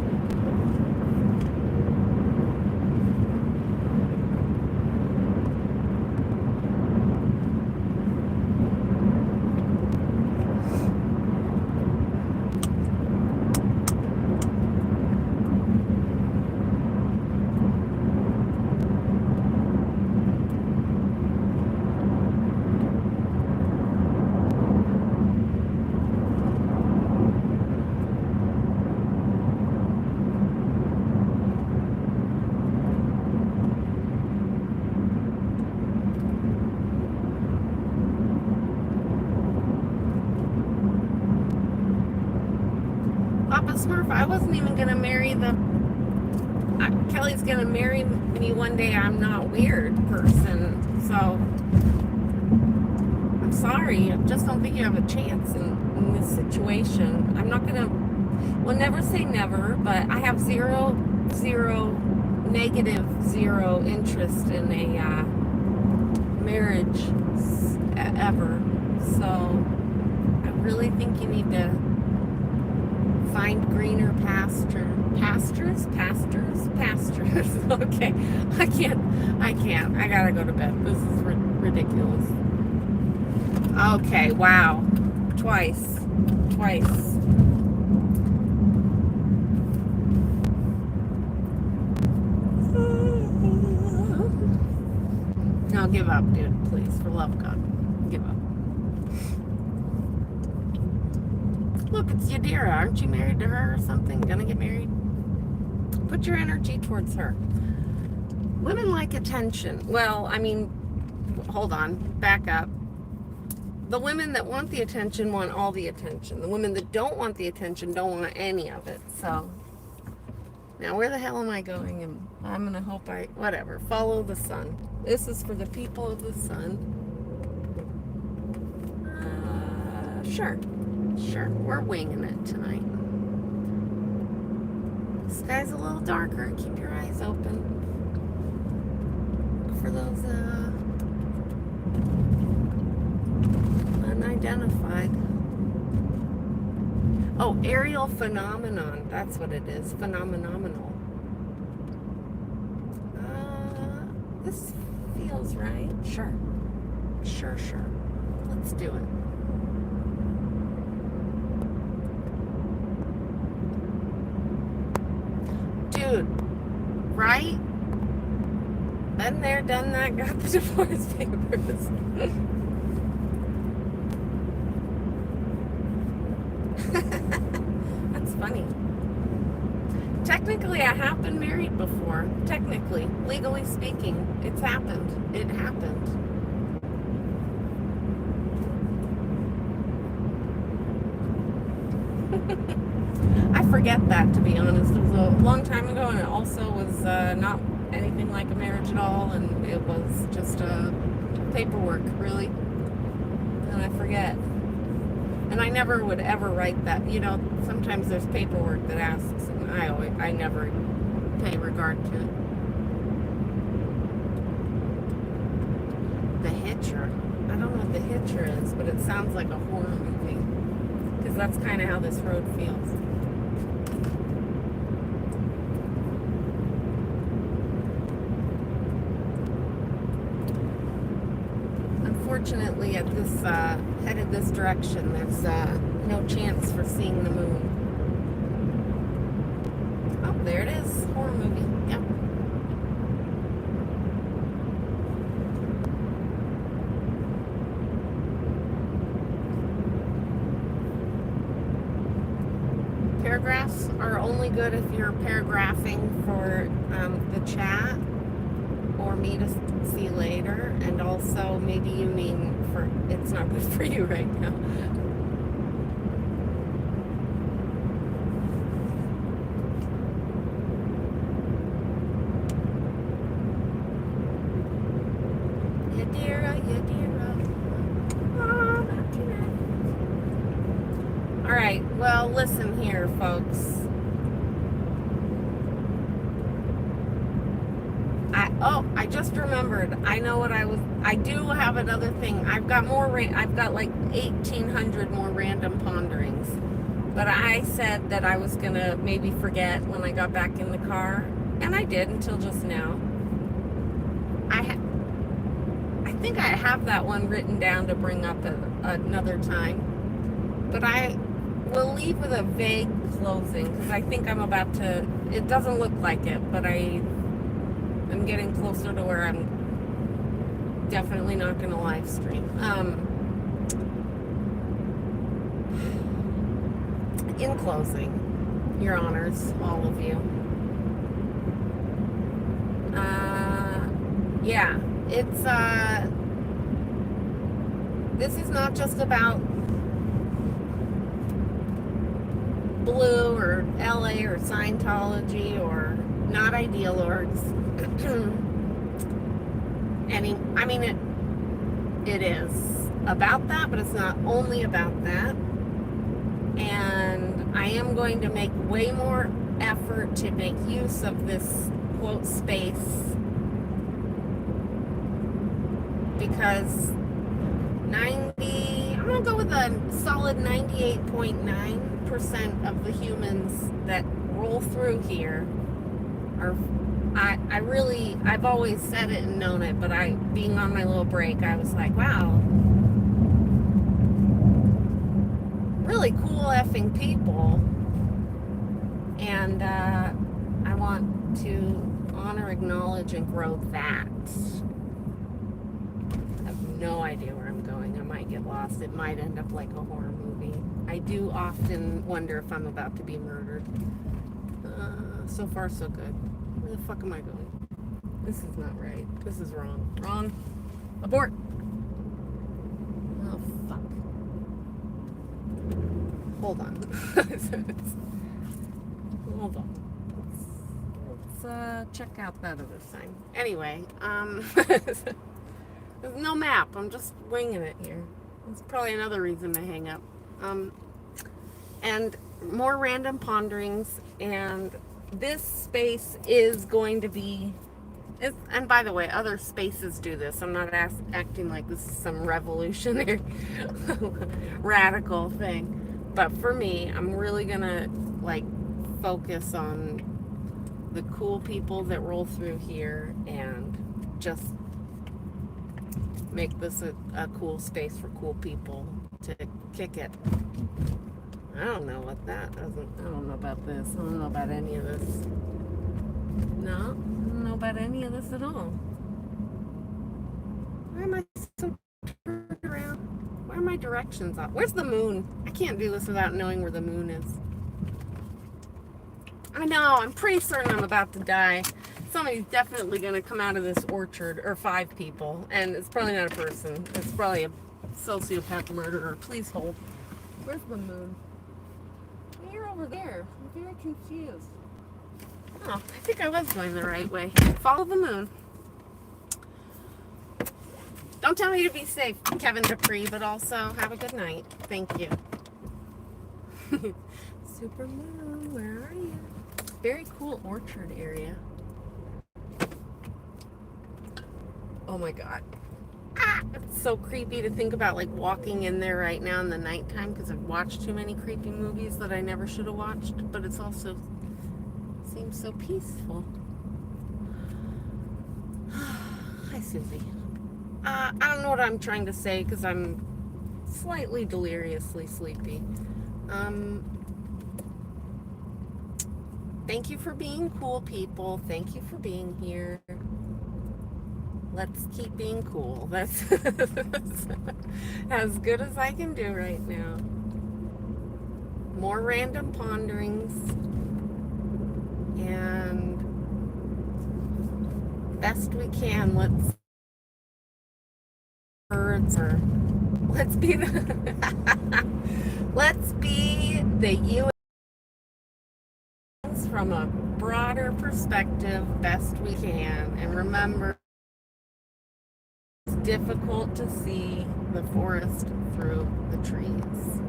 Papa Smurf, I wasn't even going to marry Kelly's going to marry me one day. I'm not weird person. So, I'm sorry. I just don't think you have a chance in this situation. I'm not going to, well, never say never, but I have zero interest in a marriage ever. So, I really think you need to find greener pastures. Okay, I can't. I gotta go to bed. This is ridiculous. Okay, wow. Twice. No, give up, dude. Please, for love of God. Give up. Look, it's Yadira. Aren't you married to her or something? Gonna get married? Put your energy towards her. Women like attention. Well, I mean, hold on. Back up. The women that want the attention want all the attention. The women that don't want the attention don't want any of it. So, Now, where the hell am I going? And I'm going to hope whatever, follow the sun. This is for the people of the sun. Sure. Sure. We're winging it tonight. The sky's a little darker. Keep your eyes open. Look for those, unidentified. Oh, aerial phenomenon. That's what it is. Phenomenal. This feels right. Sure. Sure. Let's do it. Dude, right? Been there, done that, got the divorce papers. That's funny. Technically, I have been married before. Technically, legally speaking, it's happened. It happened. I forget that, to be honest. It was a long time ago, and it also was not anything like a marriage at all, and it was just paperwork, really. And I forget. And I never would ever write that. You know, sometimes there's paperwork that asks, and I never pay regard to it. The Hitcher. I don't know what The Hitcher is, but it sounds like a horror movie. Because that's kind of how this road feels. Unfortunately, at this headed this direction, there's no chance for seeing the moon. Oh, there it is. Horror movie. Yep. Paragraphs are only good if you're paragraphing for the chat or me to see later, and also maybe you mean for it's not good for you right now. Yadira. Oh, not tonight. All right, well, listen here, folks. I just remembered. I know what I do have another thing. I've got like 1,800 more random ponderings. But I said that I was going to maybe forget when I got back in the car. And I did until just now. I think I have that one written down to bring up another time. But I will leave with a vague closing. Because I think I'm about to... It doesn't look like it, but I'm getting closer to where I'm definitely not going to live stream. In closing, Your Honors, all of you. Yeah, it's, this is not just about Blue or LA or Scientology or not ideal orgs. It is about that, but it's not only about that. And I am going to make way more effort to make use of this quote space, because I'm going to go with a solid 98.9% of the humans that roll through here are, I've always said it and known it, but being on my little break, I was like, wow, really cool effing people. And I want to honor, acknowledge, and grow that. I have no idea where I'm going. I might get lost. It might end up like a horror movie. I do often wonder if I'm about to be murdered. So far, so good. Where the fuck am I going? This is not right. This is wrong. Wrong. Abort. Oh, fuck. Hold on. Hold on. check out that other sign. Anyway, there's no map. I'm just winging it here. It's probably another reason to hang up. And more random ponderings. And this space is going to be... and by the way, other spaces do this. I'm not acting like this is some revolutionary, radical thing. But for me, I'm really going to, like, focus on the cool people that roll through here and just make this a cool space for cool people to kick it. I don't know what that doesn't... I don't know about this. I don't know about any of this. No, I don't know about any of this at all. Why am I so turned around? Why are my directions off? Where's the moon? I can't do this without knowing where the moon is. I know, I'm pretty certain I'm about to die. Somebody's definitely going to come out of this orchard, or 5 people, and it's probably not a person. It's probably a sociopath murderer. Please hold. Where's the moon? You're over there. I'm very confused. Oh, I think I was going the right way. Follow the moon. Don't tell me to be safe, Kevin Dupree, but also have a good night. Thank you. Super moon, where are you? Very cool orchard area. Oh my god. Ah, it's so creepy to think about, like, walking in there right now in the nighttime because I've watched too many creepy movies that I never should have watched, but it's also seems so peaceful. Hi, Susie. I don't know what I'm trying to say because I'm slightly deliriously sleepy. Thank you for being cool, people. Thank you for being here. Let's keep being cool. That's as good as I can do right now. More random ponderings. And best we can, let's birds or let's be the let's be the U.S. from a broader perspective best we can. And remember, it's difficult to see the forest through the trees.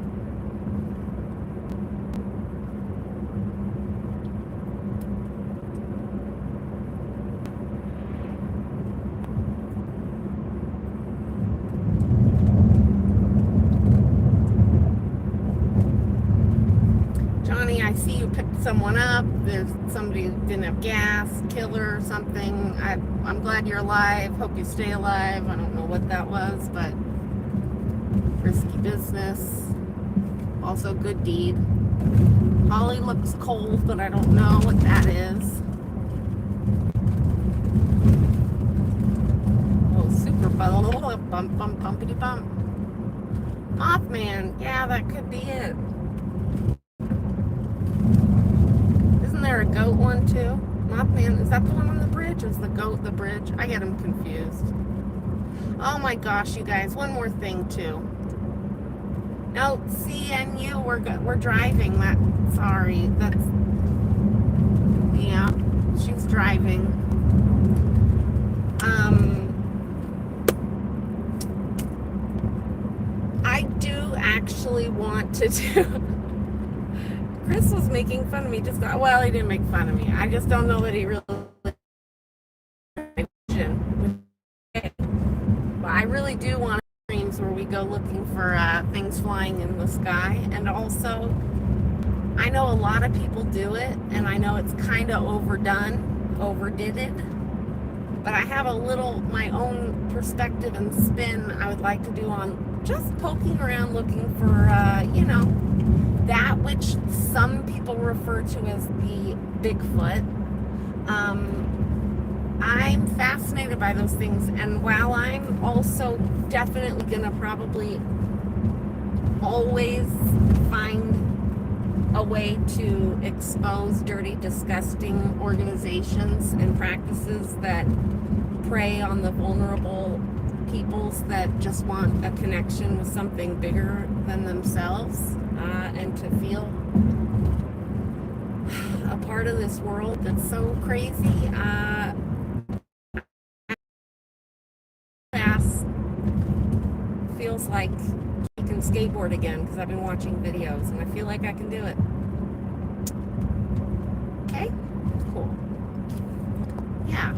I see you picked someone up. There's somebody who didn't have gas, killer or something. I'm glad you're alive. Hope you stay alive. I don't know what that was, but risky business. Also good deed. Holly looks cold, but I don't know what that is. Oh, super bump, bumpity bump. Mothman. Yeah, that could be it. Isn't there a goat one too? Mothman, is that the one on the bridge? Or is the goat the bridge? I get them confused. Oh my gosh, you guys, one more thing too. No, CNU, we're driving. Sorry, that's, yeah, she's driving. I do actually want to do... Chris was making fun of me. Well, he didn't make fun of me. I just don't know that he really... But I really do want dreams where we go looking for things flying in the sky. And also, I know a lot of people do it, and I know it's kind of overdid it. But I have my own perspective and spin I would like to do on just poking around looking for, that which some people refer to as the Bigfoot. I'm fascinated by those things, and while I'm also definitely gonna probably always find a way to expose dirty, disgusting organizations and practices that prey on the vulnerable peoples that just want a connection with something bigger than themselves, and to feel a part part of this world that's so crazy. Ass feels like I can skateboard again because I've been watching videos and I feel like I can do it. Okay, cool. Yeah.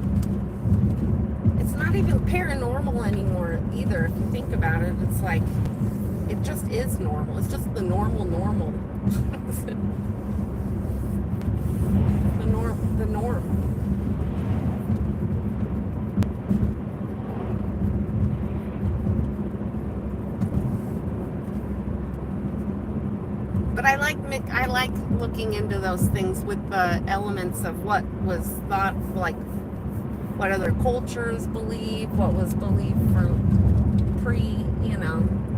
It's not even paranormal anymore either. If you think about it, it's like, it just is normal. It's just the normal. the norm. But I like looking into those things with the elements of what was thought, like what other cultures believe, what was believed for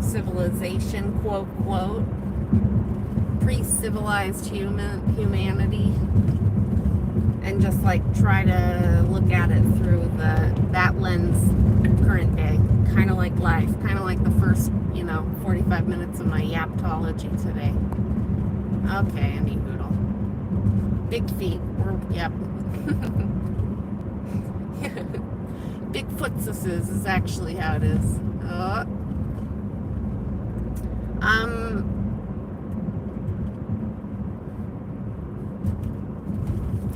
civilization, quote, pre-civilized humanity, and just like try to look at it through that lens, current day, kind of like life, kind of like the first 45 minutes of my Yaptology today. Okay, any hoodle. Big feet. Yep. Bigfootsuses is actually how it is.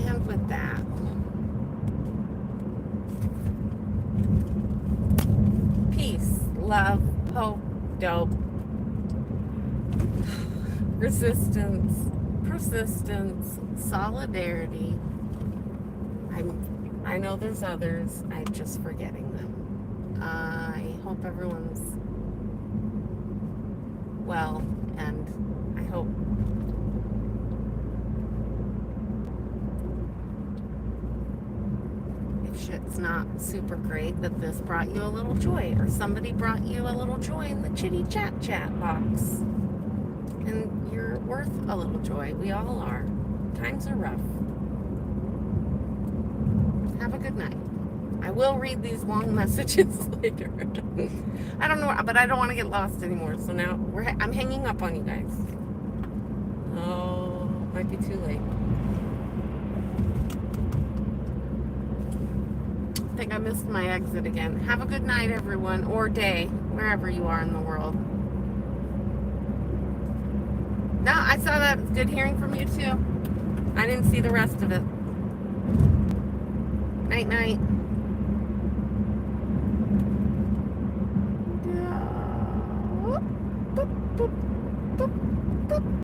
And with that, peace, love, hope, dope, resistance, persistence, solidarity. I know there's others. I'm just forgetting them. I hope everyone's well, and I hope if shit's not super great, that this brought you a little joy, or somebody brought you a little joy in the chitty chat box. And you're worth a little joy. We all are. Times are rough. Have a good night. I will read these long messages later. I don't know, but I don't want to get lost anymore. So now I'm hanging up on you guys. Oh, might be too late. I think I missed my exit again. Have a good night, everyone, or day, wherever you are in the world. No, I saw that. It's good hearing from you too. I didn't see the rest of it. Night, night.